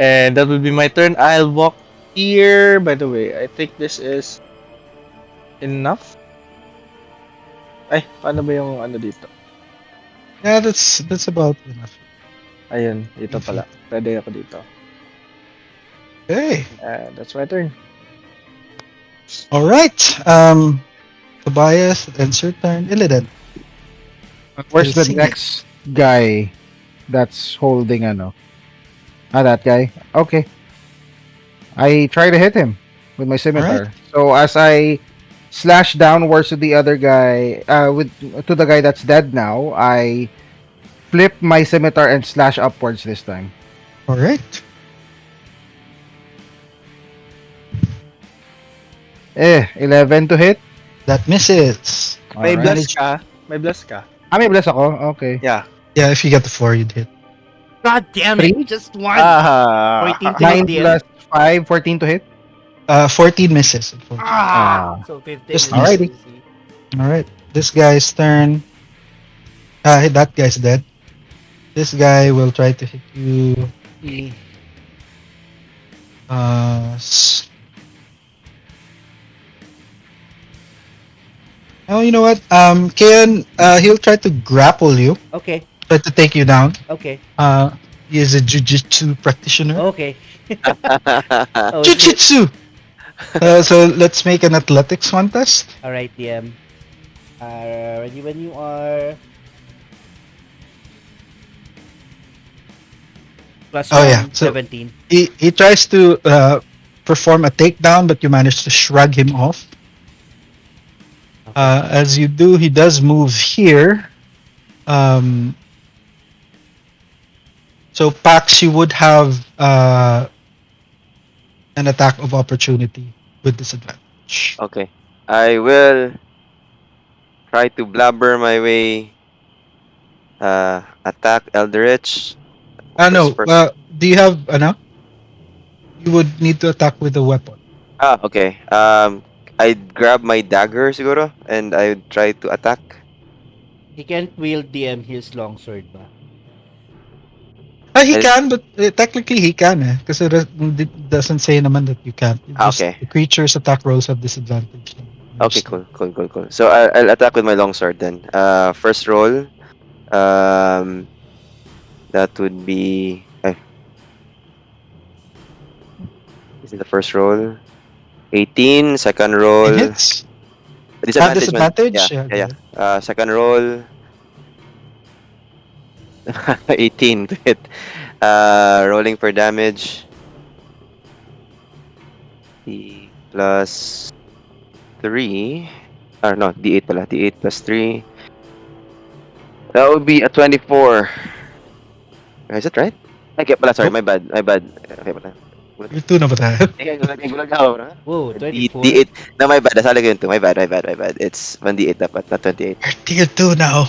And that will be my turn. I'll walk here. By the way, I think this is enough. Ay, paano ba yung ano dito? Yeah, that's about enough. Ayun, dito pala. Pwede ako dito. Okay. That's my turn. All right. Tobias, ends your turn. Illidan. Where's the I'll see it. next guy that's holding ano? That guy. Okay. I try to hit him with my scimitar. So as I slash downwards to the other guy, to the guy that's dead now, I flip my scimitar and slash upwards this time. All right. 11 to hit. That misses. May Alright. bless ka. May bless ka. May bless ako. Okay. Yeah. Yeah, if you get the 4, you'd hit. God damn Three? it! Just one! Ah. 14 to hit 9 DM. plus 5, 14 to hit. 14 misses. Unfortunately. So 15 Just is alrighty. easy. All right. This guy's turn. That guy's dead. This guy will try to hit you. Oh, you know what? Kian, he'll try to grapple you, Okay, try to take you down. okay, He is a jujitsu practitioner. okay. Oh shit. Jujitsu! So let's make an athletics contest. Alright, DM. Ready when you are. Plus Oh, 1, yeah. So- 17. He tries to perform a takedown, but you manage to shrug him off. As you do, he does move here. So Pax, you would have an attack of opportunity with disadvantage. Okay. I will try to blabber my way. Attack Eldritch. No. First. Do you have ano? You would need to attack with a weapon. Okay. I'd grab my dagger siguro and I'd try to attack. He can't wield DM his longsword ba? He And can, but technically he can because it doesn't say naman that you can't. It just okay. the creature's attack rolls have disadvantage on your Okay, sword. cool, cool, cool, cool. So I'll attack with my longsword then. First roll. Um, that would be. This is the first roll. 18. Second 18 roll. hits. Have Disadvantage man. Yeah, disadvantage. Yeah, yeah, go yeah. ahead. Second roll. 18 to hit. Rolling for damage. D plus 3. Or no, D8 pala. D8 plus 3. That would be a 24. Is it right? Okay, pala, sorry, Nope. my bad, my bad. Okay, pala. Gulat You're two na ba tayo? gulat ako, bro. Whoa, D8. 24? No, my bad. Nasali ko yun too. My bad, my bad, my bad. It's 1D8 dapat, not 28. You're tier 2 now.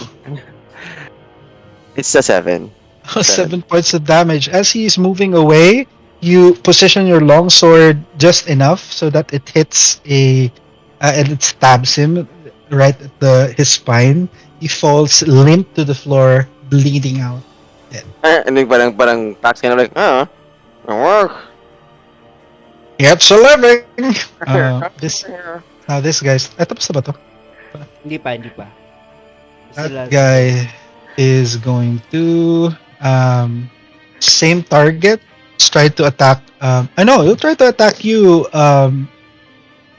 It's a 7. 7. 7 points of damage. As he is moving away, you position your longsword just enough so that it hits and it stabs him right at his spine. He falls limp to the floor, bleeding out. Dead. And then parang Pax kind of like, work. Gets a living. This now this guy's. Tapos na ba to? Hindi pa, hindi pa. That Sila guy is going to same target. Just try to attack. I know he'll try to attack you,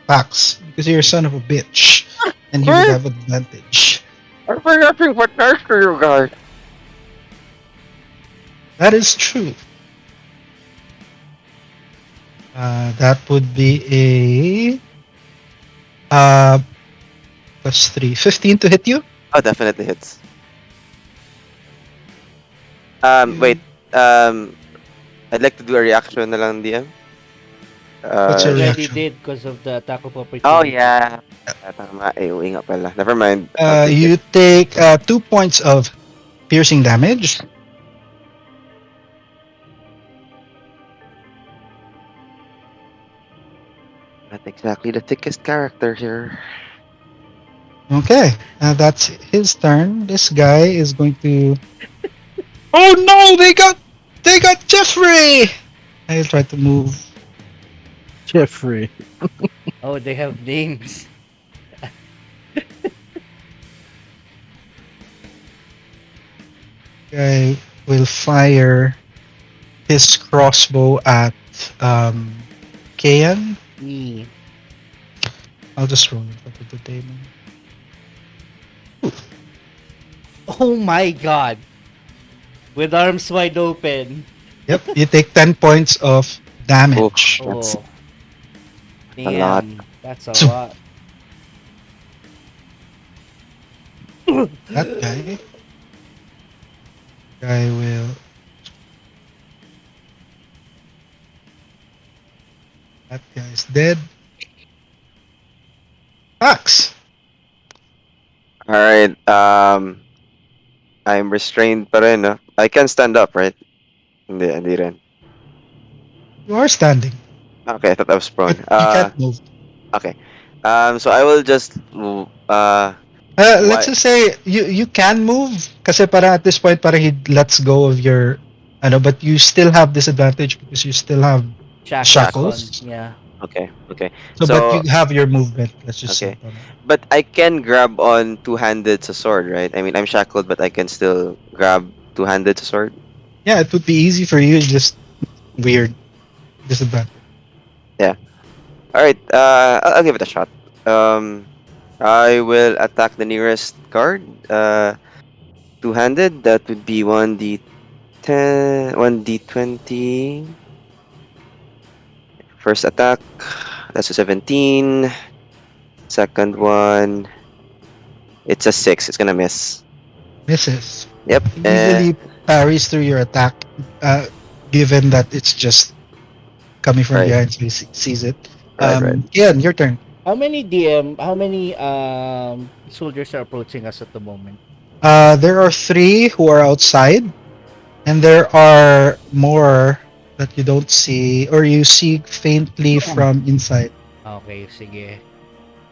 Pax, because you're a son of a bitch, and he would have advantage. I'm nothing but nice to you guys. That is true. That would be a plus 3. 15 to hit you. Oh, definitely hits. Wait. I'd like to do a reaction na lang, DM. What's your already reaction? did because of the attack of opportunity. Oh, yeah. Tama. Uwi nga pala. Never mind. I'll take You it. take 2 points of piercing damage. Not exactly the thickest character here. Okay, that's his turn. This guy is going to. Oh no! They got Jeffrey. I'll try to move. Jeffrey. Oh, they have names. Guy will fire his crossbow at Kayan. E. I'll just roll it up at the table. Oh my god. With arms wide open. Yep, you take 10 points of damage. That's Oh. a lot. Damn. That's a lot. That guy will. That guy's dead. Axe. Alright. I'm restrained pa rin, no? I can stand up, right? Hindi rin. You are standing, Okay, I thought I was but prone. you can't move. Okay. So I will just Let's why? just say you can move kasi para at this point para he lets go of your but you still have disadvantage because you still have Shackles shackles. on. Yeah. Okay. So but So you have your movement. Let's just say. okay. But I can grab on two-handed sa sword, right? I mean, I'm shackled, but I can still grab two-handed sa sword. Yeah, it would be easy for you. Just weird disadvantage. All right. I'll give it a shot. I will attack the nearest card. Two-handed. That would be 1d10, 1d20. First attack. That's a 17. Second one. It's a 6. It's gonna miss. Misses. Yep. He easily parries through your attack, given that it's just coming from Right. behind, so he sees it. Right. Yeah, your turn. How many soldiers are approaching us at the moment? There are 3 who are outside, and there are more that you don't see, or you see faintly from inside. Okay, sige.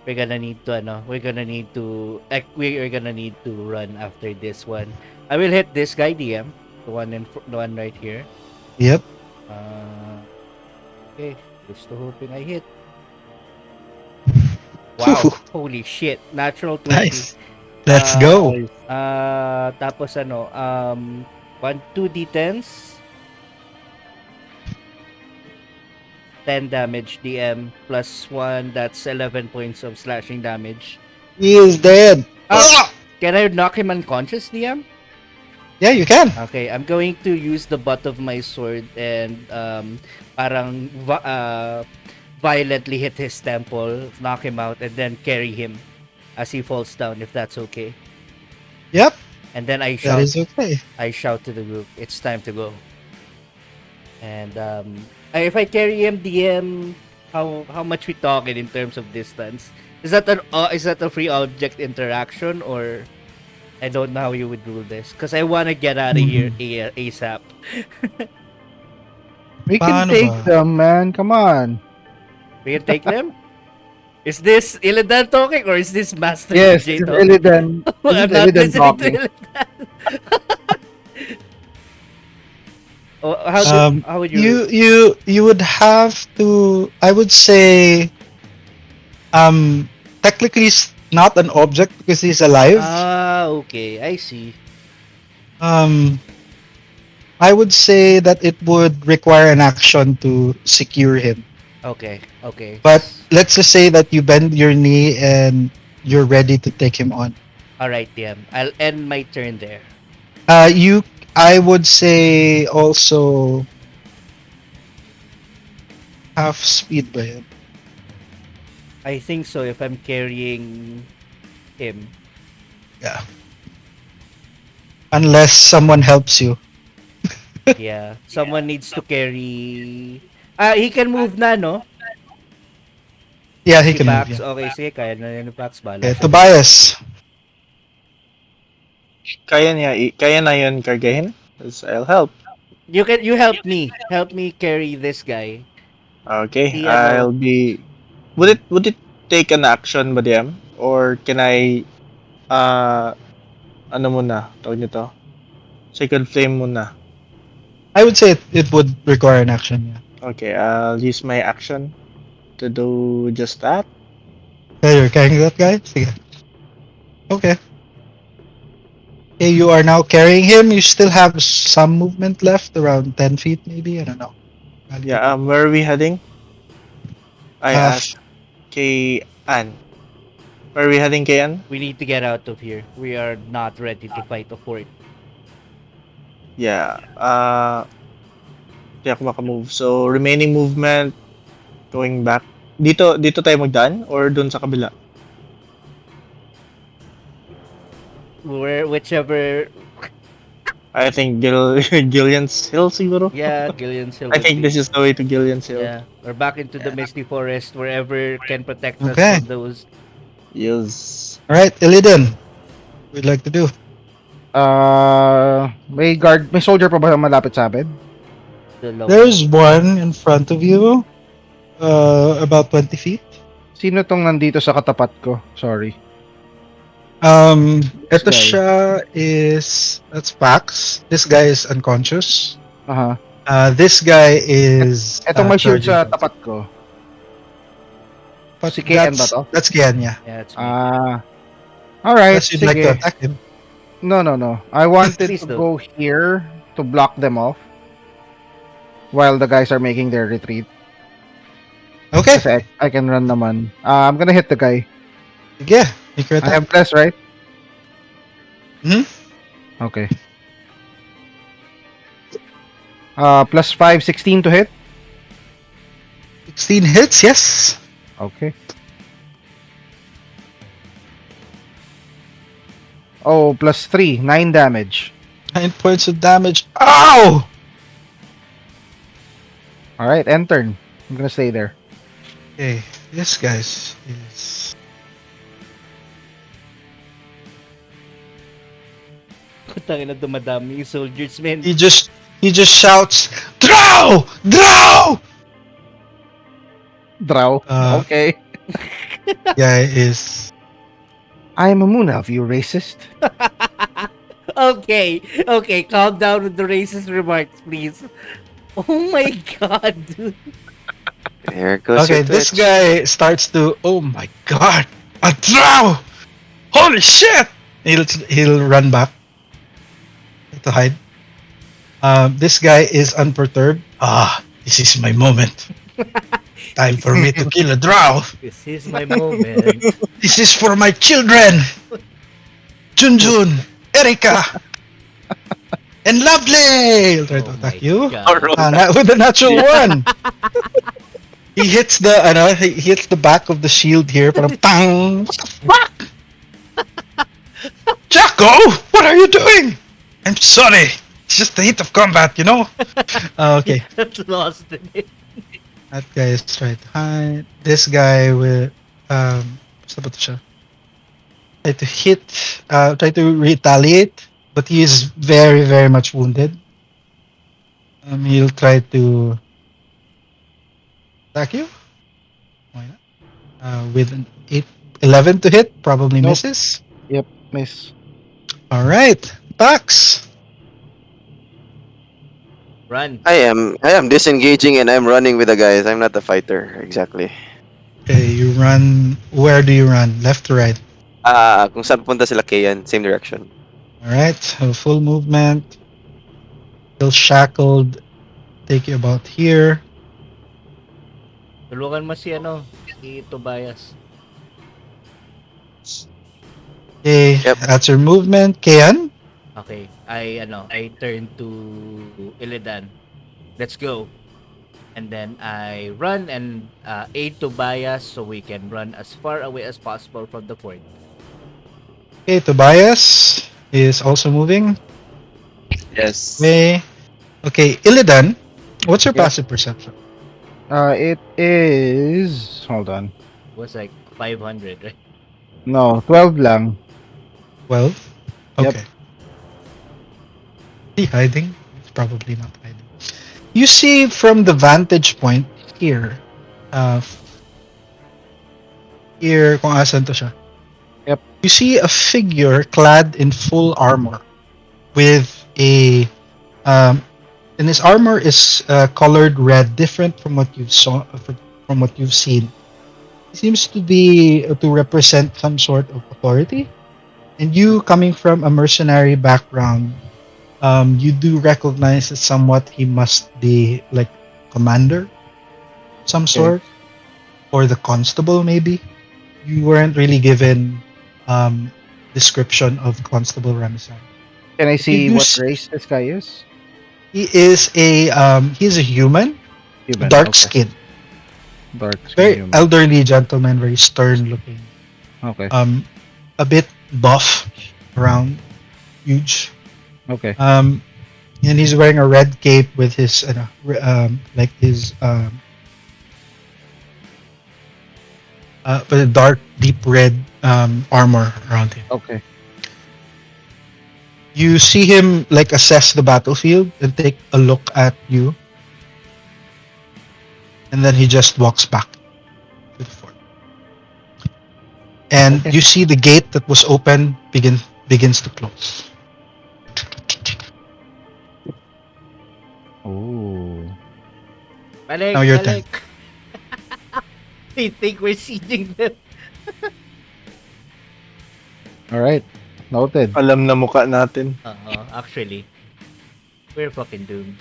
we're gonna need to we are gonna need to run after this one. I will hit this guy DM, the one right here. Yep. Uh, okay, just hoping I hit. Whew, Wow, holy shit, natural 20. nice. Let's go. Nice. Tapos ano, 2d10s, 10 damage DM plus 1, that's 11 points of slashing damage. He is dead. Ah! Can I knock him unconscious, DM? Yeah, you can. Okay, I'm going to use the butt of my sword and parang violently hit his temple, knock him out, and then carry him as he falls down, if that's okay. Yep, And then that is okay. I shout to the group, it's time to go. And if I carry him, DM, how much we talking in terms of distance? Is that a free object interaction, or I don't know how you would rule this because I want to get out of here ASAP. We can Paano take ba? them, man. Come on. We can take them. Is this Illidan talking or is this Master Yes, DJ this is talking? Illidan. This is I'm not Illidan listening to talking. Illidan. Oh, how would You would have to. I would say, technically, not an object because he's alive. Okay, I see. Um, I would say that it would require an action to secure him. Okay. But let's just say that you bend your knee and you're ready to take him on. All right, DM. I'll end my turn there. You. I would say also half speed ba yun? I think so if I'm carrying him. Yeah. Unless someone helps you. Yeah, someone needs to carry. He can move na, no? Yeah, he Si can move. Pax. Yeah. Okay, sige, kaya na ni Pax. Bala Okay, siya. Tobias. Kaya na yun kargahin? 'Cause I'll help. You help me. Help me carry this guy. Okay, Si I'll ano, be... Would it take an action ba DM? Or can I... ano muna? Tawag nito? Sacred Flame muna. I would say it would require an action. Yeah. Okay, I'll use my action to do just that. Yeah, you're carrying that guy? Sige. Okay. Okay, you are now carrying him. You still have some movement left, around 10 feet maybe. I don't know. Yeah, where are we heading? I Uh, asked kay Ann. Where are we heading kay Ann? we need to get out of here. We are not ready to fight a fort. Yeah, hindi ako makamove. So, remaining movement, going back. Dito tayo magdaan or dun sa kabila? Whichever. I think Gillian's Hill siguro. Yeah, Gillian Hill. I think this is the way to Gillian's Hill. Yeah, we're back into the Misty Forest, wherever can protect us Okay. from those. Yes. Alright, Illidan. What would you like to do? May soldier pa ba malapit sa atin? The low. There's one in front of you. About 20 feet. Sino tong nandito sa katapat ko? Sorry. Ito guy. siya that's Pax. This guy is unconscious. Aha. This guy is Etong may shield charging. sa tapat ko. But Si Kian ba that's, to? that's Kian, yeah. Yeah, it's me. Alright, Unless you'd like to sige. attack him. No. I wanted Please to don't. go here to block them off while the guys are making their retreat. Okay. Kasi I can run naman. I'm gonna hit the guy. Yeah, make your I attack. have plus, right? Mhm. Okay. Plus 5, 16 to hit. 16 hits, yes. Okay. Oh, plus 3, 9 damage. 9 points of damage. Ow! Alright, end turn. I'm gonna stay there. Okay, this guy's is Putangin na dumadami yung soldiers, man. he just shouts, "Drow! Drow!" Draw. Uh, Okay. Guy is I'm a moon elf, you racist. Okay, okay, calm down with the racist remarks, please. Oh my god, dude. There goes your okay. This Twitch. guy starts to. Oh my god! A drow! Holy shit! He'll run back to hide. This guy is unperturbed. Ah, this is my moment. Time for me to kill a drow. This is my moment. This is for my children. Junjun, Erika, and Lovely. He'll try to Oh attack my you. god. With a natural one. He hits the he hits the back of the shield here. Parang pang. What the fuck? Jacko, what are you doing? I'm sorry. It's just the heat of combat, you know. Okay, Get lost in it. that guy is trying to hide. This guy will basta ba to siya? Try to retaliate, but he is very, very much wounded. He'll try to attack you. Why not? With an 11 to hit, probably Nope. misses. Yep, miss. All right, Pax. Run. I am disengaging and I'm running with the guys. I'm not the fighter exactly. Okay, you run. Where do you run? Left or right? Kung saan pupunta sila Kayan, same direction. All right, so full movement. Still shackled. Take you about here. Tulungan mo si ano, si Tobias. Okay, Yep. that's your movement. Kian. Okay, I turn to Illidan. Let's go. And then I run and aid Tobias so we can run as far away as possible from the fort. Okay, Tobias is also moving. Yes. Okay, Illidan. What's your Yep. passive perception? It is. Hold on. It was like 500, right? No, 12 lang. 12. Yep. Okay. Is he hiding? He's probably not hiding. You see from the vantage point here. Uh, here, kung asan to siya. Yep. You see a figure clad in full armor with a and his armor is colored red, different from what from what you've seen. It seems to be to represent some sort of authority. And you, coming from a mercenary background, you do recognize that somewhat he must be like commander, some sort, or the constable maybe. You weren't really given description of Constable Ramazan. Can I But you see do what see race this guy is? he is a human, Human. dark Okay. skin, Dark skin very human. elderly gentleman, very stern looking, Okay. a bit buff around, huge. Okay. And he's wearing a red cape with his like his with a dark, deep red armor around him. Okay. You see him like assess the battlefield and take a look at you, and then he just walks back to the fort. And Okay. you see the gate that was open begins to close. Oh. Balik, Now your balik. They think we're sieging them. All right. Noted. Alam na mukha natin. Actually, we're fucking doomed.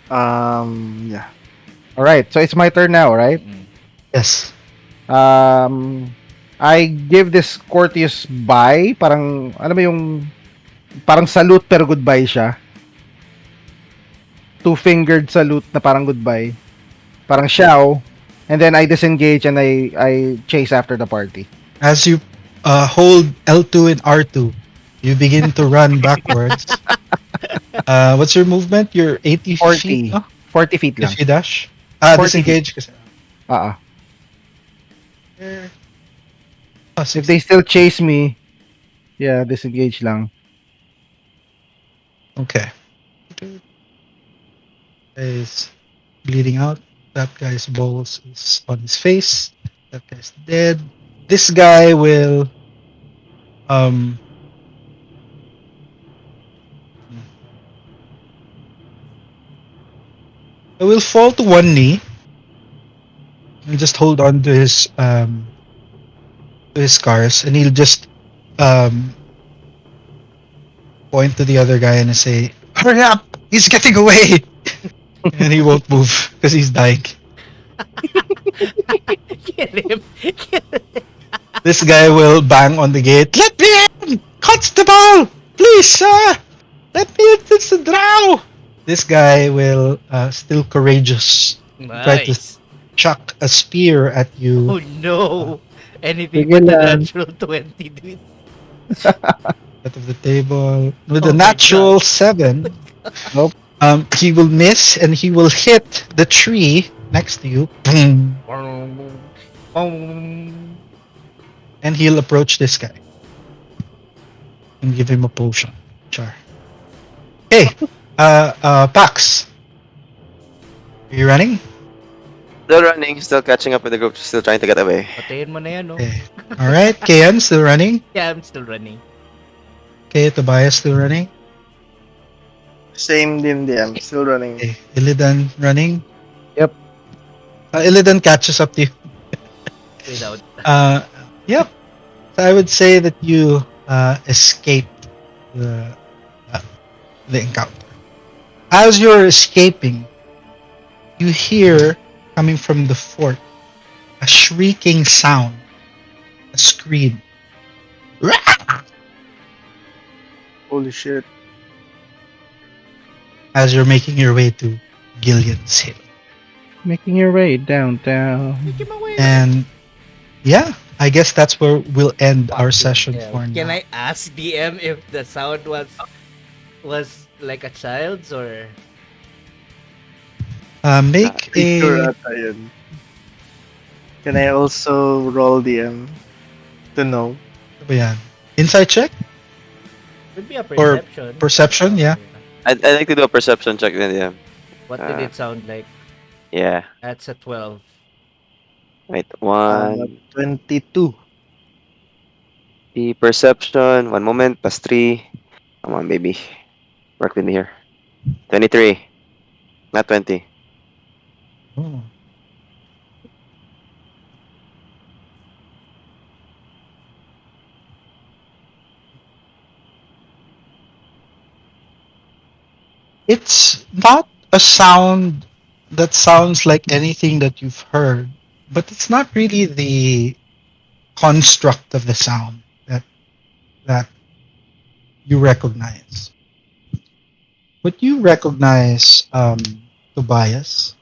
Yeah. All right. So it's my turn now, right? Mm. Yes. I give this courteous bye. Parang, alam mo yung, parang salute pero goodbye siya. Two-fingered salute na parang goodbye. Parang xiao. And then I disengage and I chase after the party. As you hold L2 and R2, you begin to run backwards. What's your movement? You're 80 40. feet, no? 40 feet lang. If you dash. 40 Disengage. Kasi, If they still chase me, yeah, disengage lang. Okay. Is bleeding out. That guy's balls is on his face. That guy's dead. This guy will um will fall to one knee and just hold on to his scars, and he'll just um point to the other guy and say, "Hurry up! He's getting away!" And he won't move because he's dying. Kill him. Kill him. This guy will bang on the gate. Let me in! Constable! Please, sir! Let me in! It's the drow! This guy will, still courageous, try to Nice. chuck a spear at you. Oh no. Anything Sige but the lang. natural 20, dude. Out of the table. With a Oh my natural god. 7, Nope. he will miss and he will hit the tree next to you. Boom. And he'll approach this guy and give him a potion. Char. Hey, Pax, are you running? Still running, still catching up with the group, still trying to get away. Patayin mo na yan, no? Okay. All right. Kayan still running. Yeah, I'm still running. Okay, Tobias still running. Same din DM. Still running. Okay, Illidan running. Yep. Illidan catches up to you. Without. Uh, yep. So I would say that you escaped uh, the encounter. As you're escaping, you hear coming from the fort a shrieking sound, a scream. Holy shit. As you're making your way to Gillian's Hill. Making your way downtown. Take him away. And yeah, I guess that's where we'll end our session Yeah. for Can now. I ask DM if the sound was like a child's or Make Picture a ata yun. Can I also roll DM to know? ano ba yan? Insight check? could be a Or perception? perception, yeah. I'd like to do a perception check then, yeah. What did it sound like? Yeah. That's a 12. Wait, one. 22. The perception, 1 moment, plus 3. Come on, baby. Work with me here. 23. Not 20. Oh. It's not a sound that sounds like anything that you've heard, but it's not really the construct of the sound that you recognize. What you recognize, Tobias,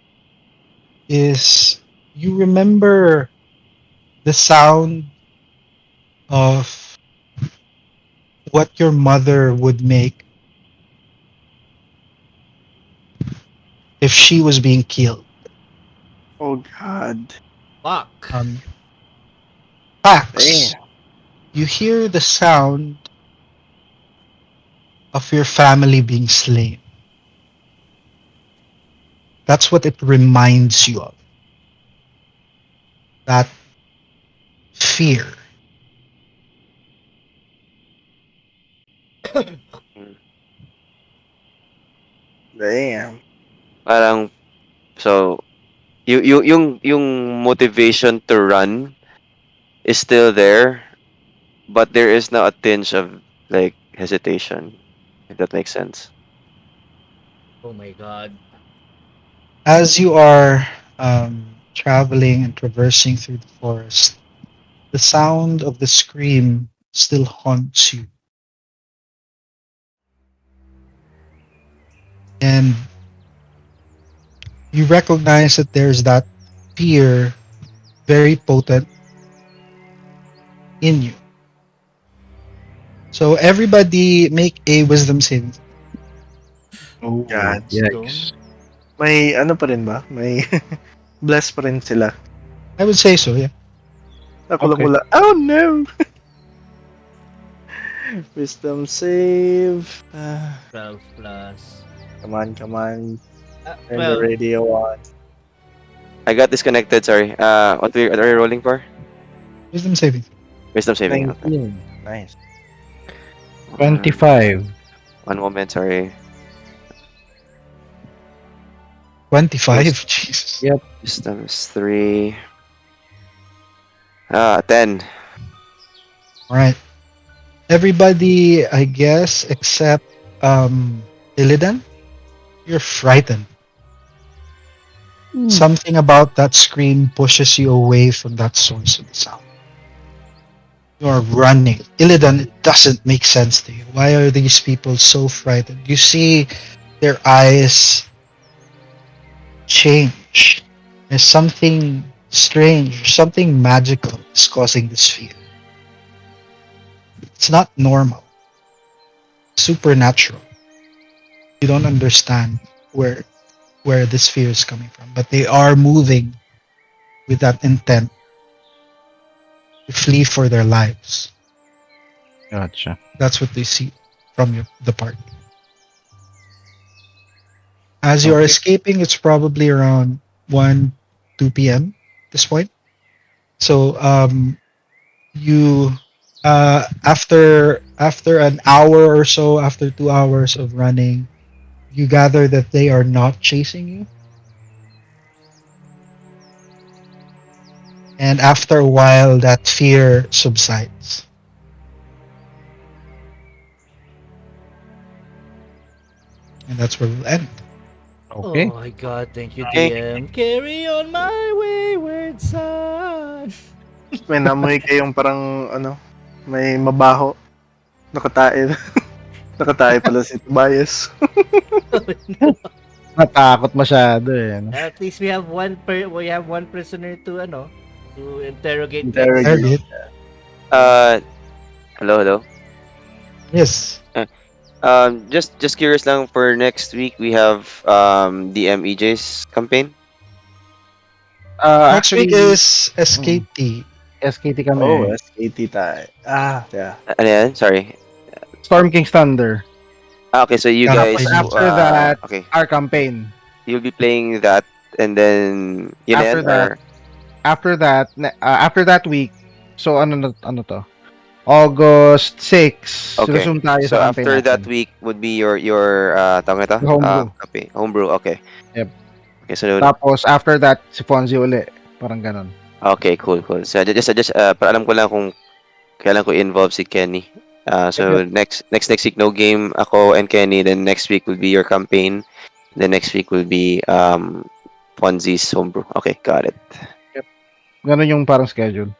is you remember the sound of what your mother would make if she was being killed. Oh god. Fuck. Pax, Damn. you hear the sound of your family being slain. That's what it reminds you of. That fear. Damn. Parang, so, yung motivation to run is still there, but there is now a tinge of, like, hesitation, if that makes sense. Oh my god. As you are traveling and traversing through the forest, the sound of the scream still haunts you. And you recognize that there's that fear very potent in you. So everybody make a wisdom saving. Oh, God. yikes. May ano pa rin ba? May bless pa rin sila. I would say so, yeah. Ako lang Okay. wala. Oh no! Wisdom save. 12 plus. Come on, come on. I'm 12. already a one. I got disconnected. Sorry. What are we rolling for? Wisdom saving. Wisdom saving. Okay. 19. Nice. 25. One moment. Sorry. 25. Jesus. Yep. Wisdom is 3. 10. All right. Everybody, I guess, except Illidan, you're frightened. Something about that scream pushes you away from that source of the sound. You are running. Illidan, it doesn't make sense to you. Why are these people so frightened? You see their eyes change. There's something strange, something magical is causing this fear. It's not normal, supernatural. You don't understand where this fear is coming from, but they are moving with that intent to flee for their lives. Gotcha. That's what they see from the party. As you are Okay. escaping, it's probably around 1, 2 p.m. at this point. So you after an hour or so, after 2 hours of running, you gather that they are not chasing you. And after a while, that fear subsides. And that's where we'll end. Okay. Oh my god, thank you, Okay. DM. Carry on my wayward son. May namoy kayong parang ano, may mabaho. Nakatae. Nakatae pala si Tobias. Natakot masyado eh. No? At least we have one prisoner to to interrogate next. Interrogate. Target. Uh, hello. Yes. Just curious lang for next week we have DMEJ's campaign. Next week Actually, is Escape Tea. SKT Oh, kami. SKT tayo. Ah, yeah. Ano yan? Sorry. Storm King's Thunder. Okay, so you Tapos guys, Campaign. after that, okay, our campaign. you'll be playing that, and then yun na yan, After that, or after that week, so ano to? August 6, okay. resume tayo So sa campaign after that natin. week would be your tawag ito? The homebrew. Campaign. Homebrew, okay. Yep. Okay, so Tapos after that, si Fonzi uli. Parang ganun. okay, cool. So just para alam ko lang kung kailan ko involve si Kenny. So Yep. next week no game ako and Kenny, then next week will be your campaign. Then next week will be Fonzie's homebrew. Okay, got it. Ganun yung parang schedule.